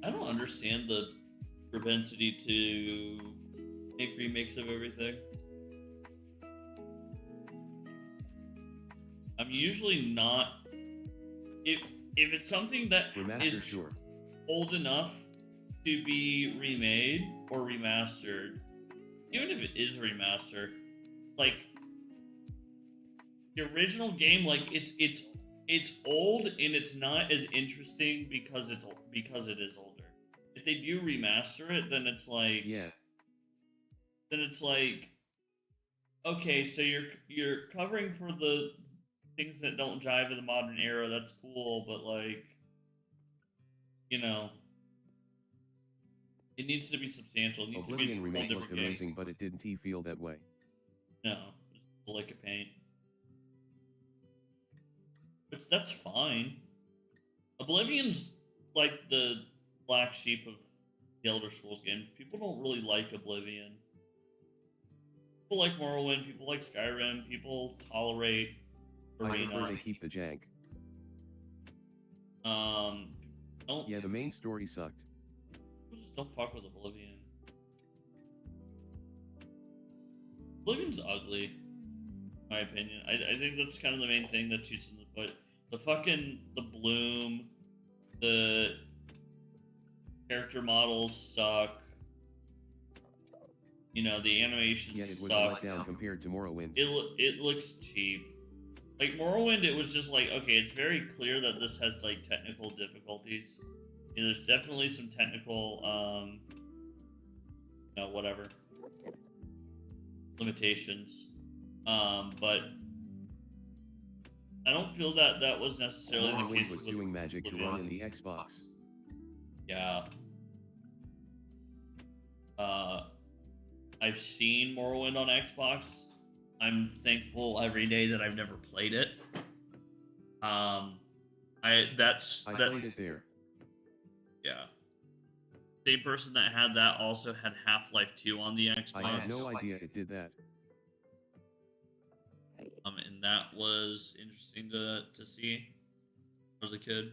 I don't understand the propensity to make remakes of everything. I'm usually not. If it's something that Remaster, is sure. old enough to be remade or remastered, even if it is a remaster, like the original game, like it's old and it's not as interesting because it is older. If they do remaster it, then it's like Then it's like, okay, so you're covering for the things that don't jive with the modern era. That's cool, but like, you know, it needs to be substantial. It needs Oblivion to be remake different looked amazing, but it didn't feel that way. No, just a lick of paint. That's fine. Oblivion's like the black sheep of the Elder Scrolls games. People don't really like Oblivion. People like Morrowind, people like Skyrim, people tolerate Arena. I prefer to keep the jank. Yeah, the main story sucked. People just don't fuck with Oblivion. Oblivion's ugly, in my opinion. I think that's kind of the main thing that shoots in the foot. The bloom, Character models suck. You know, the animations Yet it was suck. let down compared to Morrowind. It looks cheap. Like Morrowind, it was just like, okay, it's very clear that this has like technical difficulties. You know, there's definitely some technical, you know, whatever limitations. But I don't feel that that was necessarily the case. Morrowind was doing magic to run in the Xbox. Yeah. I've seen Morrowind on Xbox. I'm thankful every day that I've never played it. I played it there. Yeah. Same person that had that also had Half-Life 2 on the Xbox. I had no idea it did that. And that was interesting to see as a kid.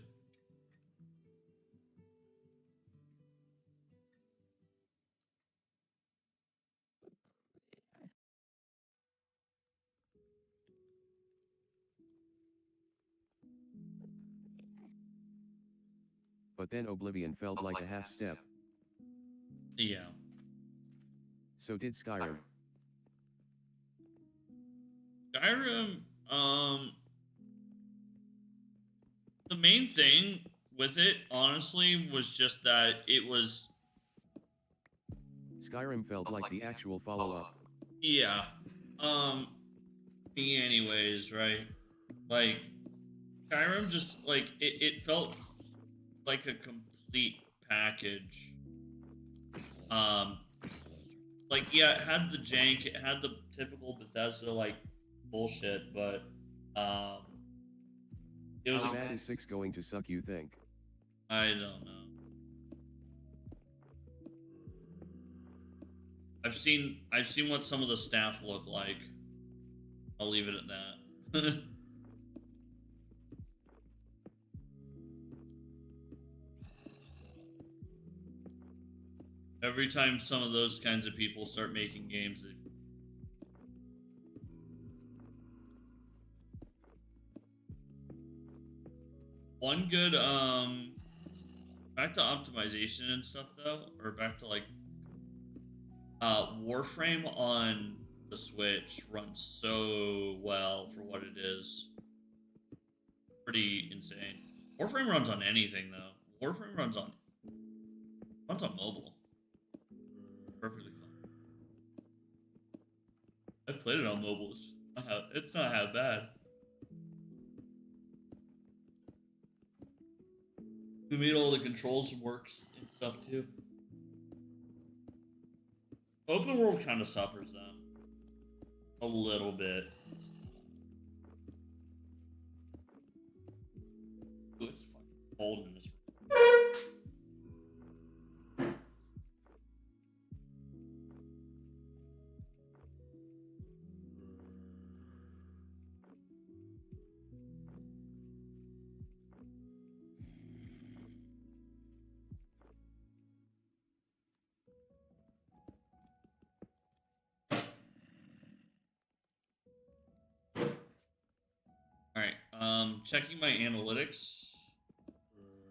But then Oblivion felt like a half step. Yeah. So did Skyrim. Skyrim, the main thing with it, honestly, was just that it was... Skyrim felt like the actual follow-up. Yeah. Me anyways, right? Like, Skyrim just, like, it felt like a complete package. Like, yeah, it had the jank, it had the typical Bethesda, like, bullshit, but, it was... How bad is 6 going to suck, you think? I don't know. I've seen what some of the staff look like. I'll leave it at that. Every time some of those kinds of people start making games, one good back to optimization and stuff though, or back to like Warframe on the Switch runs so well for what it is. Pretty insane. Warframe runs on anything though. Warframe runs on mobile. Perfectly fine. I've played it on mobile. It's not half bad. We made all the controls work and stuff too. Open world kind of suffers though. A little bit. Ooh, it's fucking cold in this room. Alright, checking my analytics.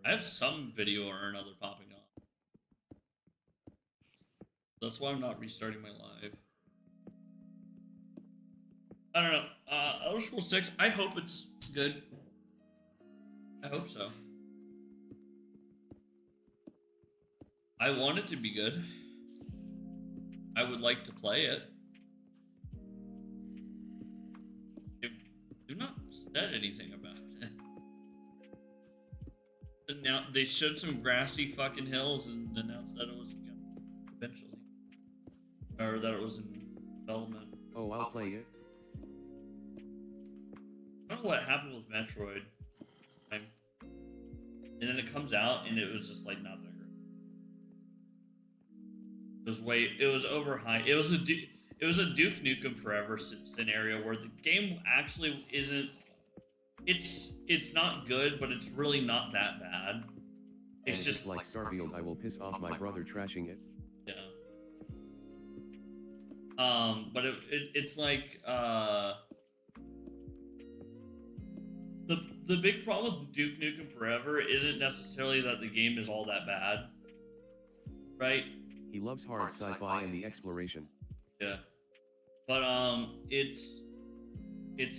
I have some video or another popping up. That's why I'm not restarting my live. I don't know. Elder Scrolls 6, I hope it's good. I hope so. I want it to be good. I would like to play it. They've not said anything about it. And now they showed some grassy fucking hills and announced that it was eventually, or that it was in development. Oh, I'll play it. I don't know what happened with Metroid. And then it comes out and it was just like not that great. It was overhyped. It was a Duke Nukem Forever scenario where the game actually isn't. It's not good, but it's really not that bad. It's just like Starfield. I will piss off my brother trashing it. Yeah. But it's like the big problem with Duke Nukem Forever isn't necessarily that the game is all that bad. right? He loves hard sci-fi and the exploration. Yeah, but it's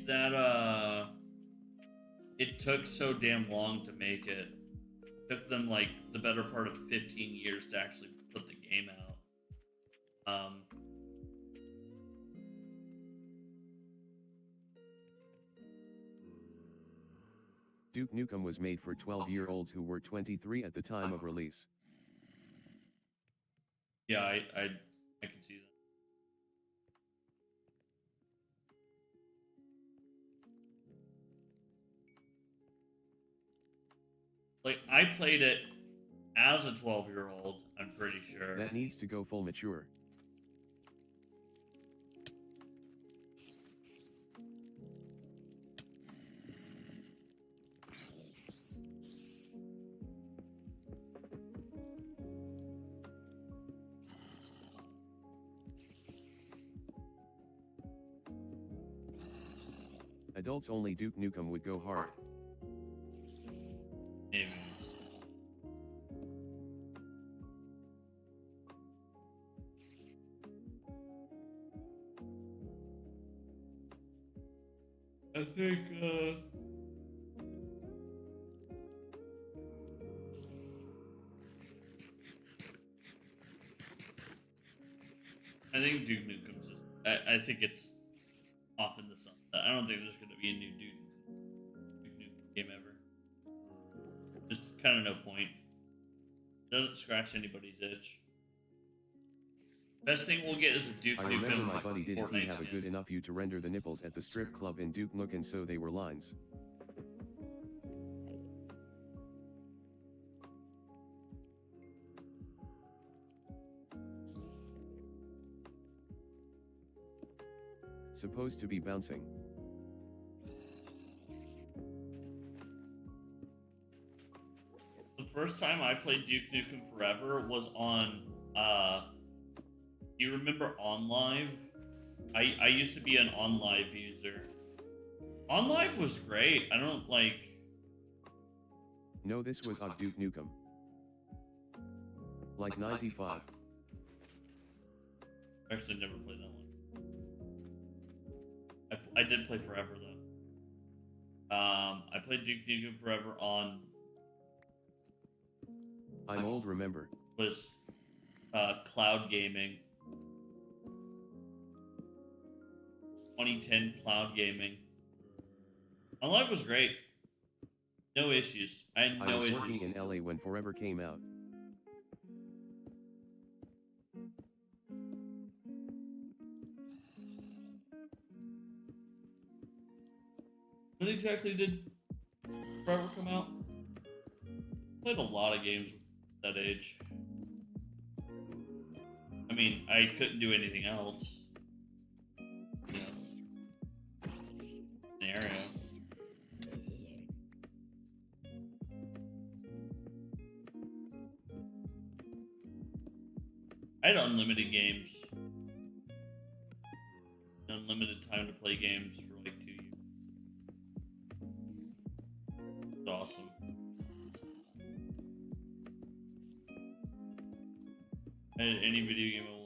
that it took so damn long to make it. It took them like the better part of 15 years to actually put the game out. Duke Nukem was made for 12-year-olds who were 23 at the time of release. Yeah, I can see that. Like, I played it as a 12-year-old, I'm pretty sure. That needs to go full mature. Adults only Duke Nukem would go hard. Maybe. I think, Duke Nukem's just, I think it's off in the sunset. I don't think there's going to be a new Duke Nukem game ever. Just kind of no point. Doesn't scratch anybody's itch. Best thing we'll get is a Duke Nukem. I remember my buddy didn't Fortnite have a skin. good enough view to render the nipples at the strip club in Duke Nukem, so they were lines. Supposed to be bouncing. The first time I played Duke Nukem Forever was on, do you remember OnLive? I used to be an OnLive user. OnLive was great. I don't like... No, this was on Duke Nukem. Like 95. I actually never played that one. I did play Forever, though. I played Duke Nukem Forever on... I'm old, remember. Was cloud gaming. 2010 cloud gaming. OnLive was great. No issues. I had no issues. I was working in LA when Forever came out. When exactly did Forever come out? Played a lot of games at that age. I mean, I couldn't do anything else. You know, scenario. I had unlimited games. Unlimited time to play games for like 2 years. It's awesome. I had any video game I wanted.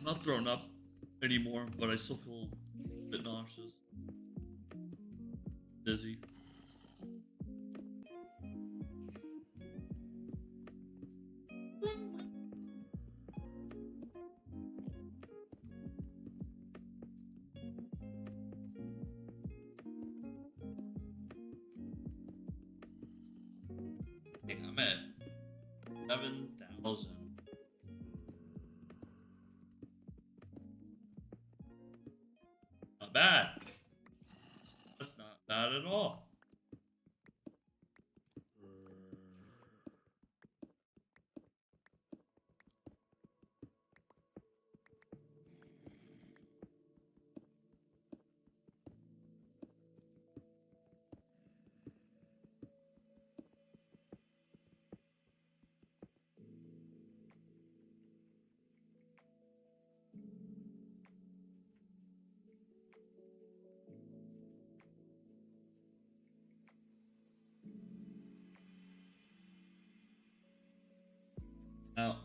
I'm not thrown up anymore, but I still feel a bit nauseous. Dizzy. Okay, I'm at 7,000. Not bad. Not at all. No.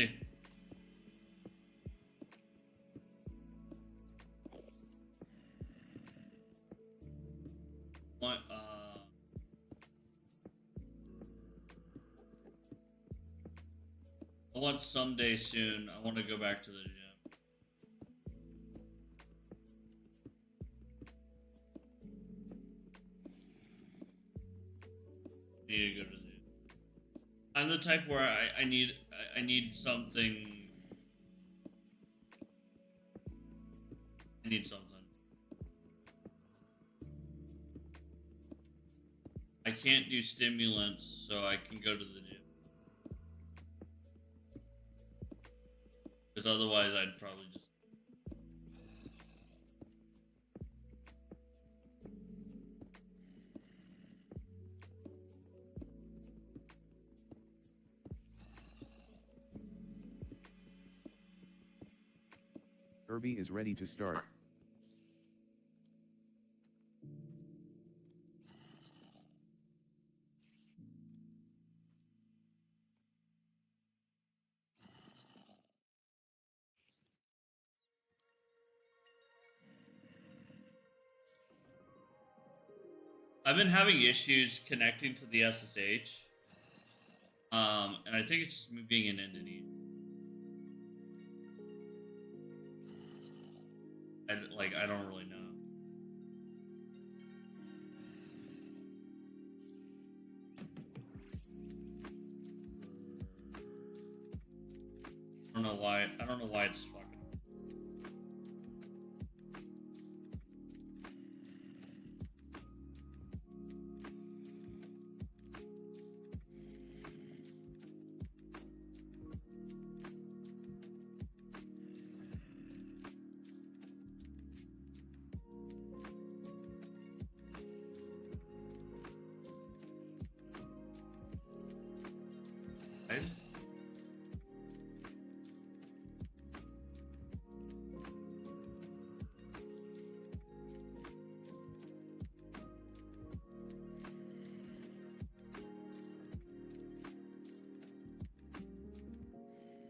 See. What? I want someday soon. I want to go back to the gym. I need to go to the gym. I'm the type where I need something. I need something. I can't do stimulants, so I can go to the gym. Because otherwise, I'd probably just. Kirby is ready to start. I've been having issues connecting to the SSH. And I think it's just me being an entity. I don't really know. I don't know why. I don't know why it's fucking. Right?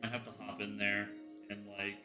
I have to hop in there and like.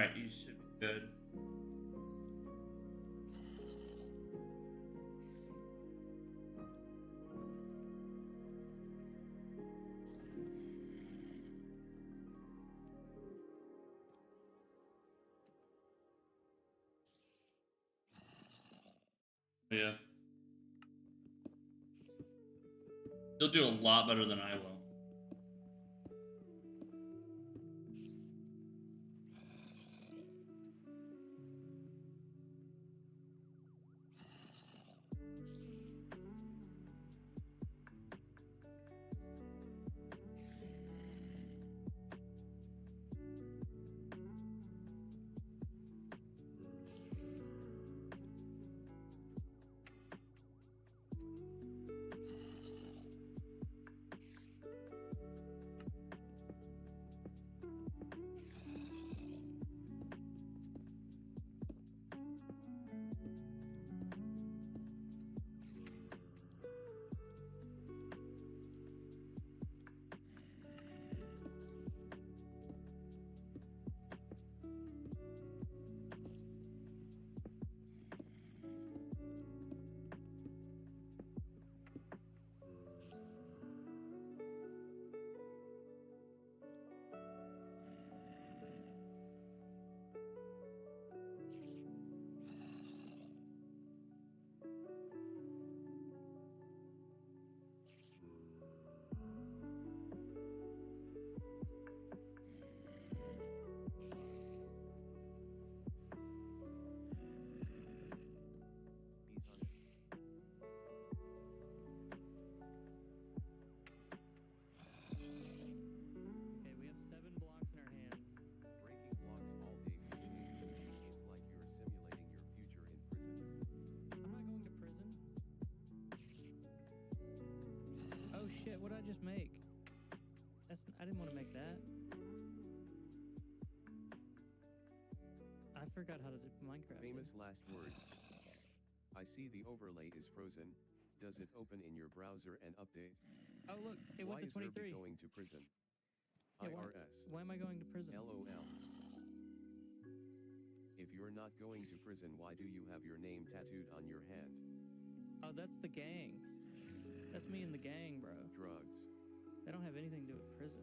Alright, you should be good. Yeah. You'll do a lot better than I will. Shit, what did I just make? I didn't want to make that. I forgot how to do Minecraft. Famous last words. I see the overlay is frozen. Does it open in your browser and update? Oh look, it went to 23. Why is Irby going to prison? Yeah, IRS. Why am I going to prison? LOL. If you're not going to prison, why do you have your name tattooed on your hand? Oh, that's the gang. That's me and the gang, bro. Drugs. They don't have anything to do with prison.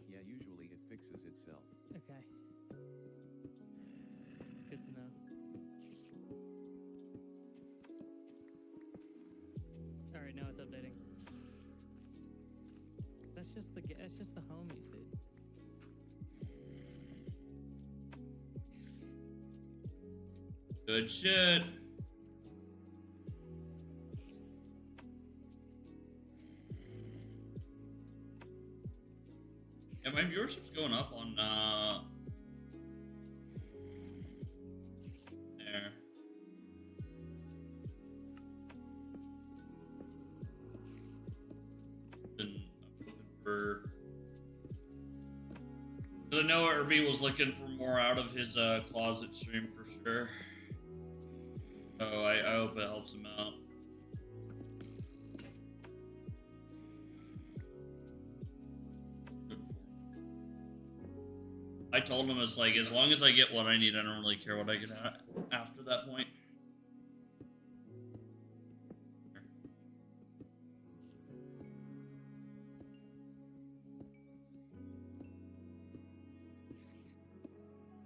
Yeah, usually it fixes itself. Okay. It's good to know. Alright, now it's updating. That's just the homies, dude. Good shit. Yeah, my viewership's going up on there. I'm looking for. Cause I know Irby was looking for more out of his closet stream for sure. Oh, I hope it helps him out. I told him it's like, as long as I get what I need, I don't really care what I get after that point.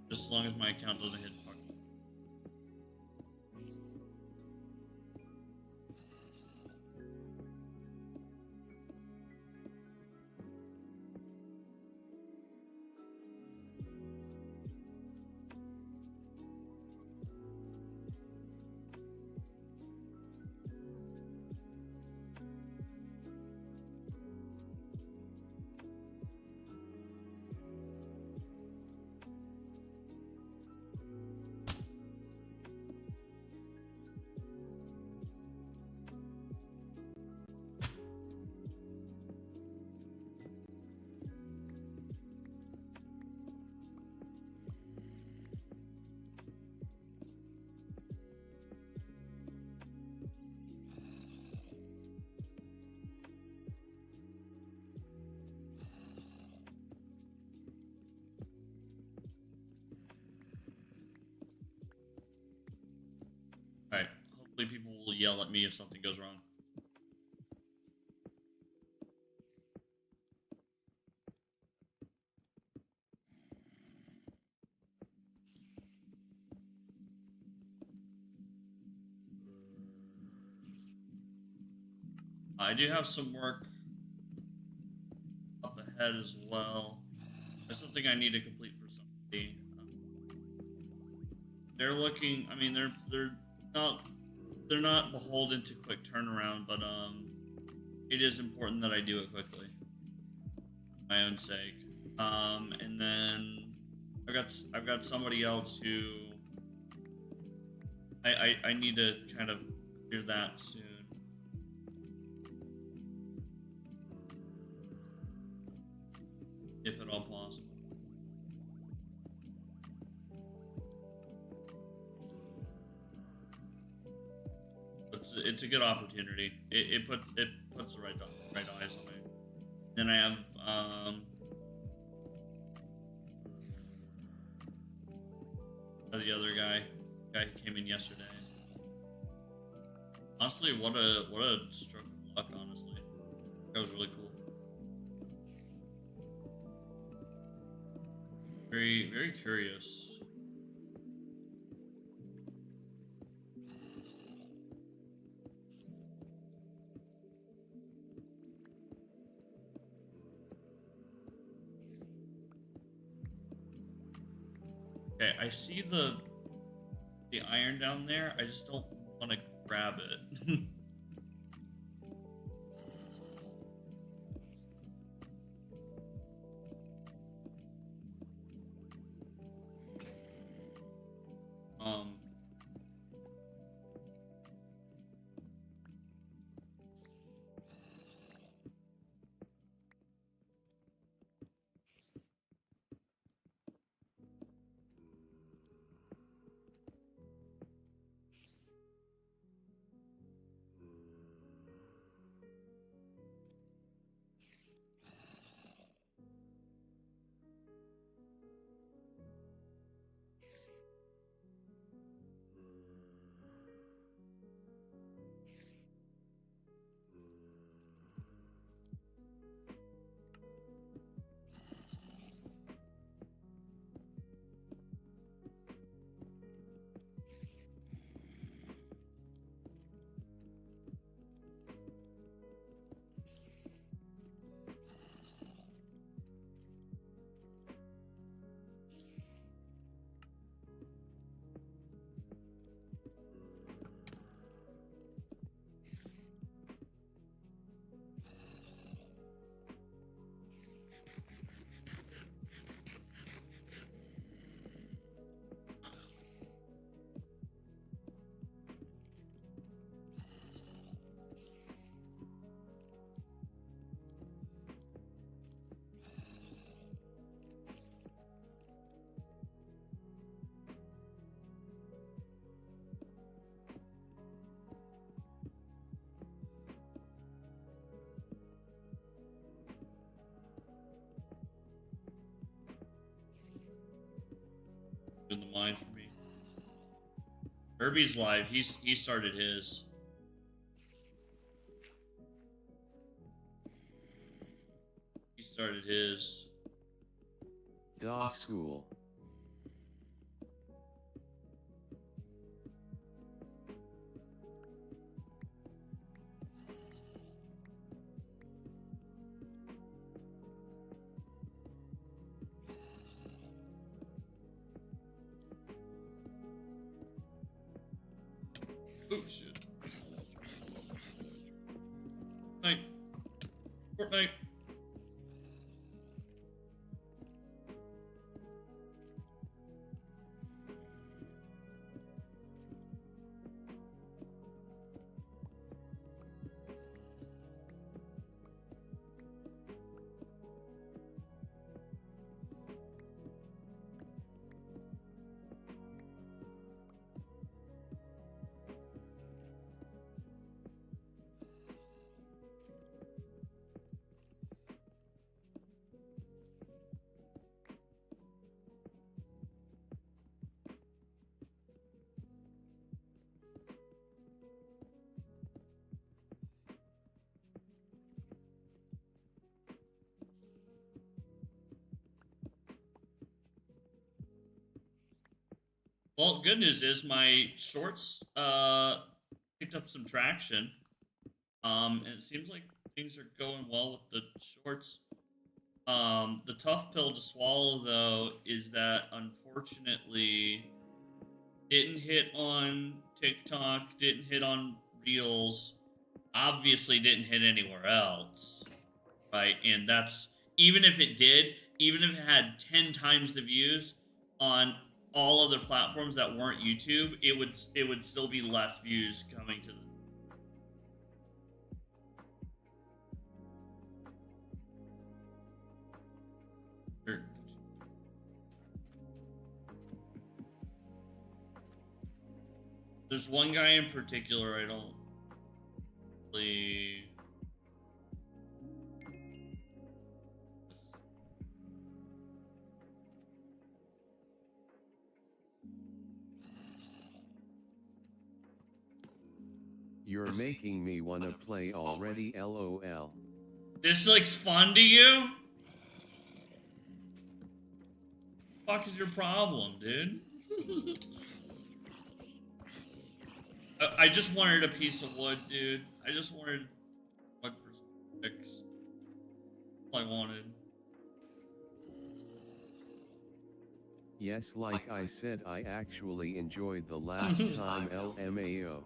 Just as long as my account doesn't hit fuck. Hopefully people will yell at me if something goes wrong. I do have some work up ahead as well. That's something I need to complete for somebody. They're looking. I mean, they're not beholden to quick turnaround, but it is important that I do it quickly, for my own sake. And then I've got somebody else who I need to kind of clear that soon. If at all possible. It's a good opportunity. It puts the right eyes on me. Then I have the other guy who came in yesterday. Honestly, what a stroke of luck. Honestly, that was really cool. Very, very curious. Okay, I see the iron down there. I just don't want to grab it. In the mind for me. Herbie's live. He started his. He started his. DOS school. Oh shit. Night. Fortnite. Well, good news is my shorts picked up some traction. And it seems like things are going well with the shorts. The tough pill to swallow though is that unfortunately didn't hit on TikTok, didn't hit on Reels, obviously didn't hit anywhere else, right? And that's even if it did, even if it had 10 times the views on all other platforms that weren't YouTube, it would still be less views coming to the. There's one guy in particular I don't really. You're making me wanna play already, LOL. This looks fun to you? Fuck is your problem, dude? I just wanted a piece of wood, dude. I just wanted wood for some sticks. That's all I wanted. Yes, like I said, I actually enjoyed the last time LMAO.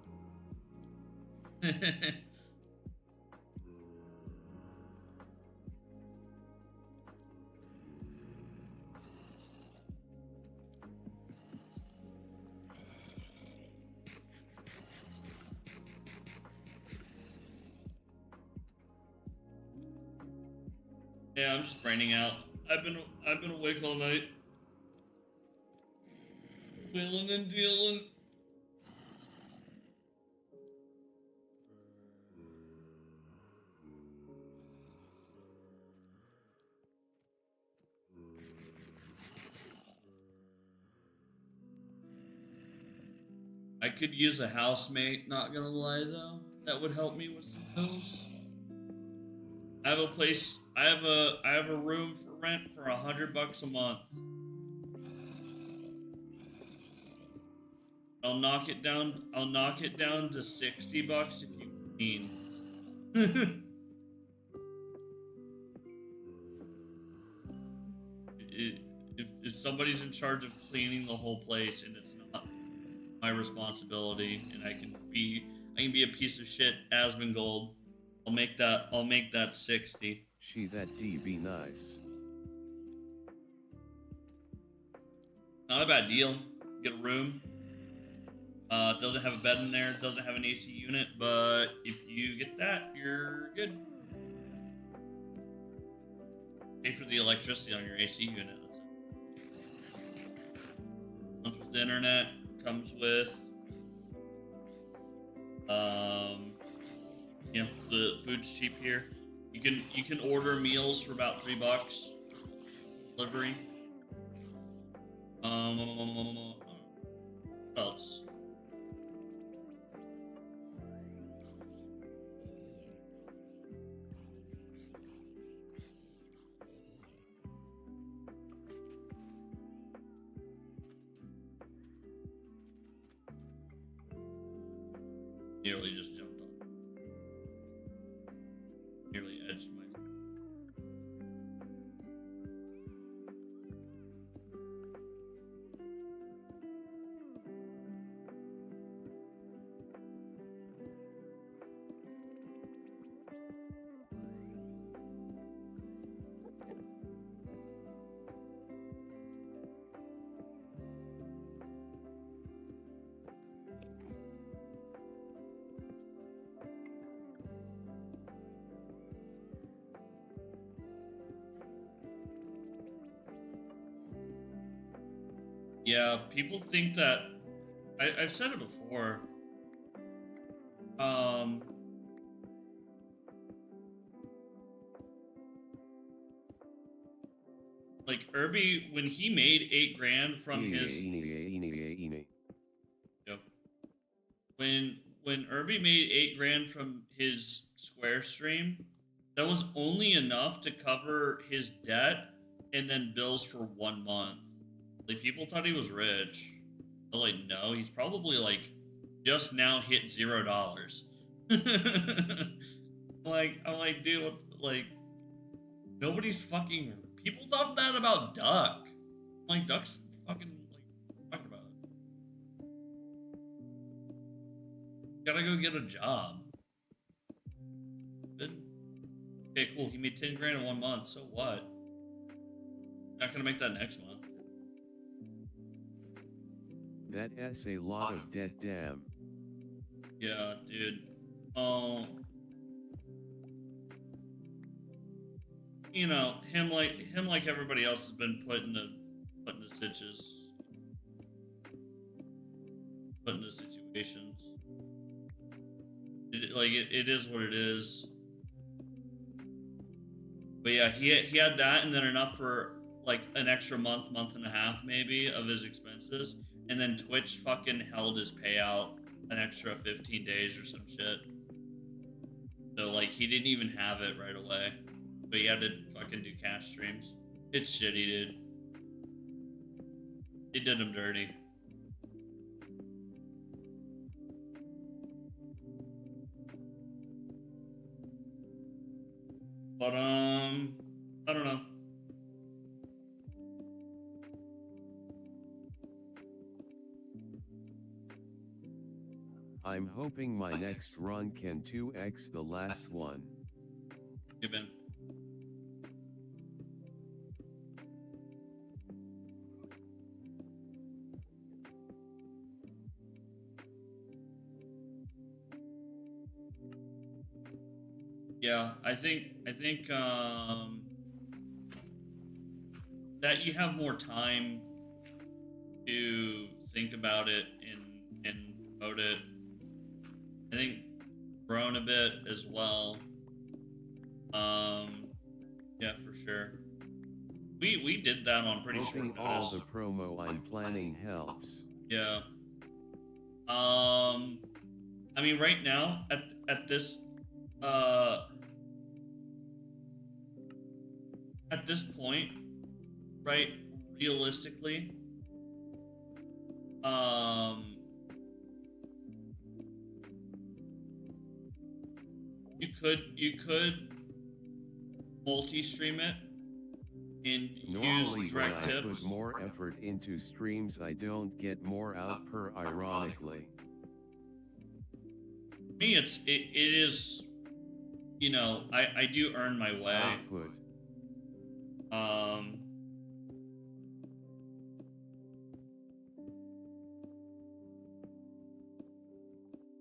Yeah, I'm just braining out. I've been awake all night. Wheeling and dealing. I could use a housemate, not gonna lie though. That would help me with some bills. I have a place. I have a room for rent for $100 a month. I'll knock it down. I'll knock it down to $60 if you mean. If somebody's in charge of cleaning the whole place and it's not my responsibility, and I can be a piece of shit Asmongold, I'll make that 60. She that D be nice. Not a bad deal. Get a room. Doesn't have a bed in there, doesn't have an AC unit, but if you get that, you're good. Pay for the electricity on your AC unit. That's it. Comes with the internet. Comes with, you know, the food's cheap here. You can order meals for about $3. Delivery. What else? Nearly just jumped on. Nearly edged my. Yeah, people think that I've said it before. Like Irby, when he made $8 grand from his. Yep. When Irby made $8 grand from his Square stream, that was only enough to cover his debt and then bills for 1 month. Like, people thought he was rich. I was like, no, he's probably like just now hit $0. I'm like, dude, like nobody's fucking. People thought that about Duck. Like Duck's fucking like talking about it. Gotta go get a job. Good. Okay, cool. He made 10 grand in 1 month. So what? Not gonna make that next month. That's a lot of debt, damn. Yeah, dude. You know, him like everybody else has been put in the stitches, put into situations. It is what it is. But yeah, he had that, and then enough for like an extra month and a half maybe of his expenses, and then Twitch fucking held his payout an extra 15 days or some shit. So like he didn't even have it right away, but he had to fucking do cash streams. It's shitty, dude. It did him dirty. But I don't know. I'm hoping my next run can 2x the last one. You've been. Yeah, I think that you have more time to think about it and promote it. I think grown a bit as well. Yeah, for sure. We did that on pretty short Hoping notice. all the promo I'm planning helps. Yeah. I mean, right now at this point, right? Realistically, you could multi-stream it and Normally use direct when I tips. put more effort into streams I don't get more out per ironically. For me, it is, you know, I do earn my way. Output.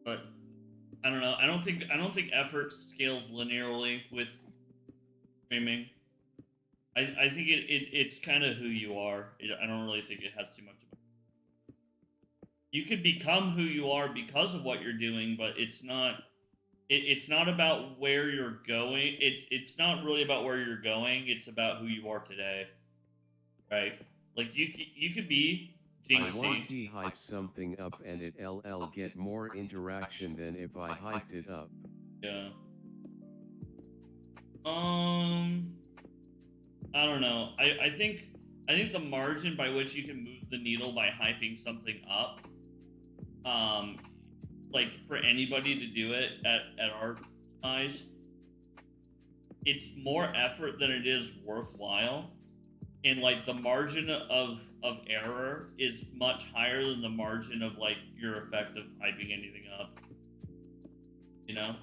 But I don't know. I don't think effort scales linearly with streaming. I think it's kind of who you are. I don't really think it has too much about it. You could become who you are because of what you're doing, but it's not. It's not about where you're going. It's not really about where you're going. It's about who you are today, right? Like you could be Jinxie. I want to hype something up and it'll get more interaction than if I hyped it up. Yeah. I don't know. I think the margin by which you can move the needle by hyping something up, like for anybody to do it at our size, it's more effort than it is worthwhile. And like the margin of error is much higher than the margin of like your effect of hyping anything up. You know?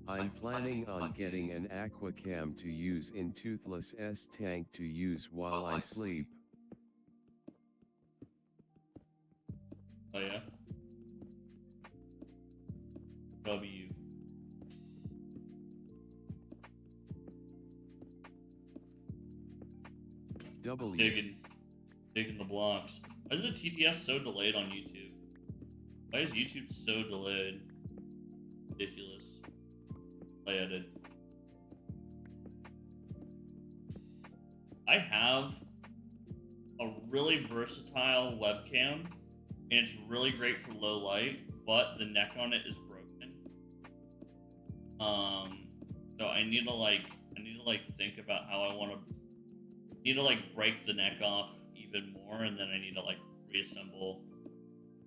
I'm planning on getting an aqua cam to use in Toothless S tank to use while I sleep. W. W. Digging the blocks. Why is the TTS so delayed on YouTube? Why is YouTube so delayed? Ridiculous. I edit. I have a really versatile webcam, and it's really great for low light, but the neck on it is broken. So I need to think about how I want to. Need to break the neck off even more, and then I need to reassemble.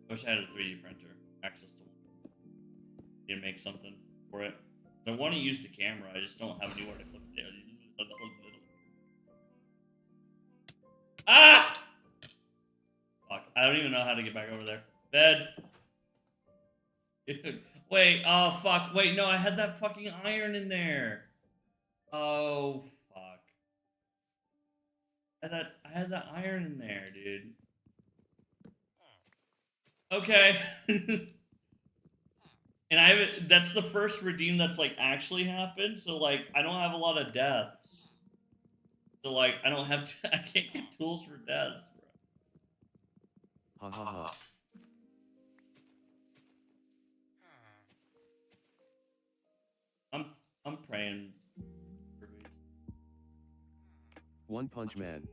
I wish I had a 3D printer, access to one. Need to make something for it. I want to use the camera. I just don't have anywhere to clip it. Ah! Fuck! I don't even know how to get back over there. Bed. Wait. Oh fuck. Wait. No, I had that fucking iron in there. Oh fuck. I had that iron in there, dude. Okay. And that's the first redeem that's actually happened, so I don't have a lot of deaths. So I don't have I can't get tools for deaths, bro. Ha ha ha. I'm praying. One Punch Man.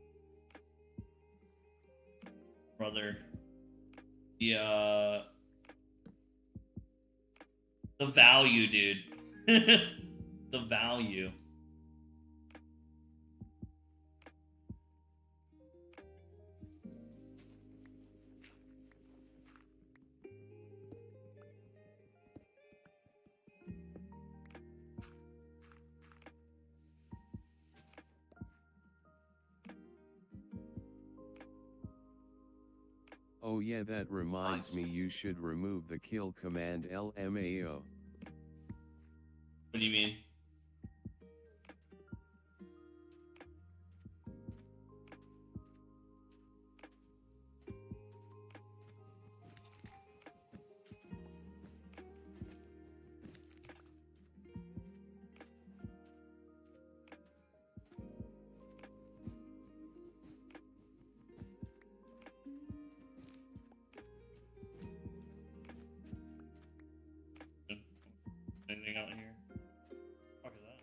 Brother. The value, dude. The value. Oh yeah, that reminds me, you should remove the kill command LMAO. What do you mean? Anything out here? What the fuck is that?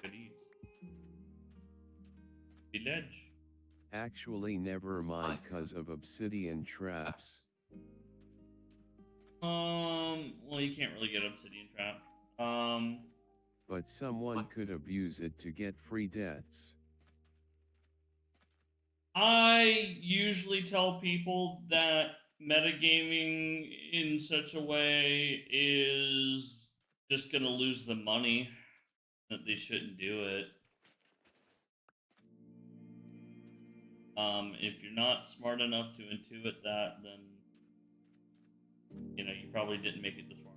Good eats. The ledge. Actually never mind, cause of obsidian traps. Well, you can't really get obsidian trap. But someone could abuse it to get free deaths. I usually tell people that metagaming in such a way is just gonna lose the money, that they shouldn't do it. If you're not smart enough to intuit that, then you probably didn't make it this far.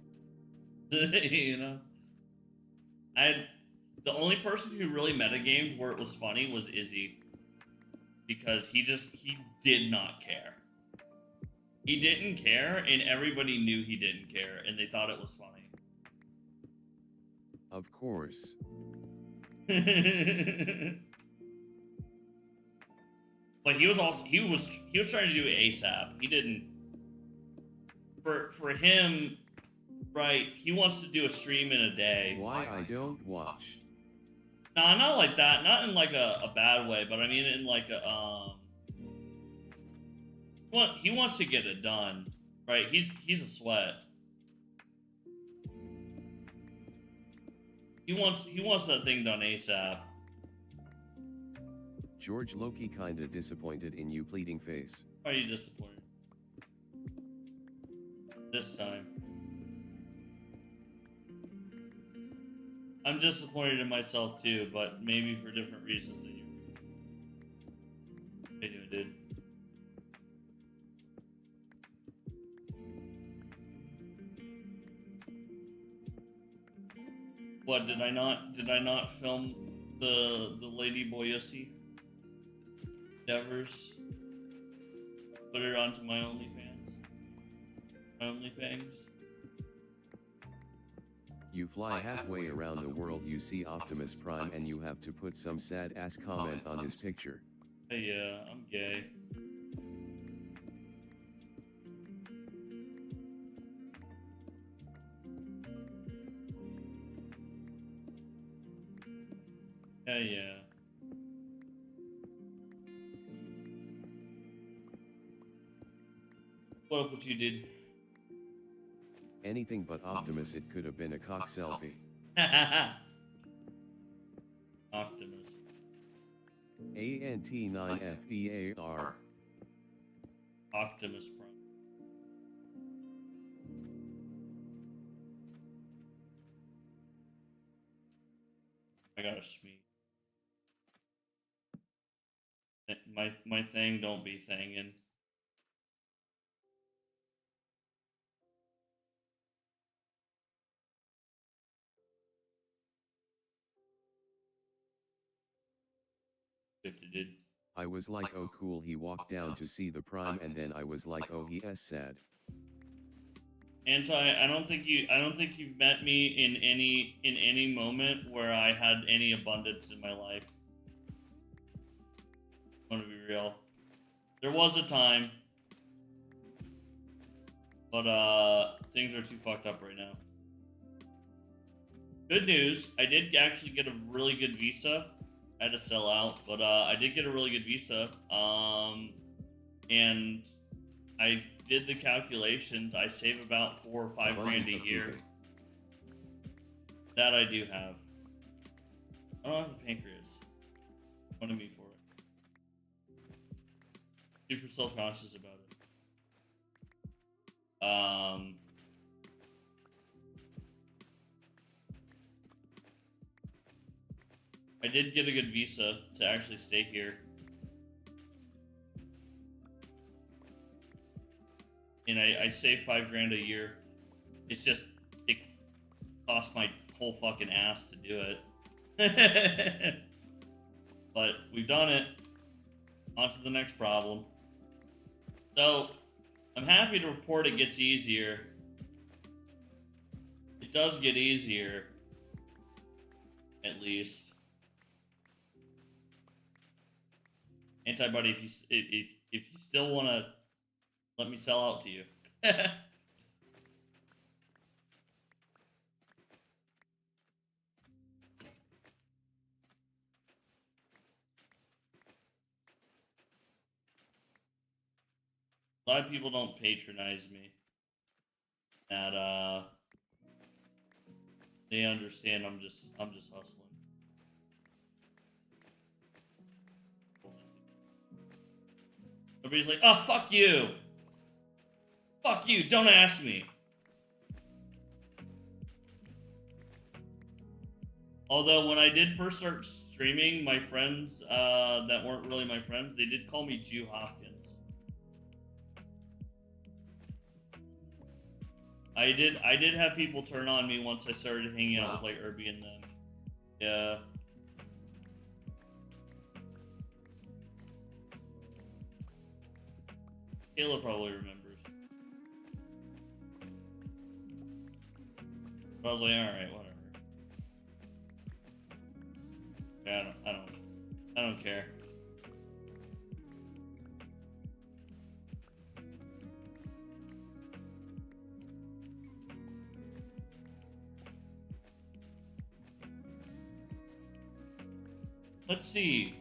The only person who really metagamed where it was funny was Izzy. Because he did not care. He didn't care, and everybody knew he didn't care, and they thought it was funny. Of course. But he was trying to do it ASAP. He didn't. For him, right? He wants to do a stream in a day. Why I don't watch? Nah, not like that. Not in a bad way, but I mean in he wants to get it done, right? He's a sweat. He wants that thing done ASAP. George Loki kinda disappointed in you, pleading face. Why are you disappointed? This time. I'm disappointed in myself too, but maybe for different reasons than you. I knew it did. What did I not film the Lady Boyussy endeavors? Put it onto my OnlyFans. My OnlyFans. You fly halfway around the world, you see Optimus Prime, and you have to put some sad ass comment on his picture. Hey, yeah, I'm gay. Yeah. What up with you, dude? Anything but Optimus, it could have been a cock selfie. Optimus. ANT9FEAR. Optimus Prime. I got a Shmee. My thing don't be thangin'. Did. I was like, oh cool, he walked down to see the Prime, and then I was like, oh, he is sad. I don't think you've met me in any moment where I had any abundance in my life. I'm gonna be real. There was a time, but things are too fucked up right now. Good news, I did actually get a really good visa. I had to sell out, but I did get a really good visa. And I did the calculations. I save about $4 or $5 grand a year. That I do have. I don't have a pancreas. What do I mean for it? Super self-conscious about it. I did get a good visa to actually stay here. And I save $5 grand a year. It's just, it cost my whole fucking ass to do it. But we've done it. On to the next problem. So, I'm happy to report it gets easier. It does get easier. At least. Antibody, if you still want to let me sell out to you. A lot of people don't patronize me. That they understand I'm just hustling. Everybody's like, oh, fuck you. Fuck you, don't ask me. Although, when I did first start streaming, my friends that weren't really my friends, they did call me Jew Hopkins. I did have people turn on me once I started hanging out with, like, Irby and them. Yeah. Kayla probably remembers. But I was like, alright, whatever. Yeah, I don't care. Let's see.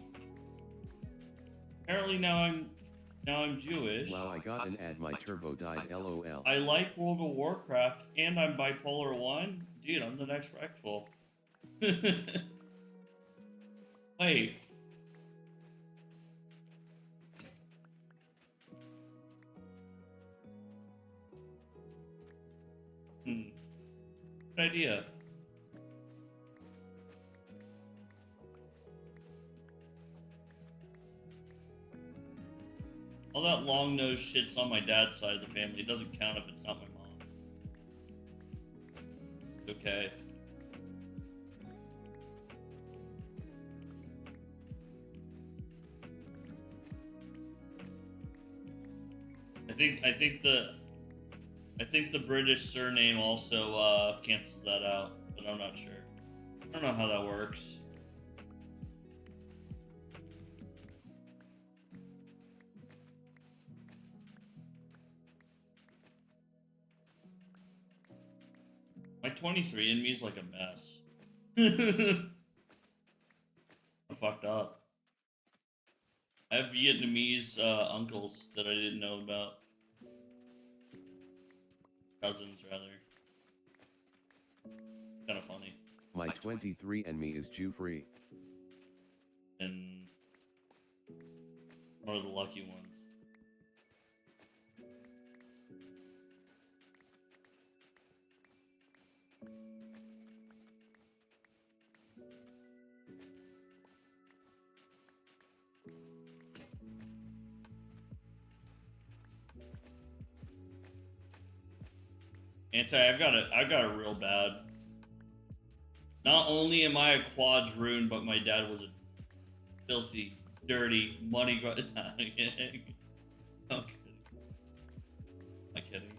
Apparently now I'm Jewish. Wow, I got an ad, my turbo died, lol. I like World of Warcraft, and I'm bipolar 1. Dude, I'm the next Wreckful. Wait. Good idea. All that long-nosed shit's on my dad's side of the family. It doesn't count if it's not my mom. It's okay. I think the British surname also cancels that out, but I'm not sure. I don't know how that works. My 23andMe is like a mess. I'm fucked up. I have Vietnamese uncles that I didn't know about. Cousins, rather. Kind of funny. My 23andMe is Jew-free. And one of the lucky ones. I've got a real bad. Not only am I a quadroon, but my dad was a filthy, dirty, money grubbing. I'm kidding. I'm kidding.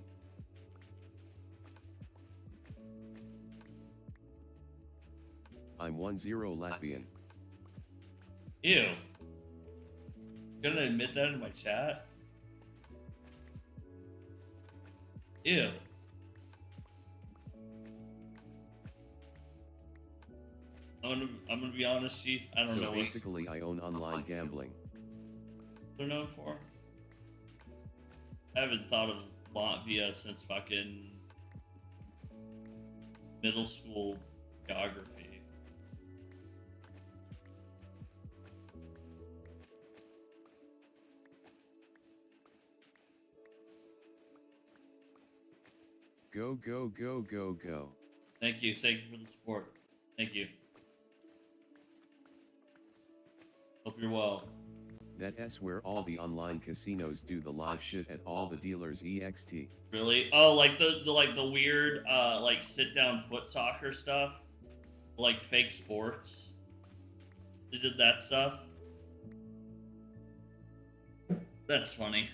I'm 1-0 Latvian. Ew. Gonna admit that in my chat? Ew. I'm gonna be honest, Chief. I don't know what Basically, I own online gambling. they're known for. I haven't thought of Latvia since fucking middle school geography. Go, go, go, go, go. Thank you for the support. Thank you. Hope you're well. That's where all the online casinos do the live shit at all the dealers ext. Really? Oh, like the weird like sit down foot soccer stuff, like fake sports. Is it that stuff? That's funny.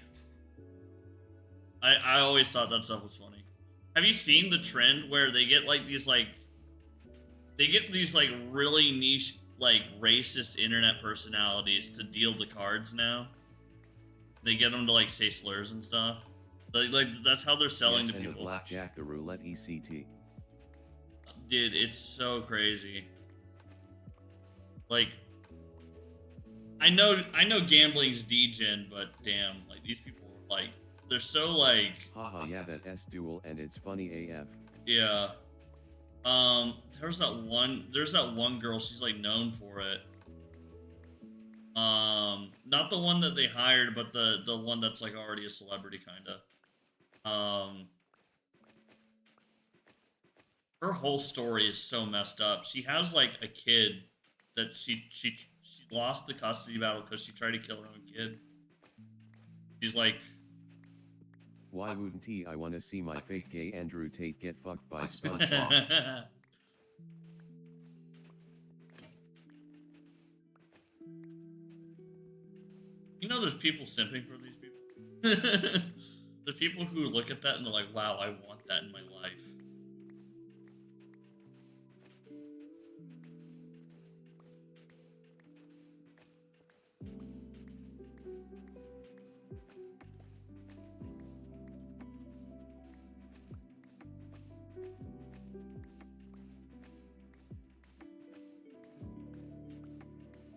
I always thought that stuff was funny. Have you seen the trend where they get these really niche like racist internet personalities to deal the cards now? They get them to like say slurs and stuff. Like that's how they're selling to people. Blackjack, the roulette ECT. Dude, it's so crazy. Like, I know gambling's degen, but damn, like these people are like, they're so like. Haha, yeah, that's dual, and it's funny AF. Yeah. There's that one girl, she's like known for it. Not the one that they hired, but the one that's like already a celebrity kinda. Her whole story is so messed up. She has like a kid that she lost the custody battle because she tried to kill her own kid. She's like, why wouldn't he? I want to see my fake gay Andrew Tate get fucked by SpongeBob. You know, there's people simping for these people. There's people who look at that and they're like, wow, I want that in my life.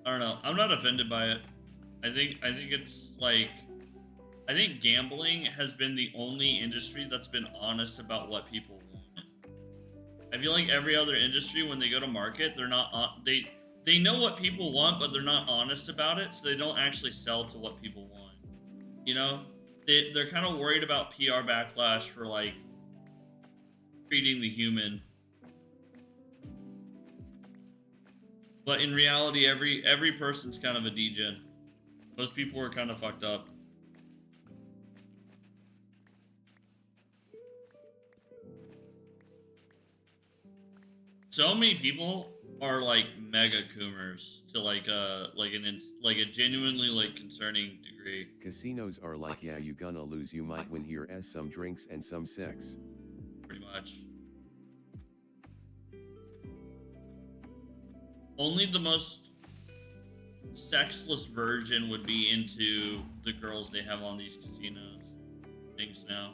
I don't know. I'm not offended by it. I think it's like, I think gambling has been the only industry that's been honest about what people want. I feel like every other industry, when they go to market, they're not on. They know what people want, but they're not honest about it, so they don't actually sell to what people want. You know, they're kind of worried about PR backlash for like treating the human. But in reality, every person's kind of a degen. Most people are kind of fucked up. So many people are like mega coomers to like a genuinely like concerning degree. Casinos are like, yeah, you gonna lose, you might win here as some drinks and some sex. Pretty much. Only the most sexless version would be into the girls they have on these casinos things now.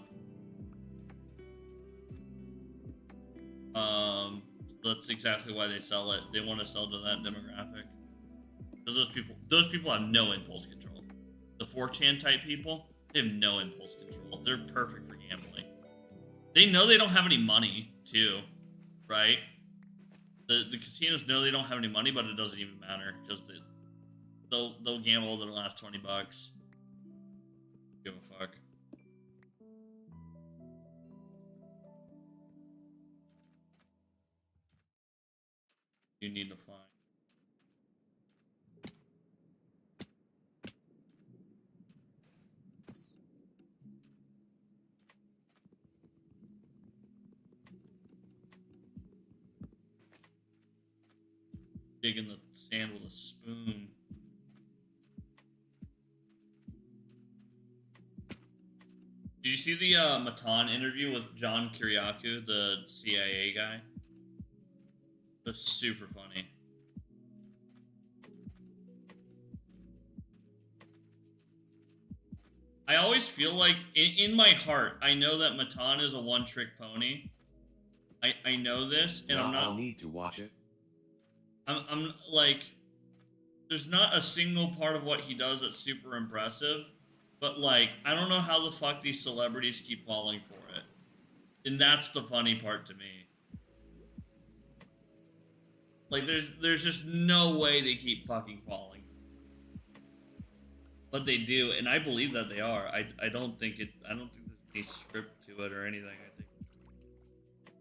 That's exactly why they sell it. They want to sell to that demographic. Because those people have no impulse control. The 4chan type people, they have no impulse control. They're perfect for gambling. They know they don't have any money, too, right? The casinos know they don't have any money, but it doesn't even matter because they'll gamble their last $20. Give a fuck. You need to find. Dig in the sand with a spoon. Did you see the Matan interview with John Kiriakou, the CIA guy? That's super funny. I always feel like, in my heart, I know that Matan is a one-trick pony. I know this, and I'm not... I'll need to watch it. I'm like, there's not a single part of what he does that's super impressive, but like, I don't know how the fuck these celebrities keep falling for it. And that's the funny part to me. Like, there's just no way they keep fucking falling. But they do, and I believe that they are. I don't think there's any script to it or anything, I think. I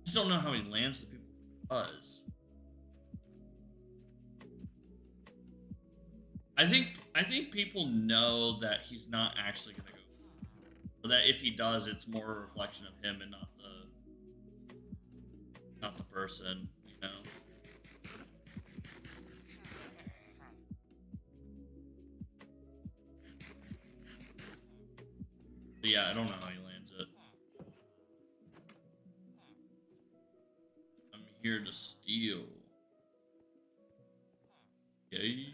just don't know how he lands the people he does. I think people know that he's not actually gonna go. But that if he does, it's more a reflection of him and not the person, you know. But yeah, I don't know how he lands it. I'm here to steal. Yay.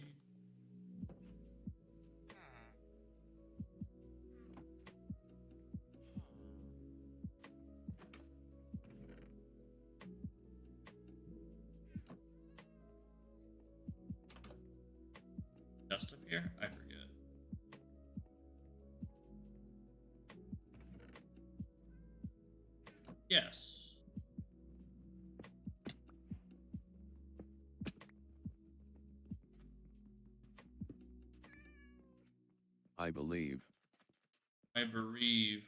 Just up here? I forget. Yes. I believe. I bereave.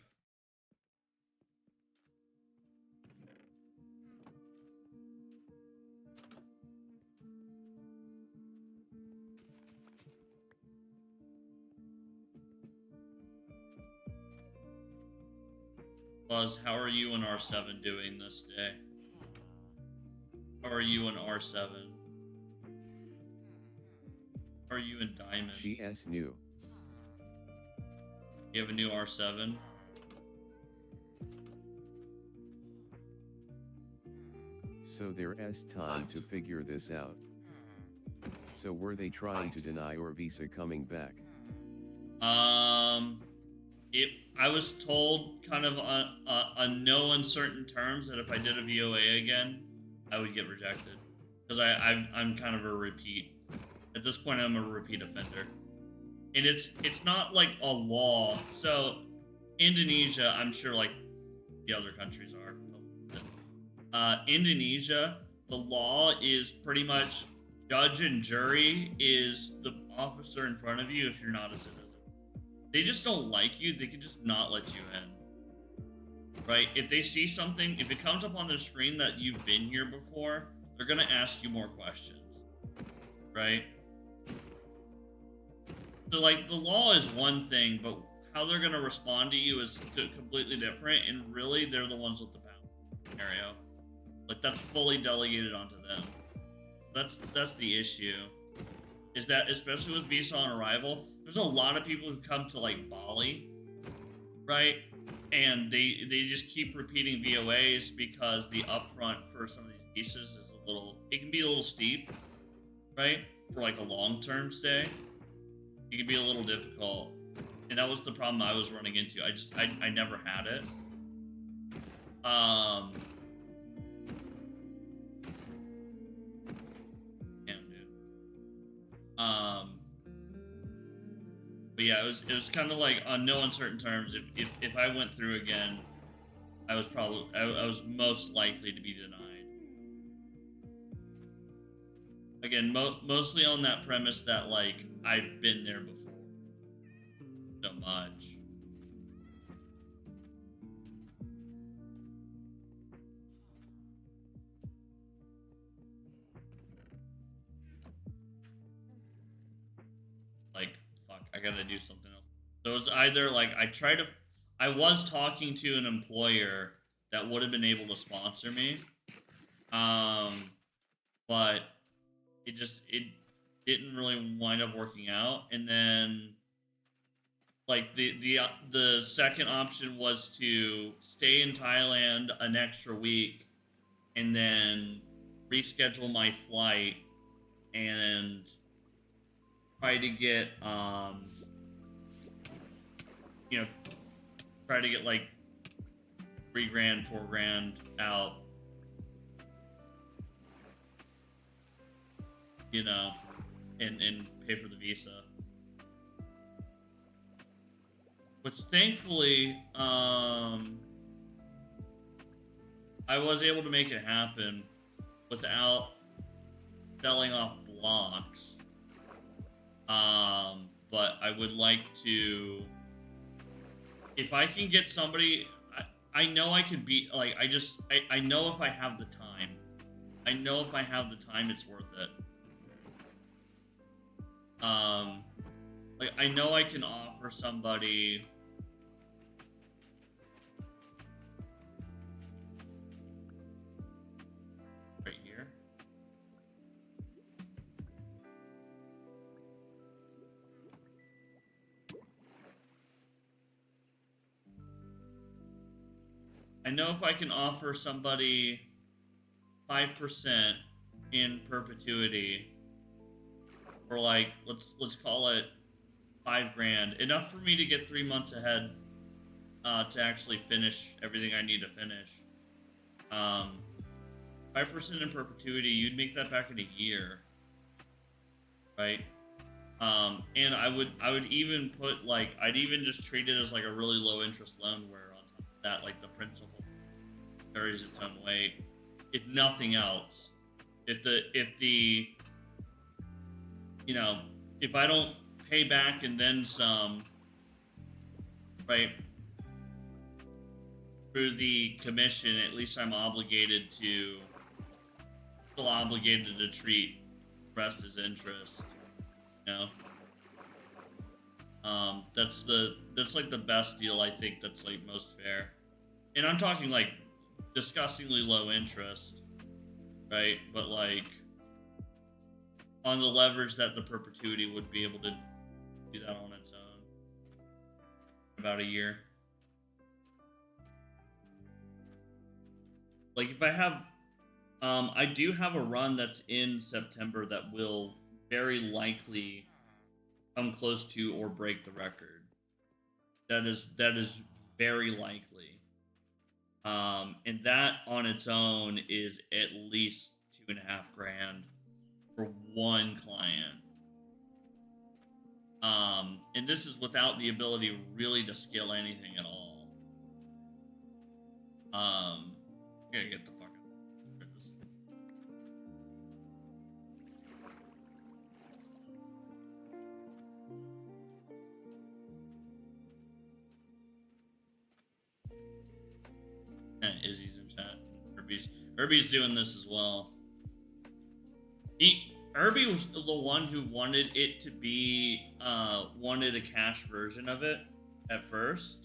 Buzz, how are you and R7 doing this day? How are you and R7? How are you and Diamond? GS new. You have a new R7? So there's time to figure this out. So were they trying to deny your visa coming back? I was told kind of on no uncertain terms that if I did a VOA again, I would get rejected. Because I'm kind of a repeat. At this point, I'm a repeat offender. And it's not like a law. So, Indonesia, I'm sure like the other countries are. Indonesia, the law is pretty much judge and jury is the officer in front of you if you're not a citizen. They just don't like you, they can just not let you in. Right? If they see something, if it comes up on their screen that you've been here before, they're gonna ask you more questions. Right? So, like, the law is one thing, but how they're gonna respond to you is completely different, and really, they're the ones with the power scenario. Like, that's fully delegated onto them. That's the issue. Is that especially with visa on arrival, there's a lot of people who come to like Bali, right? And they just keep repeating VOAs because the upfront for some of these visas is it can be a little steep, right? For like a long-term stay, it can be a little difficult. And that was the problem I was running into. I never had it. Damn, dude. But yeah, it was kind of like on no uncertain terms. If I went through again, I was most likely to be denied. Again, mostly on that premise that like I've been there before so much. Like, fuck, I gotta do something else. So it was either like I was talking to an employer that would have been able to sponsor me, but it didn't really wind up working out. And then like the second option was to stay in Thailand an extra week and then reschedule my flight and try to get try to get like $3,000, $4,000 out, and pay for the visa. Which thankfully, I was able to make it happen without selling off blocks. But I would like to, if I can get somebody, I know I can beat, like, I know if I have the time. I know if I have the time, it's worth it. Like, I know I can offer somebody right here. I know if I can offer somebody 5% in perpetuity, or like let's call it $5,000, enough for me to get 3 months ahead to actually finish everything I need to finish. 5% in perpetuity, you'd make that back in a year, right? And I would even put like, I'd even just treat it as like a really low interest loan where on top of that, like the principal carries its own weight. If nothing else, if I don't pay back and then some, right, through the commission, at least I'm still obligated to treat the rest as interest, that's like the best deal, I think, that's like most fair. And I'm talking like disgustingly low interest, right? But like on the leverage that the perpetuity would be able to do that on its own. About a year. Like if I have, I do have a run that's in September that will very likely come close to or break the record. That is very likely. And that on its own is at least $2,500 for one client. And this is without the ability really to scale anything at all. I gotta get the fuck out of this. Izzy's in chat. Herbie's doing this as well. Herbie was the one who wanted it to be, wanted a cash version of it at first.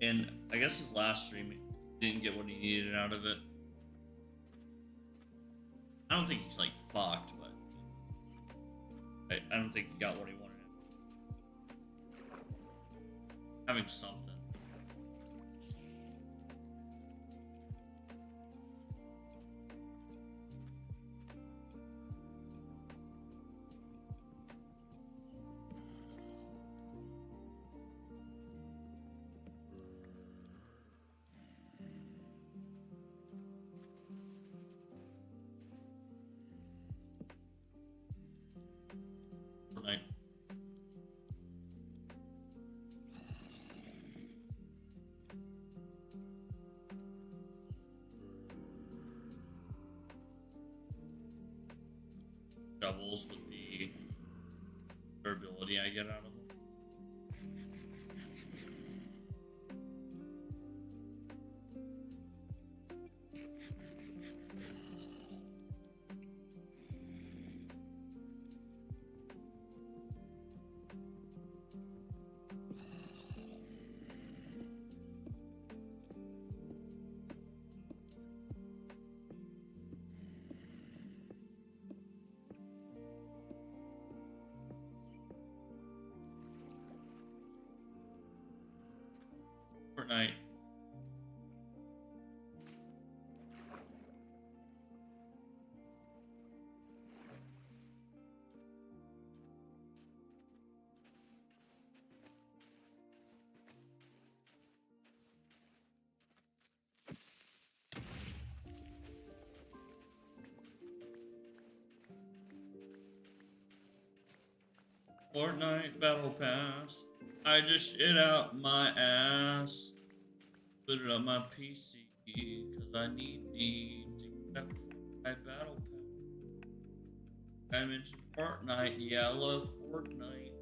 And I guess his last stream, didn't get what he needed out of it. I don't think he's like fucked, but I don't think he got what he wanted. Having something. Right. Doubles with the durability I get out of them. Fortnite. Fortnite Battle Pass. I just shit out my ass. Put it on my PC because I need to get my Battle Pass. I mentioned Fortnite. Yeah, I love Fortnite.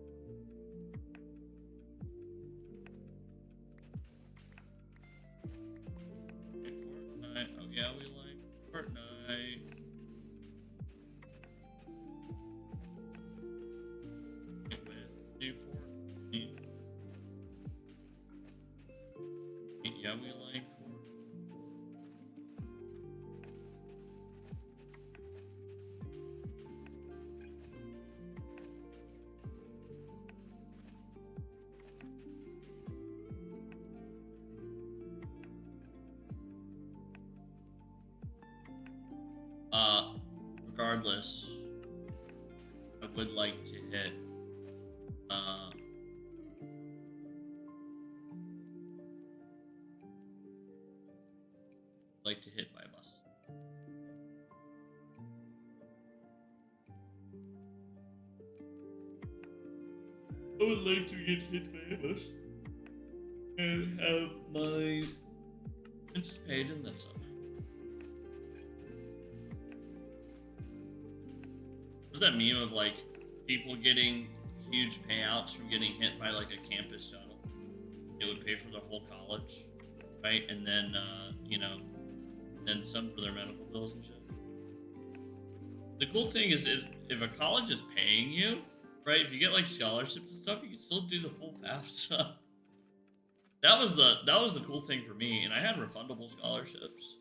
Fortnite. Oh yeah, we like Fortnite. New Fortnite. Yeah, we like regardless, I would like to hit by a bus. I would like to get hit by a bus and have my expenses paid and then some. What's that meme of like people getting huge payouts from getting hit by like a campus shuttle? It would pay for their whole college, right? And then then some for their medical bills and shit. The cool thing is if a college is paying you, right? If you get like scholarships and stuff, you can still do the full FAFSA. That was the cool thing for me, and I had refundable scholarships.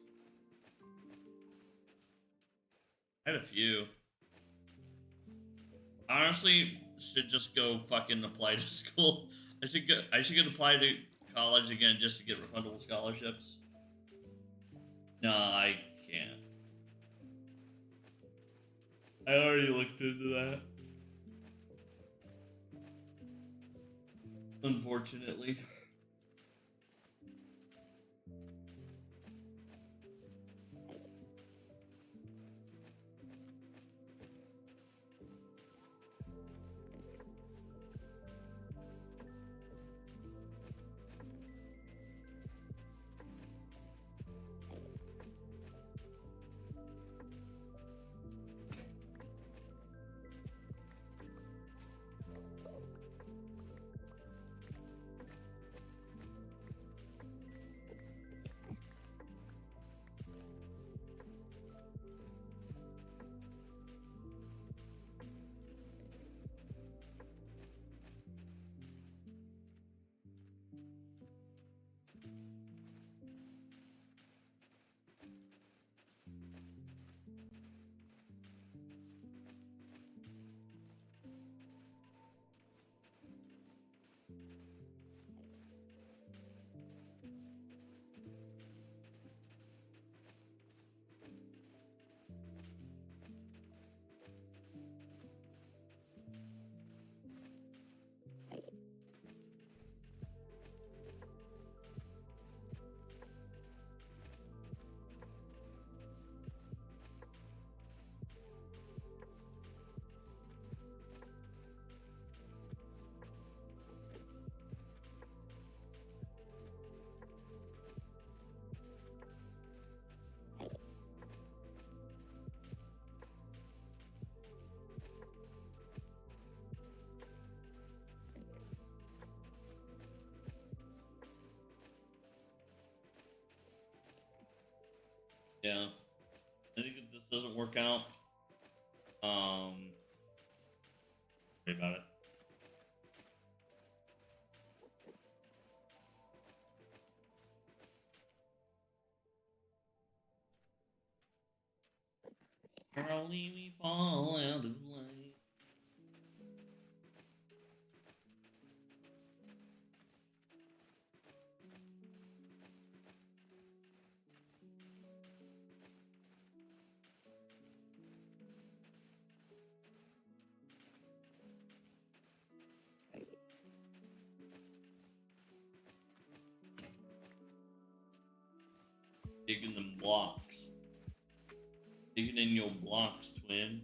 I had a few. Honestly, should just go fucking apply to school. I should go apply to college again just to get refundable scholarships. No, I can't. I already looked into that. Unfortunately. Yeah. I think if this doesn't work out, worry about it. Girl, leave me fall out of light. Digging them blocks. Digging in your blocks, twin.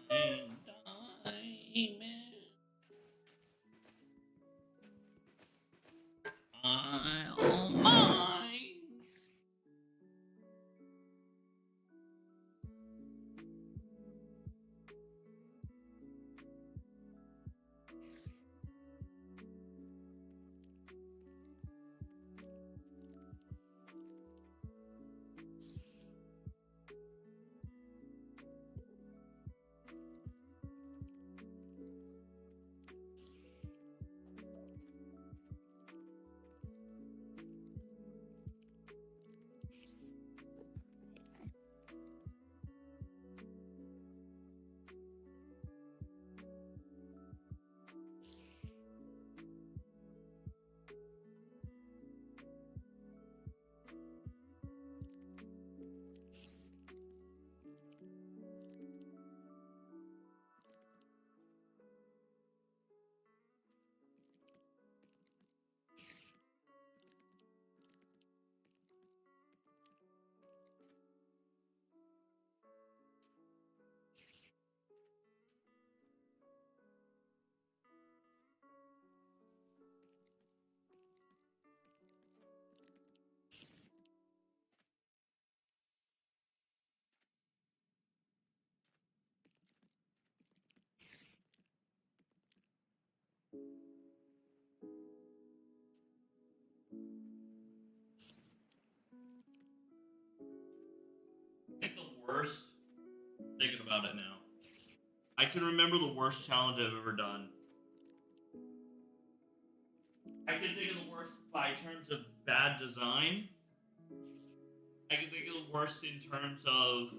I'm diamond. I'll mine. I think the worst, thinking about it now, I can remember the worst challenge I've ever done. I can think of the worst by terms of bad design. I can think of the worst in terms of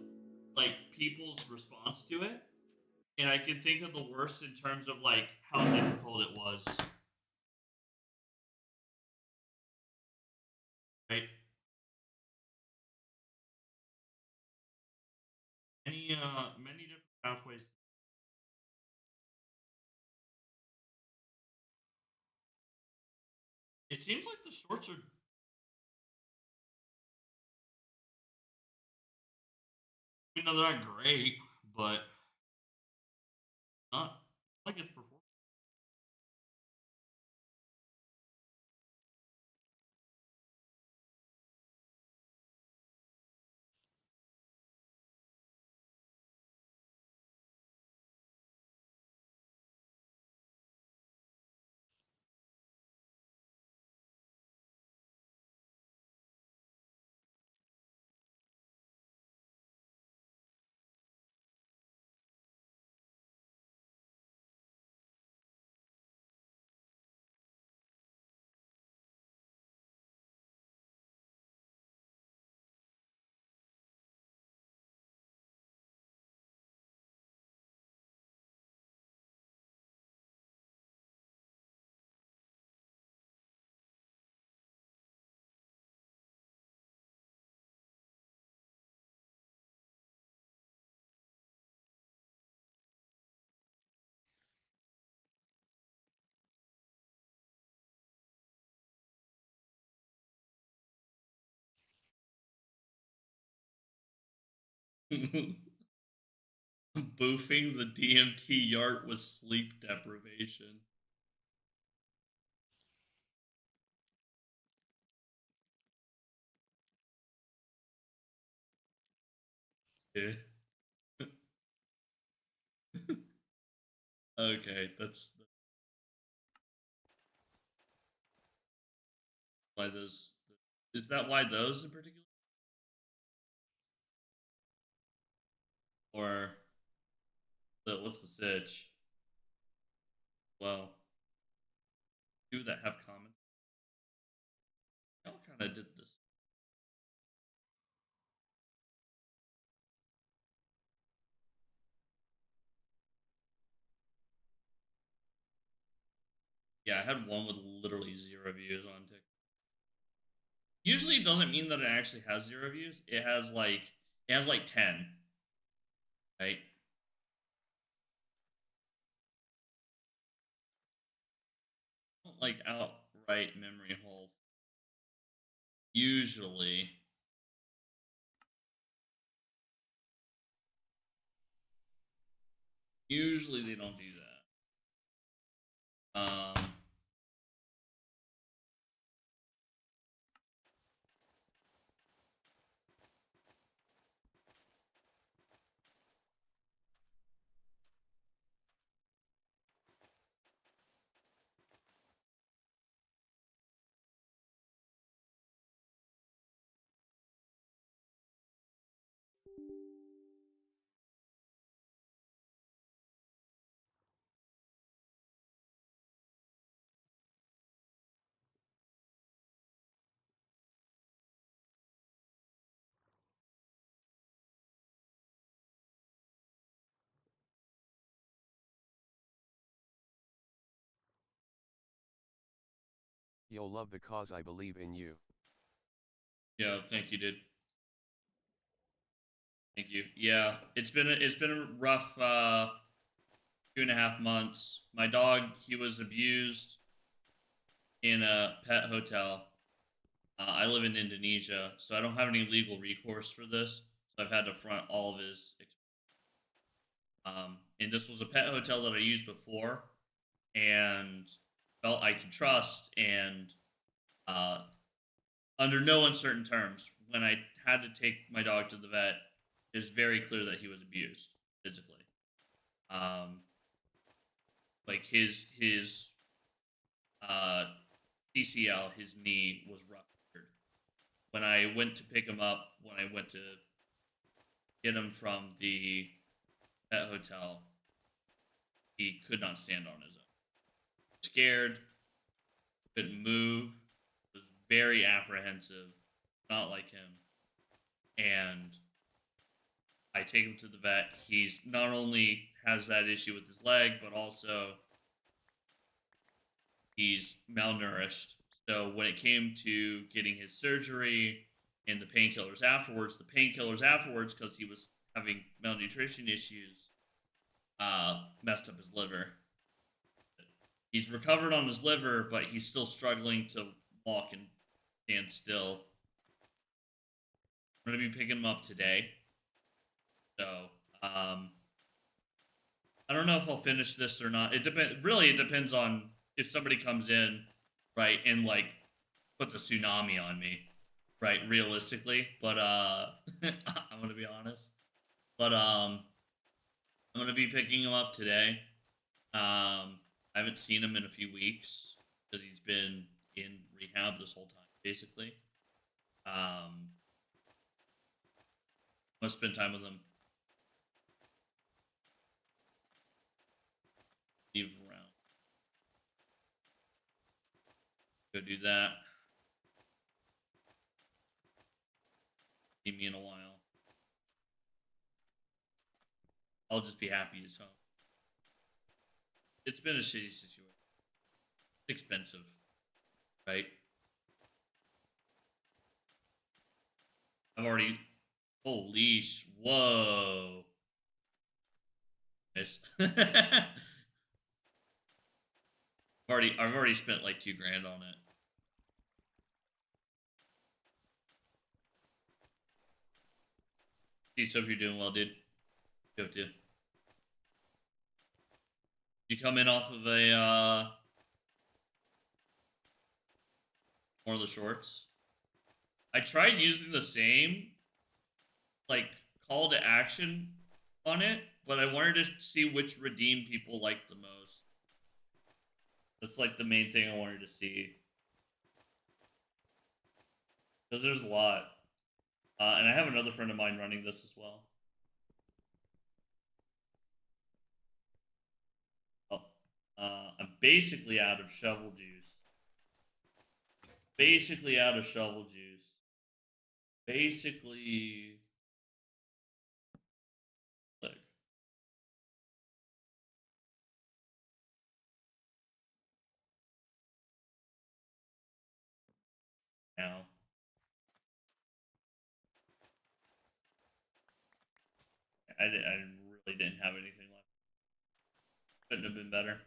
like people's response to it. And I can think of the worst in terms of like how difficult it was. Right? Many different pathways. It seems like the shorts are, they're not great, but not like it's performing. Boofing the DMT yart with sleep deprivation. Yeah. Okay, that's why those. Is that why those in particular? Or what's the sitch? Well, two that have common. Y'all kind of did this. Yeah, I had one with literally 0 views on TikTok. Usually, it doesn't mean that it actually has 0 views. It has like 10, right? I don't like outright memory hole. Usually, they don't do that. You'll love the cause, I believe in you. Yeah, thank you, dude. Thank you. Yeah, it's been a rough 2.5 months. My dog, he was abused in a pet hotel. I live in Indonesia, so I don't have any legal recourse for this. So I've had to front all of his. And this was a pet hotel that I used before, and felt I could trust, and uh, under no uncertain terms, when I had to take my dog to the vet, it was very clear that he was abused physically. Um, like his uh, CCL, his knee was ruptured. When I went to pick him up, when I went to get him from the pet hotel, he could not stand on his own. Scared, couldn't move, was very apprehensive, not like him. And I take him to the vet. He's not only has that issue with his leg, but also he's malnourished. So when it came to getting his surgery and the painkillers afterwards, because he was having malnutrition issues, messed up his liver. He's recovered on his liver, but he's still struggling to walk and stand still. I'm going to be picking him up today. So, I don't know if I'll finish this or not. It depends on if somebody comes in, right, and like puts a tsunami on me, right, realistically. But I'm gonna be honest. But I'm gonna be picking him up today. I haven't seen him in a few weeks because he's been in rehab this whole time, basically. I'm gonna spend time with him. Leave around. Go do that. See me in a while. I'll just be happy he's home. It's been a shitty situation. It's expensive, right? I've already. Holy whoa. Nice. I've already spent like $2,000 on it. So if you're doing well, dude. Go to. You come in off of a one of the shorts. I tried using the same like call to action on it, but I wanted to see which redeem people liked the most. That's like the main thing I wanted to see. Because there's a lot. And I have another friend of mine running this as well. Oh. I'm basically out of shovel juice. Basically out of shovel juice. Basically... Look. Now. I really didn't have anything left. Couldn't have been better.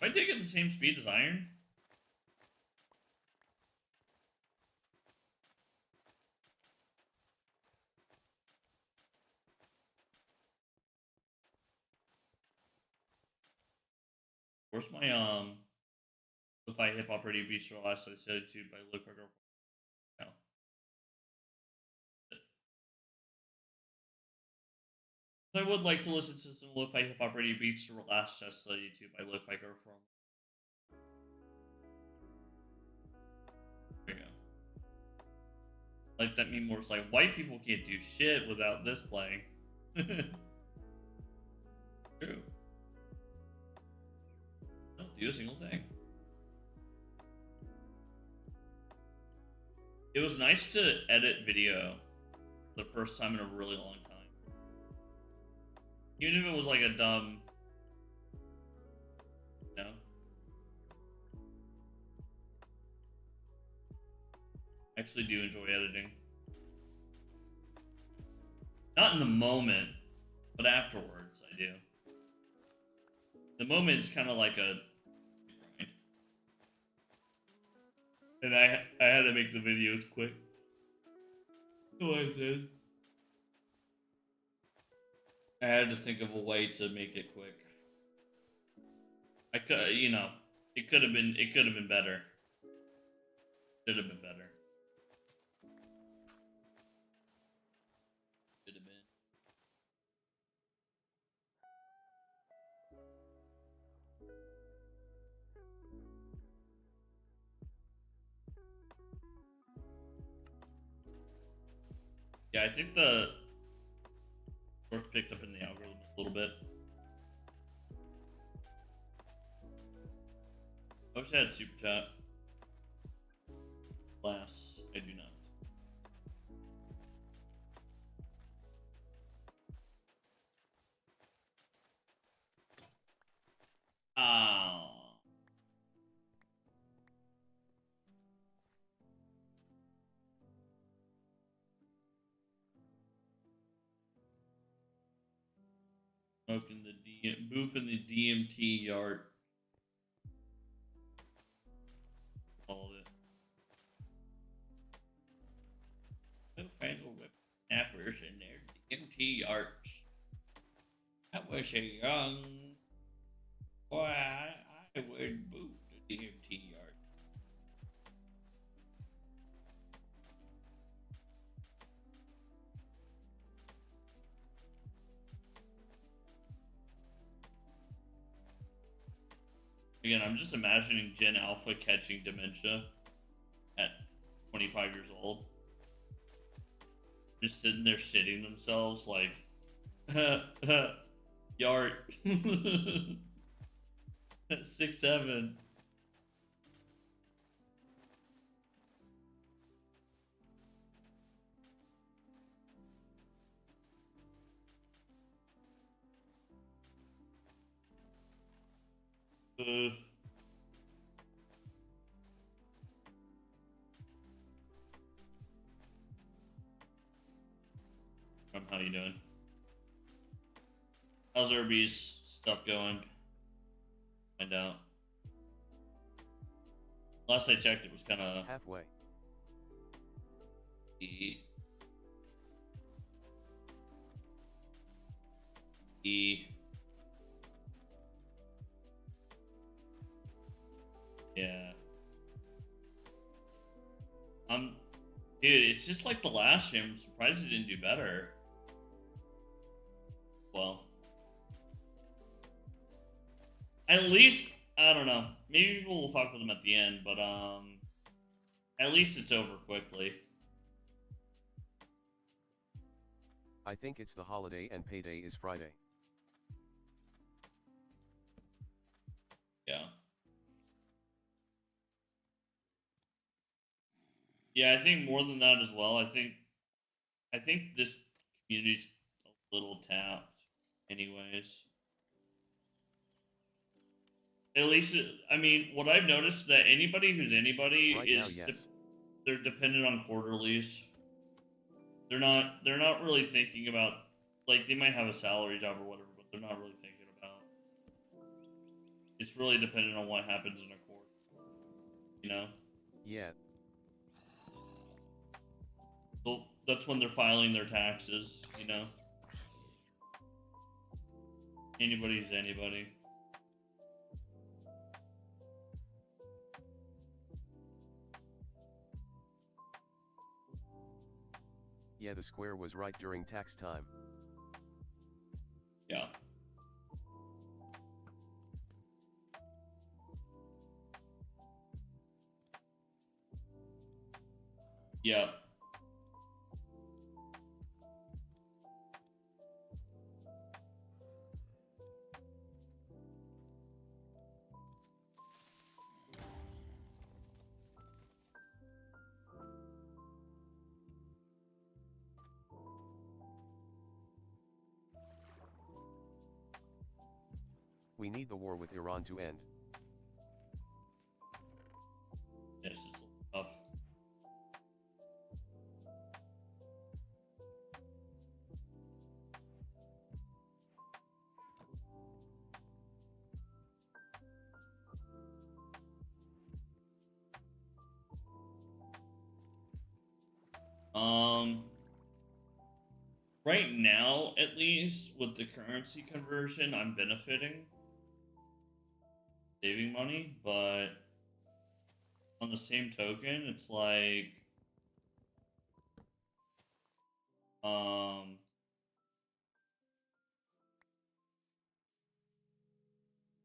Am I dig at the same speed as iron? Where's my if I hip hop radio beats for last I said it to by Look for Girl? No. I would like to listen to some lo-fi hip-hop radio beats for last test study too by Lo-Fi Girlfriend. There you go. Like that meme where it's like, white people can't do shit without this playing. True. Don't do a single thing. It was nice to edit video the first time in a really long time. Even if it was like a dumb, you know? I actually do enjoy editing. Not in the moment, but afterwards I do. The moment's kind of like a grind. And I had to make the videos quick. So I did. I had to think of a way to make it quick. I could, you know, it could have been better. Should have been better. Should have been. Yeah, I think the shorts picked up in the algorithm a little bit. I wish I had super chat. Alas, I do not. Oh. Smoking the booth in the DMT yard. All of it. No fangle whip snappers in their DMT yards. I was a young boy. I would move to DMT yard. Again, I'm just imagining Gen Alpha catching dementia at 25 years old. Just sitting there shitting themselves like, yard. 6'7". How you doing? How's Irby's stuff going? Find out. Last I checked, it was kind of Halfway. E. Yeah. Dude, it's just like the last year. I'm surprised it didn't do better. Well, at least I don't know. Maybe people will fuck with them at the end, but at least it's over quickly. I think it's the holiday and payday is Friday. Yeah. Yeah, I think more than that as well. I think this community's a little tapped, anyways. At least, I mean, what I've noticed is that anybody who's anybody Right is now, yes. they're dependent on quarterlies. They're not really thinking about, like, they might have a salary job or whatever, but they're not really thinking about. It's really dependent on what happens in a court, you know. Yeah. So that's when they're filing their taxes, you know. Anybody's anybody. Yeah, the square was right during tax time. Yeah. Yeah. We need the war with Iran to end. Yes, it's tough. Right now, at least with the currency conversion, I'm benefiting, saving money, but on the same token, it's like, um,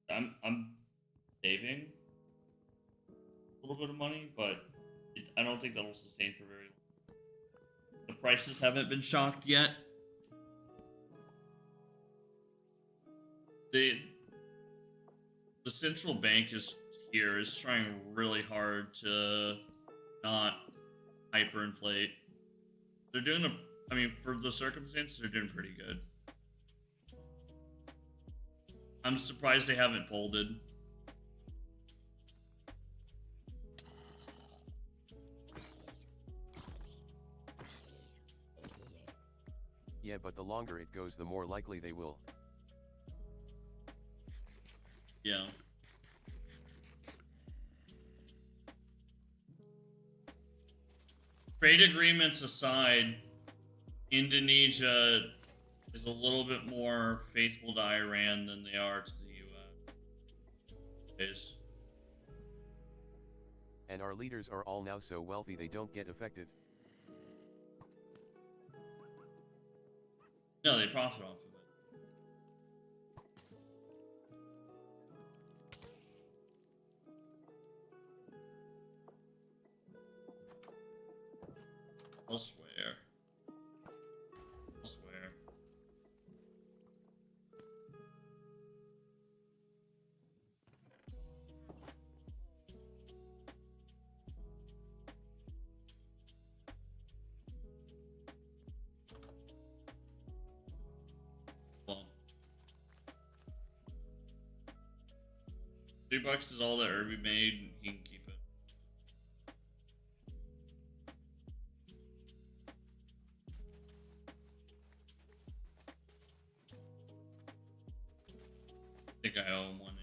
I'm saving a little bit of money, but I don't think that'll sustain for very long. The prices haven't been shocked yet. The central bank is trying really hard to not hyperinflate. They're doing I mean, for the circumstances, they're doing pretty good. I'm surprised they haven't folded. Yeah, but the longer it goes, the more likely they will. Yeah. Trade agreements aside, Indonesia is a little bit more faithful to Iran than they are to the US. And our leaders are all now so wealthy they don't get affected. No, they profit off of it. Elsewhere. Well, $3 is all that Irby made, and he can keep it. I think I owe him one.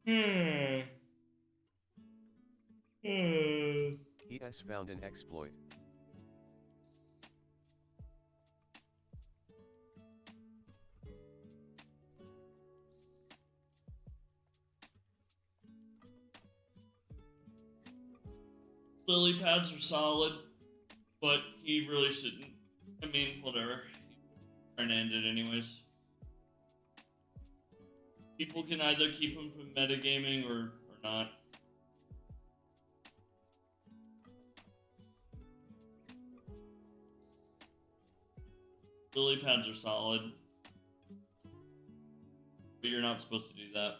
He has found an exploit. Lily pads are solid, but he really shouldn't. I mean, whatever. He's trying to end it anyways. People can either keep him from metagaming or not. Lily pads are solid, but you're not supposed to do that.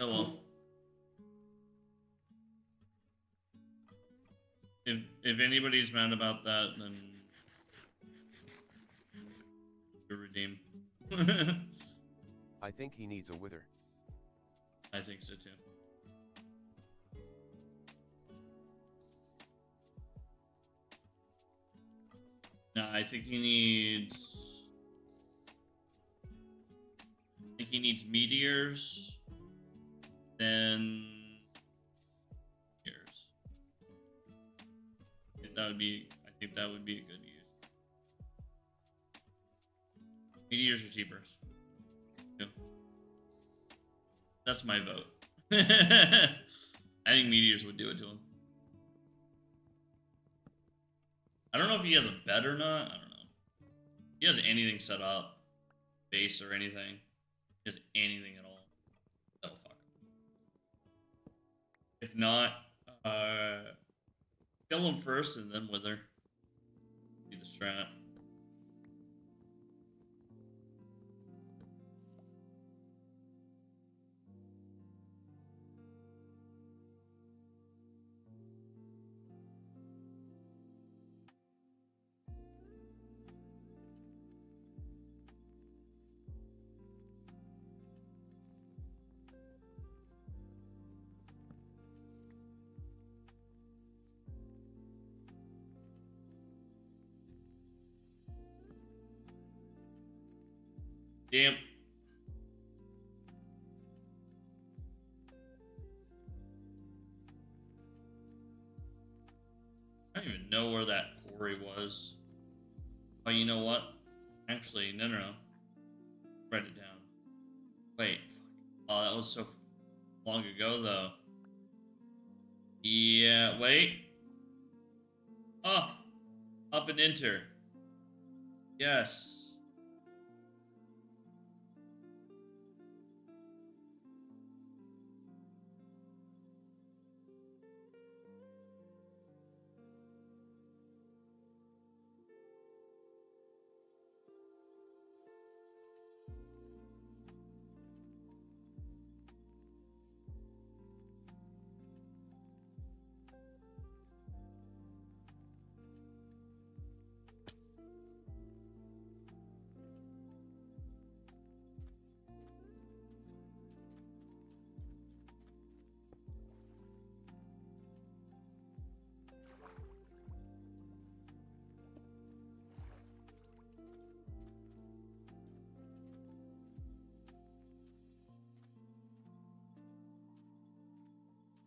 Oh well. If anybody's mad about that, then you're redeemed. I think he needs a wither. I think so too. No, I think he needs. I think he needs meteors. Then meteors. That would be. I think that would be a good use. Meteors are cheaper. Yeah. That's my vote. I think meteors would do it to him. I don't know if he has a bed or not. I don't know. If he has anything set up, base or anything. If he has anything at all. Oh fuck. If not, kill him first and then wither. Be the strat. Damn. I don't even know where that quarry was. Oh, you know what? Actually, no. Write it down. Wait. Oh, that was so long ago, though. Yeah, wait. Oh, up and enter. Yes.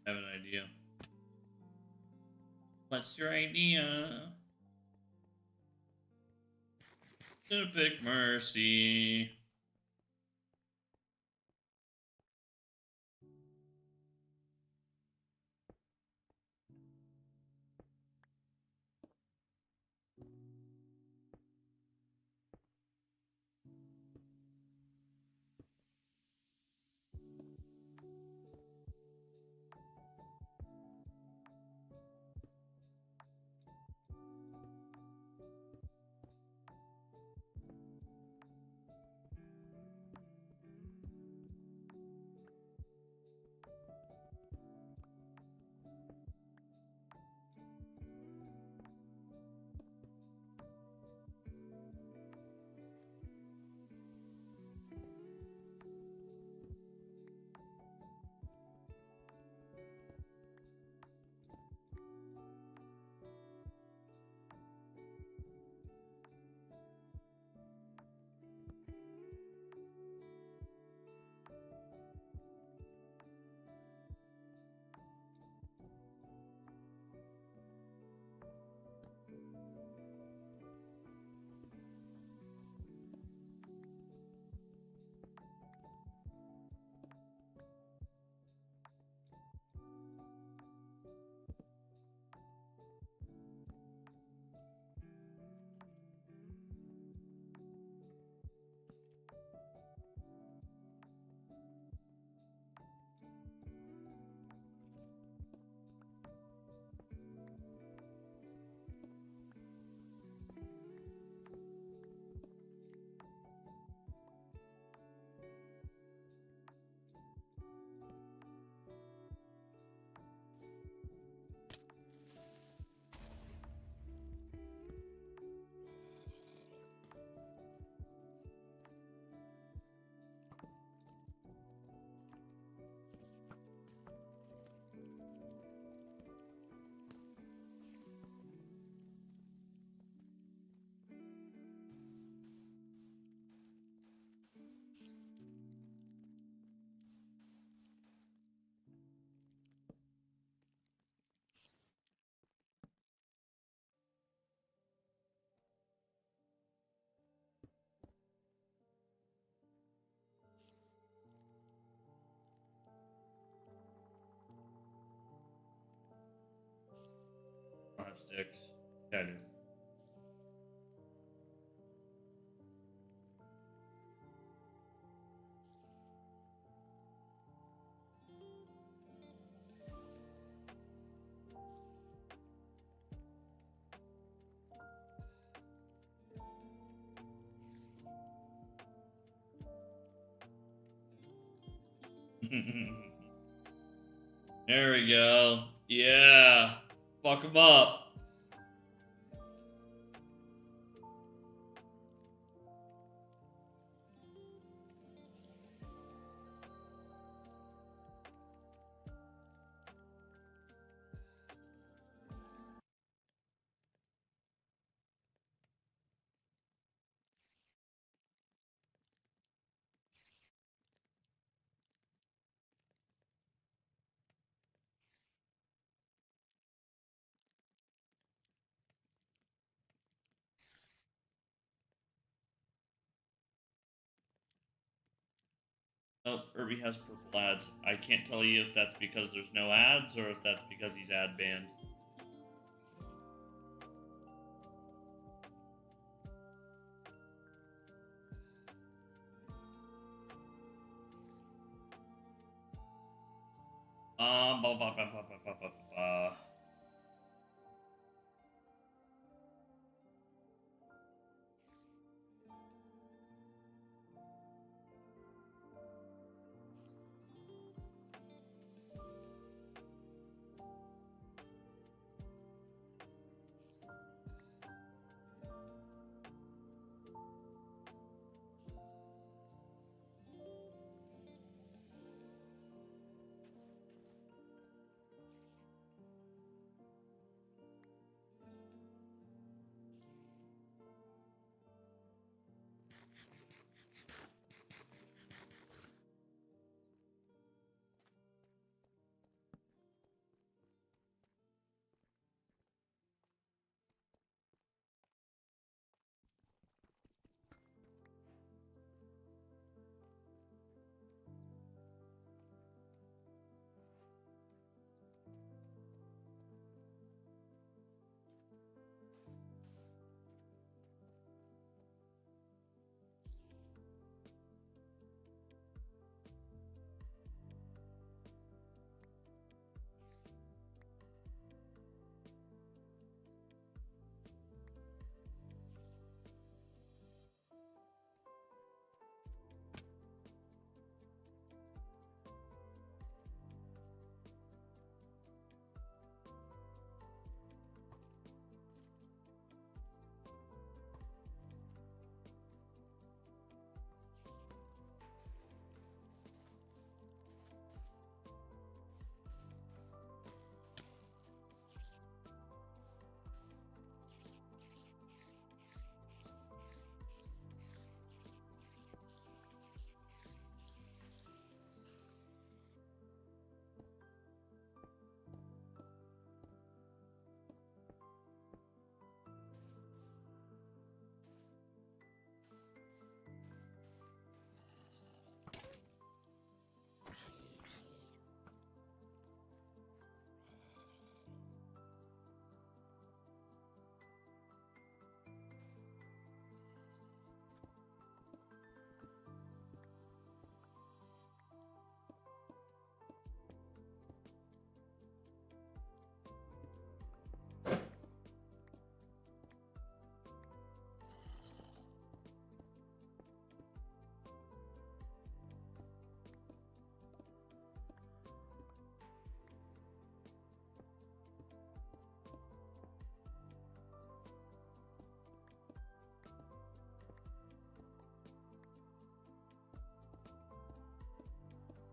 I have an idea. What's your idea? Epic mercy. sticks. Yeah, I do. There we go. Yeah. Fuck him up. Oh, Irby has purple ads. I can't tell you if that's because there's no ads or if that's because he's ad banned. Blah, blah, blah, blah, blah, blah, blah, blah.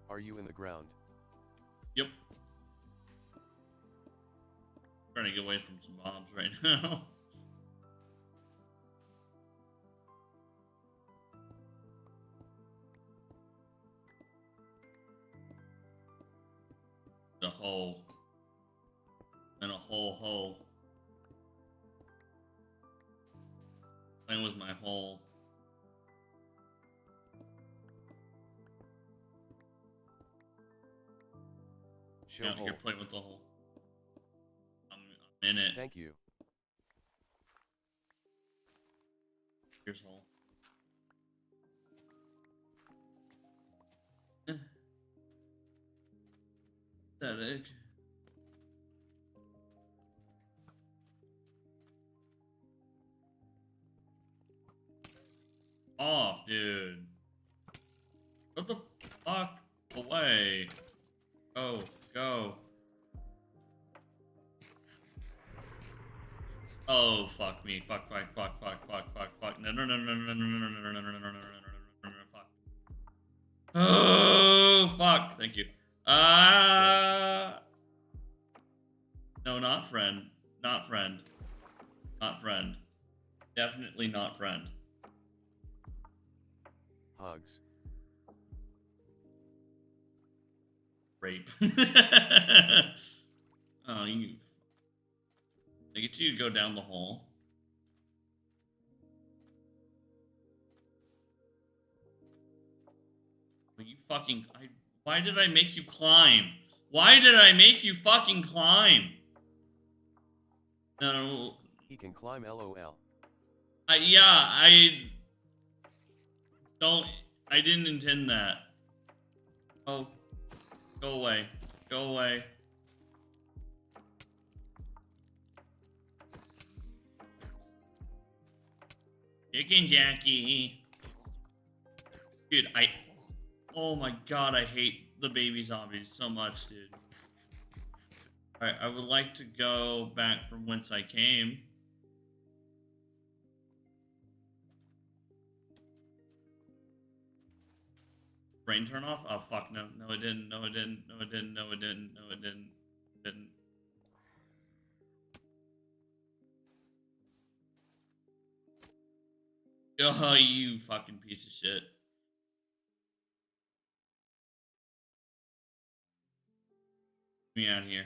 Are you in the ground? Yep. Trying to get away from some bombs right now. The hole. And a hole. Playing with my hole. Show Yeah, hole. here, play with the hole. I'm in it. Thank you. Here's hole. Pathetic. Off, dude. What the fuck? Away. Go. Go. Oh, fuck me. Fuck. No. Fuck. Oh, fuck. Thank you. No, not friend. Not friend. Not friend. Definitely not friend. Hugs. Rape. Oh, you. I get you to go down the hole. You fucking. Why did I make you climb? Why did I make you fucking climb? No. He can climb, LOL. Yeah, I didn't intend that. Oh. Go away. Go away. Chicken Jackie. Dude, oh my god, I hate the baby zombies so much, dude. Alright, I would like to go back from whence I came. Brain turn off? Oh fuck, no. No, it didn't. No, it didn't. No, it didn't. No, it didn't. No, it didn't. It didn't. Oh, you fucking piece of shit. Get me out of here.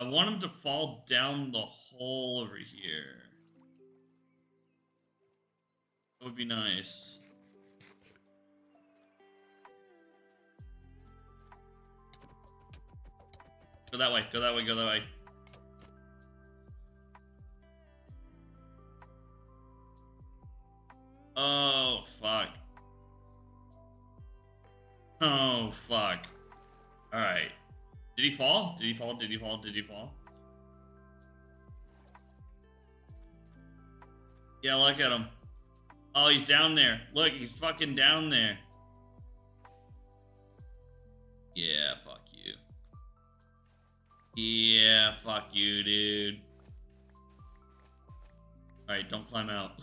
I want him to fall down the hole over here. That would be nice. Go that way, go that way, go that way. Oh, fuck. Oh, fuck. Alright. Did he fall? Did he fall? Did he fall? Did he fall? Yeah, look at him. Oh, he's down there. Look, he's fucking down there. Yeah, fuck you. Yeah, fuck you, dude. Alright, don't climb out.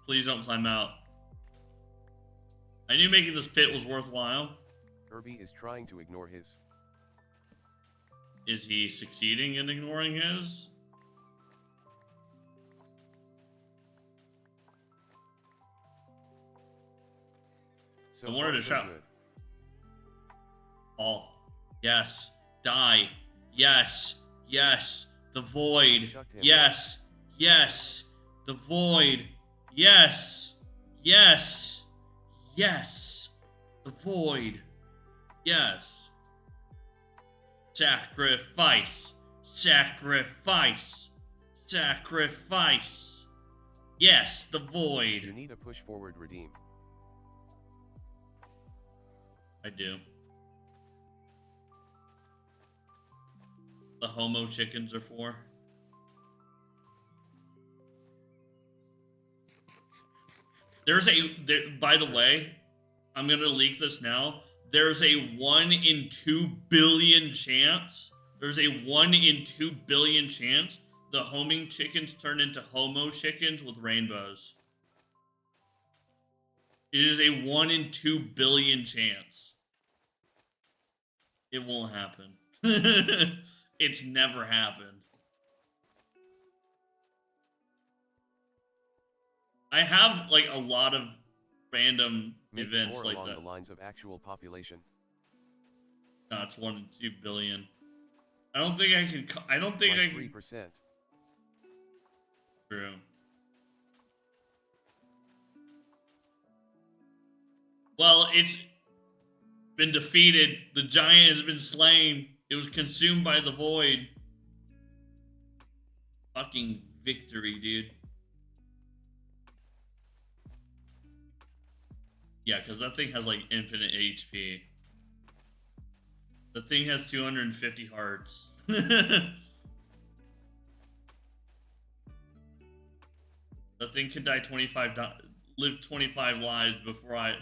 Please don't climb out. I knew making this pit was worthwhile. Herbie is trying to ignore his. Is he succeeding in ignoring his? So I wanted to so shout. Good. All. Yes. Die. Yes. Yes. The void. Yes. Yes. The void. Yes. Yes. Yes. The void. Yes. Sacrifice. Sacrifice. Sacrifice. Yes, the void. You need a push forward redeem. I do. The homo chickens are for. By the way, I'm gonna leak this now. There's a 1 in 2 billion chance. There's a 1 in 2 billion chance the homing chickens turn into homo chickens with rainbows. It is a 1 in 2 billion chance. It won't happen. It's never happened. I have like a lot of random Maybe events more like along that. the lines of actual population. No, it's 1 in 2 billion. I don't think I can. I don't think like I can. 3%. True. Well, it's been defeated. The giant has been slain. It was consumed by the void. Fucking victory, dude. Yeah, because that thing has like infinite HP. The thing has 250 hearts. The thing could die 25 live 25 lives before I,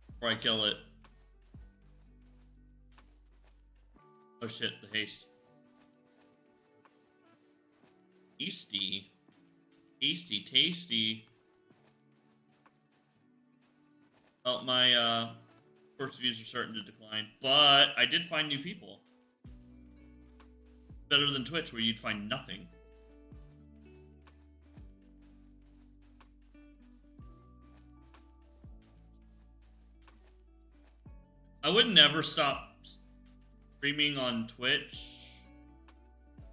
before I kill it. Oh shit, the haste. Tasty. Tasty, tasty. Oh, my source views are starting to decline. But I did find new people. Better than Twitch, where you'd find nothing. I would never stop streaming on Twitch.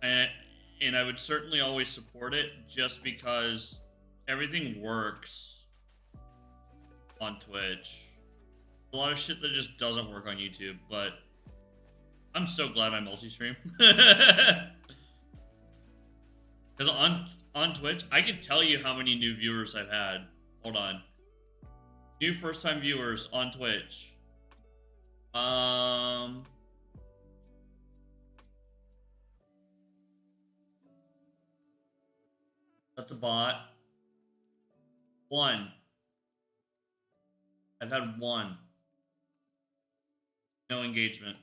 And I would certainly always support it just because everything works on Twitch. A lot of shit that just doesn't work on YouTube, but I'm so glad I multi-stream. Because on Twitch, I can tell you how many new viewers I've had. Hold on. New first-time viewers on Twitch. That's a bot. One. I've had one. No engagement.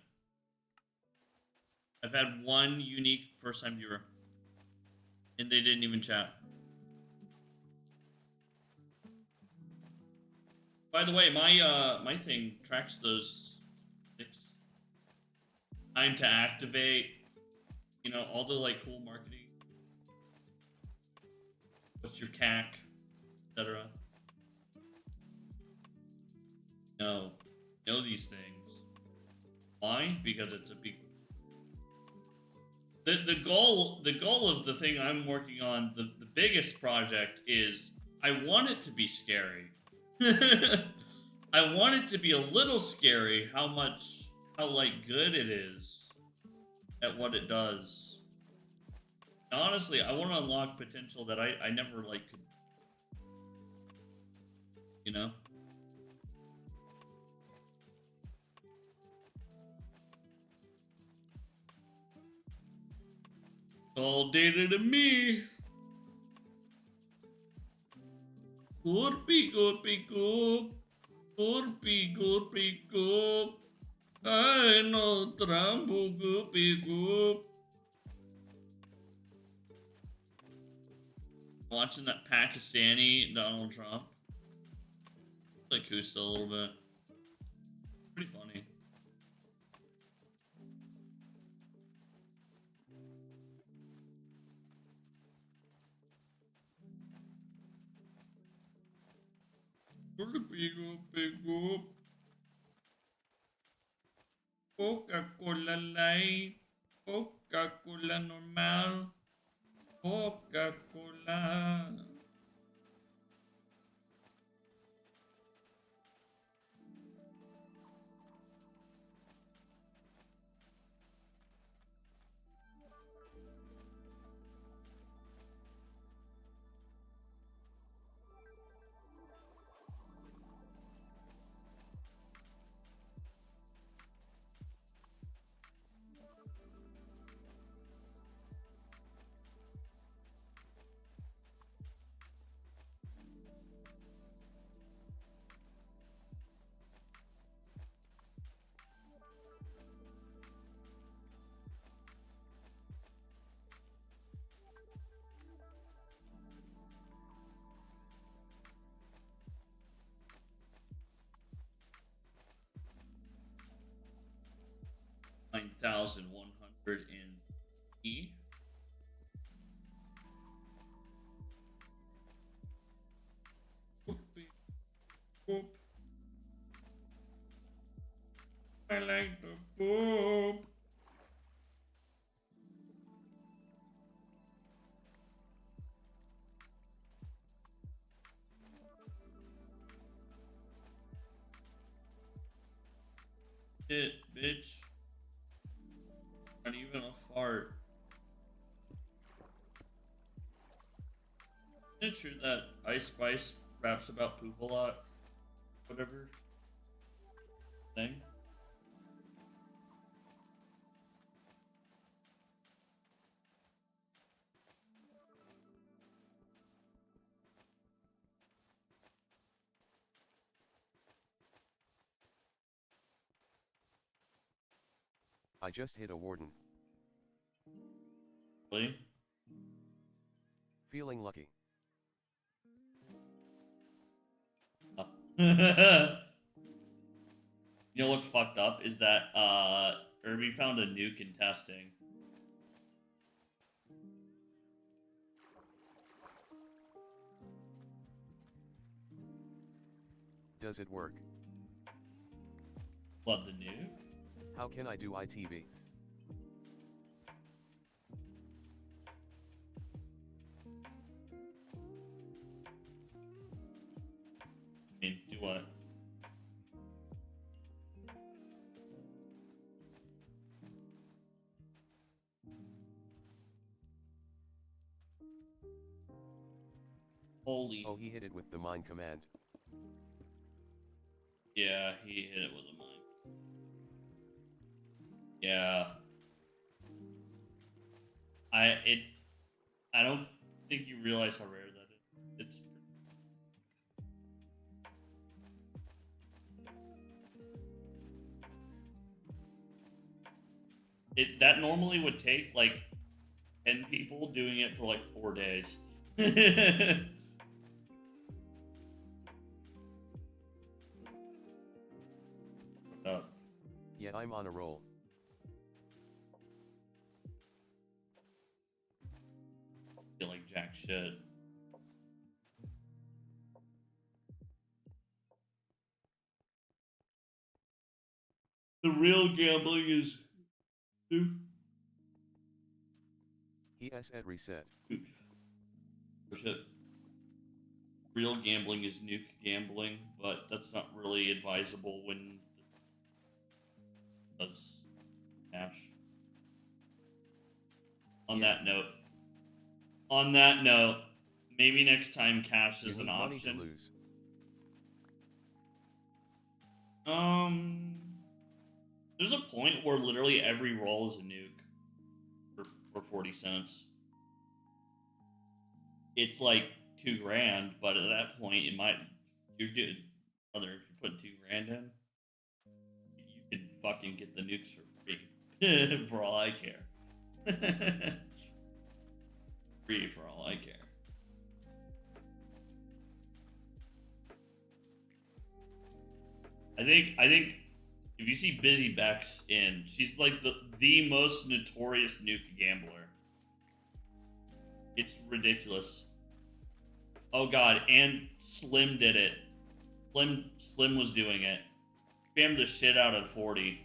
I've had one unique first-time viewer. And they didn't even chat. By the way, my thing tracks those 6. Time to activate, all the like cool marketing. What's your CAC, etc. No, know these things. Why? Because it's a big. The goal of the thing I'm working on, the biggest project is I want it to be scary. I want it to be a little scary how like good it is at what it does. And honestly, I want to unlock potential that I never like could, All data to me. Goopy, goopy, goop. Goopy, goopy, goop. I know Trambo, goopy, goop. Watching that Pakistani Donald Trump. Like who's still a little bit. Pretty funny. Coca-Cola Light, Coca-Cola normal, Coca-Cola. $9,100 in E. Boop. I like the boop. Shit, bitch. Not even a fart. Isn't it true that Ice Spice raps about poop a lot, whatever thing. I just hit a warden. Really? Feeling lucky. Oh. You know what's fucked up is that Irby found a nuke in testing. Does it work? What, the nuke? How can I do ITV? I mean, do what? Holy. Oh, he hit it with the mine command. Yeah, he hit it with a mine. Yeah. I don't think you realize how rare that is. It's that normally would take like 10 people doing it for like 4 days. Yeah, I'm on a roll. Feel like jack shit. The real gambling is Nuke. He has at reset. Shit. Real gambling is nuke gambling, but that's not really advisable when it does cash. On that note, maybe next time cash is You an need money to option. lose. There's a point where literally every roll is a nuke for 40 cents. It's like $2,000, but at that point, you're good. Brother, if you put $2,000 in, you could fucking get the nukes for free, for all I care. Free for all I care. I think if you see Busy Bex in, she's like the most notorious nuke gambler. It's ridiculous. Oh god, and Slim did it. Slim was doing it. Spammed the shit out of 40.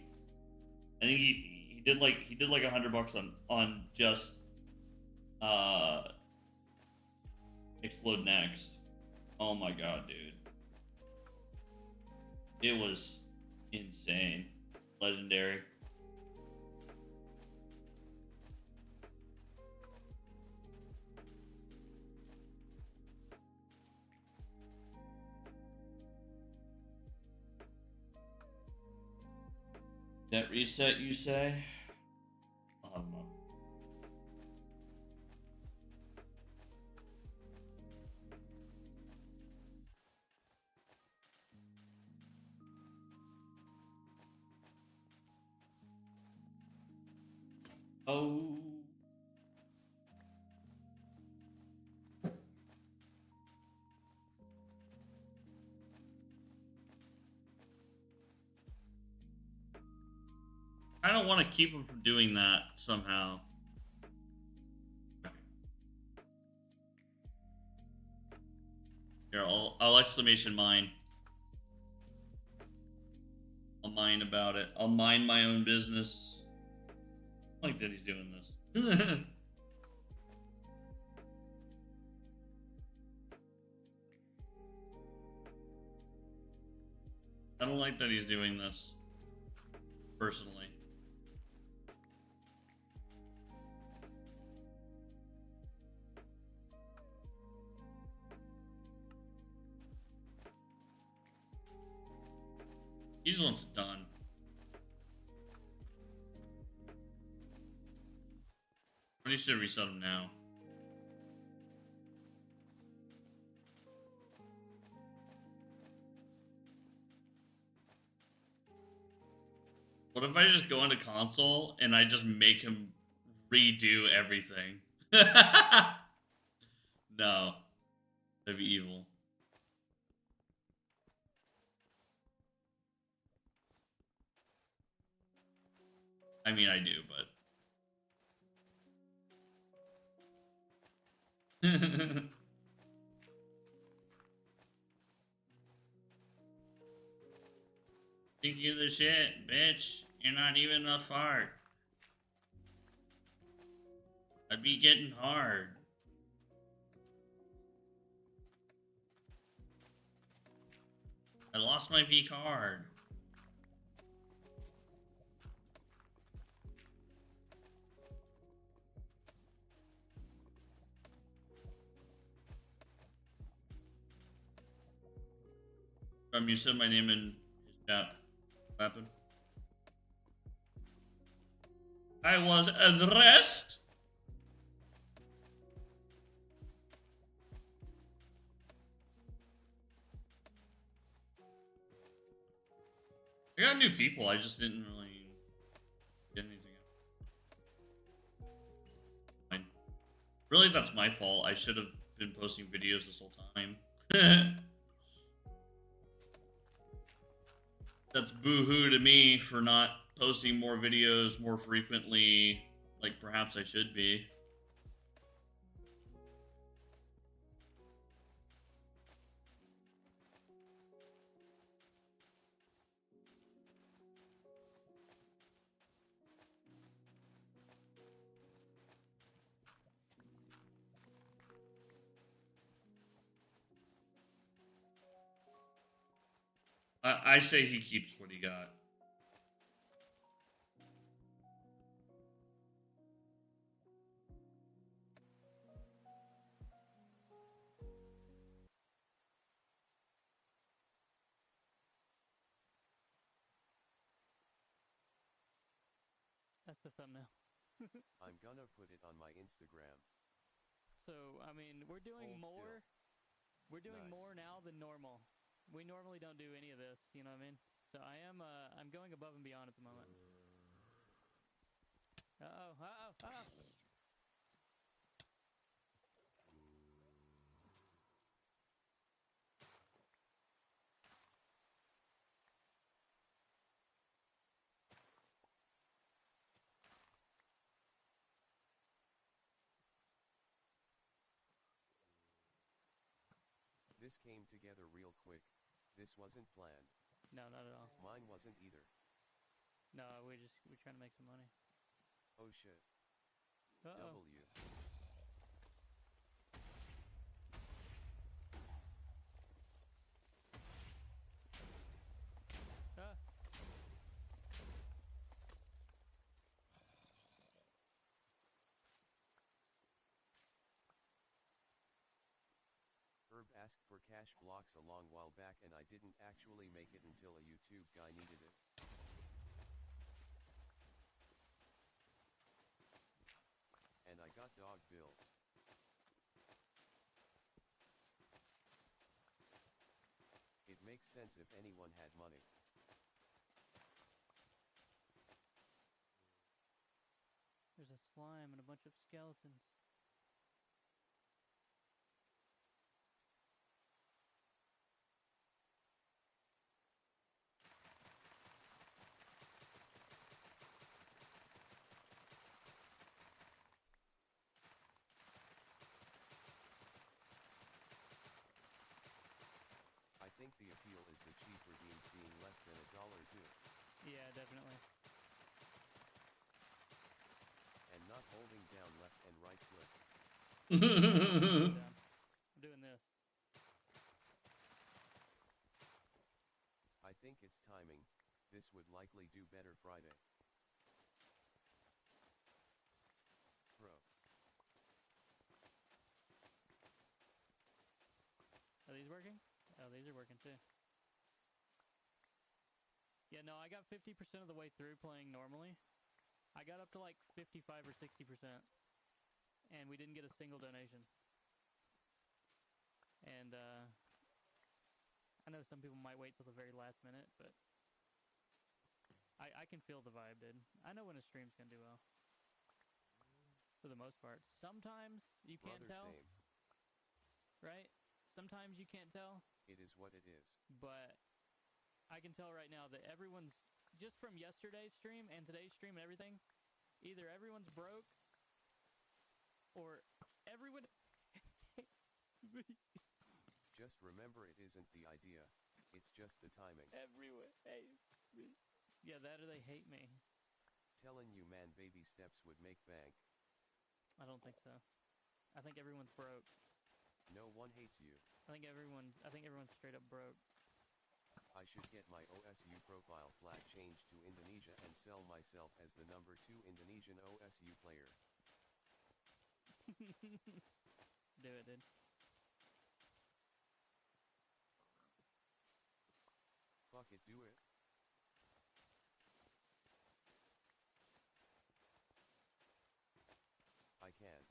I think he did like $100 on just Explode Next. Oh my god, dude. It was insane. Legendary. That reset, you say? I'll have them up. Oh. I don't want to keep him from doing that somehow. Here, I'll exclamation mine. I'll mine about it. I'll mind my own business. I like that he's doing this. I don't like that he's doing this. Personally. He's the one's done. Somebody should reset him now. What if I just go into console and I just make him redo everything? No. That'd be evil. I mean, I do, but... Think you're the shit, bitch. You're not even a fart. I'd be getting hard. I lost my V card. You said my name in his chat. What happened? I was addressed. I got new people. I just didn't really get anything out. Fine. Really, that's my fault. I should have been posting videos this whole time. That's boo-hoo to me for not posting more videos more frequently, like perhaps I should be. I say he keeps what he got. That's the thumbnail. I'm gonna put it on my Instagram. So, I mean, we're doing Hold more. still. We're doing Nice. more now than normal. We normally don't do any of this, you know what I mean? So I am, I'm going above and beyond at the moment. Uh-oh, uh-oh, uh-oh. This came together real quick. This wasn't planned. No, not at all. Mine wasn't either. No, we're trying to make some money. Oh shit. Uh-oh. W. Ah. Herb asked for cash blocks a long while back and I didn't actually make it until a YouTube guy needed it. And I got dog bills. It makes sense if anyone had money. There's a slime and a bunch of skeletons. I think the appeal is the cheap redeems being less than $1 too. Yeah, definitely. And not holding down left and right click. I'm doing this. I think it's timing. This would likely do better Friday. Bro. Are these working? Oh, these are working too. Yeah, no, I got 50% of the way through playing normally. I got up to like 55 or 60%, and we didn't get a single donation. And I know some people might wait till the very last minute, but I can feel the vibe, dude. I know when a stream's gonna do well. For the most part. Sometimes you can't tell. Same. Right? Sometimes you can't tell. It is what it is. But I can tell right now that everyone's, just from yesterday's stream and today's stream and everything, either everyone's broke or everyone hates me. Just remember, it isn't the idea. It's just the timing. Everyone hates me. Yeah, that or they hate me. Telling you, man, baby steps would make bank. I don't think so. I think everyone's broke. No one hates you. I think everyone's straight up broke. I should get my OSU profile flag changed to Indonesia and sell myself as the #2 Indonesian OSU player. Do it, dude. Fuck it, do it. I can't.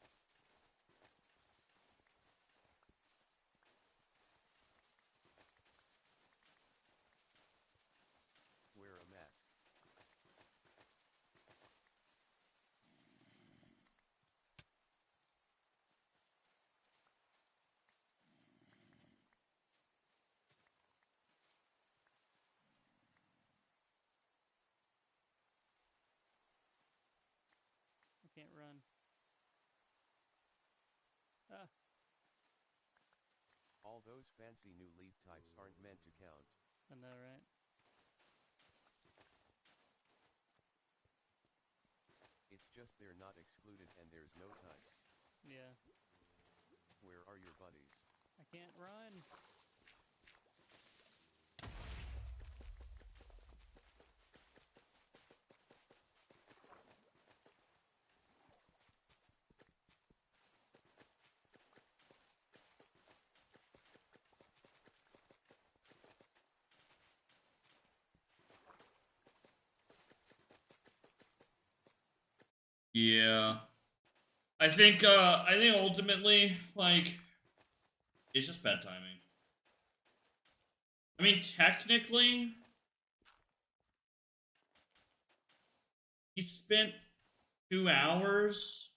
Wear a mask. I can't run. Ah. All those fancy new leap types aren't meant to count. I know, right? It's just they're not excluded and there's no types. Yeah. Where are your buddies? I can't run. Yeah. I think ultimately, like, it's just bad timing. I mean, technically, he spent 2 hours,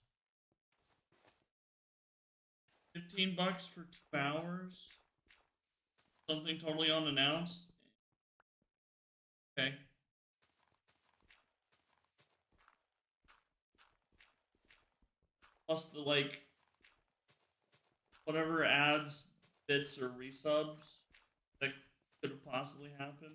$15 for 2 hours, something totally unannounced. Okay. Plus the, like, whatever ads, bits, or resubs that could have possibly happened.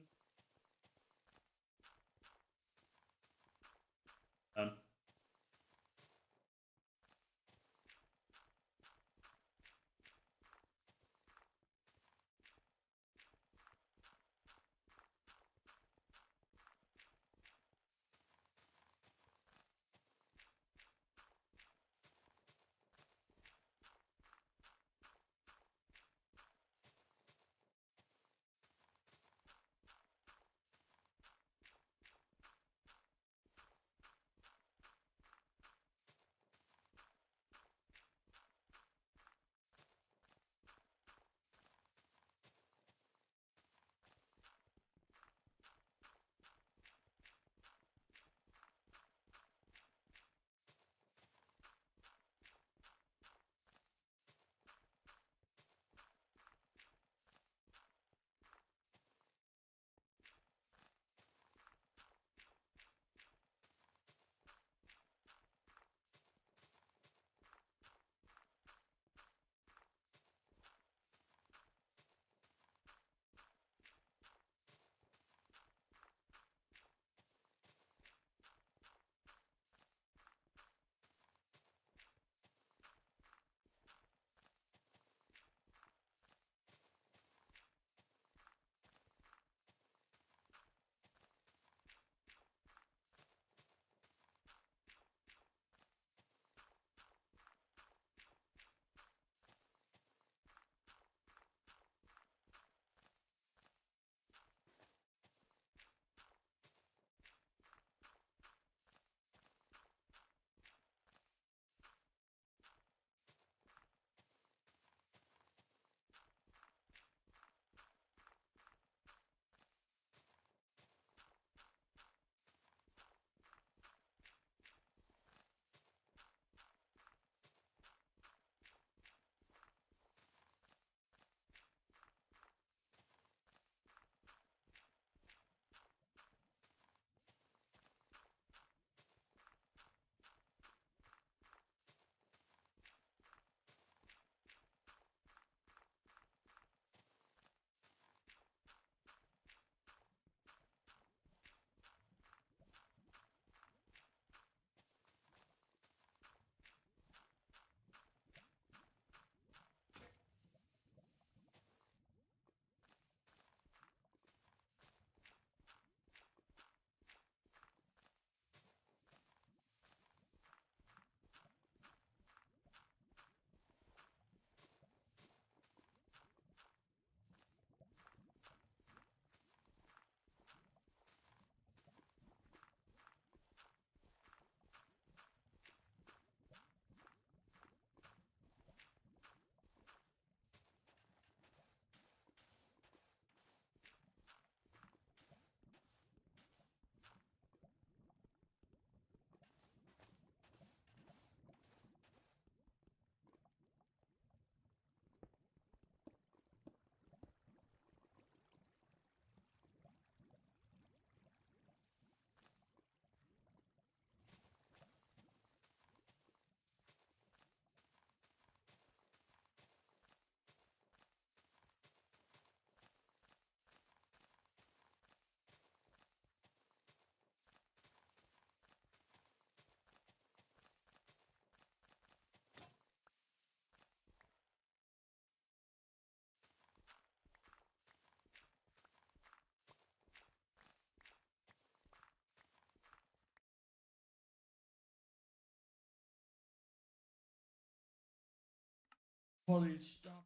Buddy, stop.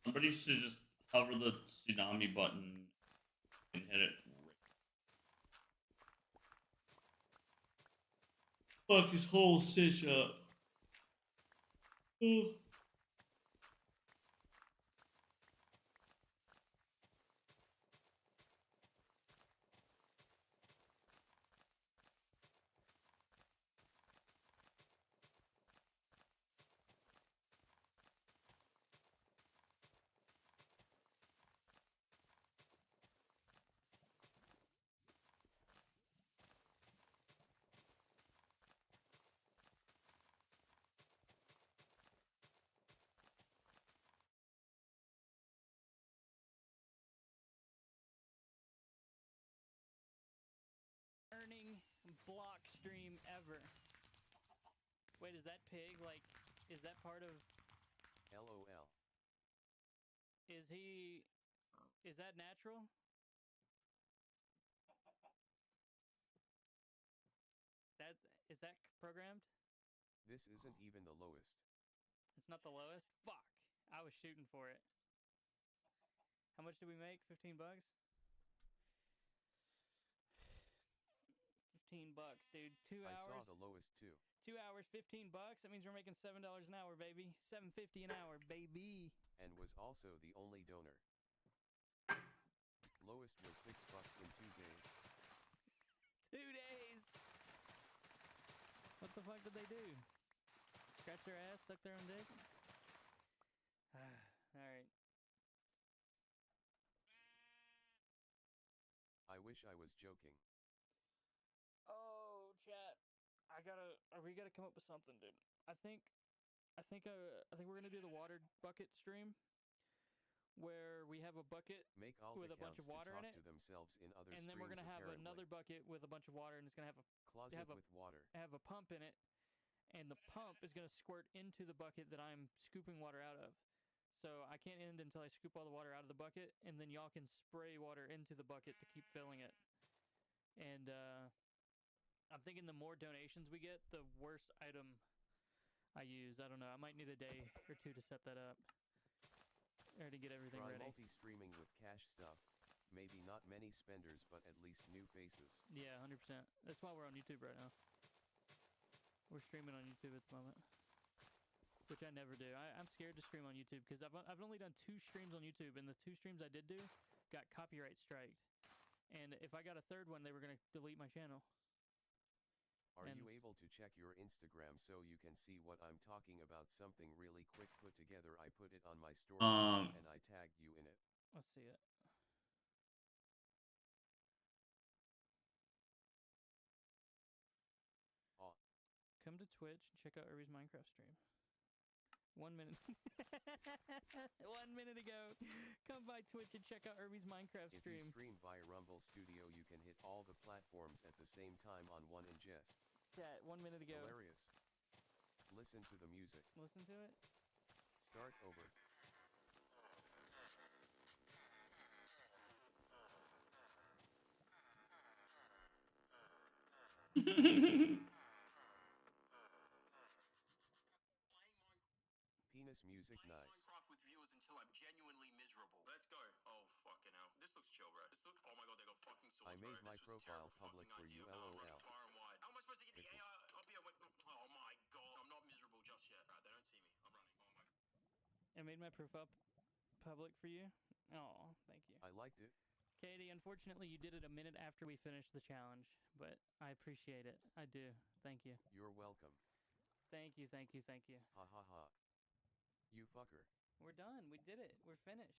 Somebody should just hover the tsunami button and hit it. Fuck his whole sit up. Earning block stream ever. Wait, is that pig like? Is that part of? LOL. Is he? Is that natural? Is that programmed? This isn't even the lowest. It's not the lowest? Fuck. I was shooting for it. How much did we make? 15 bucks? 15 bucks, dude. 2 hours. I saw the lowest too. 2 hours, 15 bucks. That means we're making $7 an hour, baby. $7.50 an hour, baby. And was also the only donor. Lowest was $6 in 2 days. 2 days. What the fuck did they do? Scratch their ass, suck their own dick? Alright. I wish I was joking. Oh, chat. We gotta come up with something, dude. I think we're gonna do the water bucket stream, where we have a bucket Make all with a bunch of water in to it, talk to themselves in other and then we're gonna have apparently. another bucket with a bunch of water, and it's gonna have closet have a- with water. a pump in it, and the pump is gonna squirt into the bucket that I'm scooping water out of. So I can't end until I scoop all the water out of the bucket, and then y'all can spray water into the bucket to keep filling it. And I'm thinking the more donations we get, the worse item I use. I don't know. I might need a day or two to set that up, or to get everything Try ready. multi-streaming with cash stuff. Maybe not many spenders, but at least new faces. Yeah, 100%. That's why we're on YouTube right now. We're streaming on YouTube at the moment, which I never do. I'm scared to stream on YouTube because I've only done 2 streams on YouTube, and the 2 streams I did do got copyright striked. And if I got a third one, they were gonna delete my channel. Are you able to check your Instagram so you can see what I'm talking about? Something really quick put together. I put it on my story and I tagged you in it. Let's see it. Come to Twitch and check out Irby's Minecraft stream. 1 minute. 1 minute ago. Come by Twitch and check out Irby's Minecraft stream. If you stream via Rumble Studio, you can hit all the platforms at the same time on one ingest. Chat, 1 minute ago. Hilarious. Listen to the music. Listen to it. Start over. Penis music nice. Minecraft with viewers until I'm genuinely miserable. Let's go. Oh, fucking hell. This looks chill, bro. This looks... Oh my god, they got fucking swords, I made bro. my profile public for you, LOL. Far and wide. How am I supposed to get the AR up here? Oh my god. I'm not miserable just yet. Right, they don't see me. I'm running. Oh my god. I made my profile public for you. Oh, thank you. I liked it. Katie, unfortunately, you did it a minute after we finished the challenge, but I appreciate it. I do. Thank you. You're welcome. Thank you, thank you, thank you. Ha ha ha. You fucker. We're done. We did it. We're finished.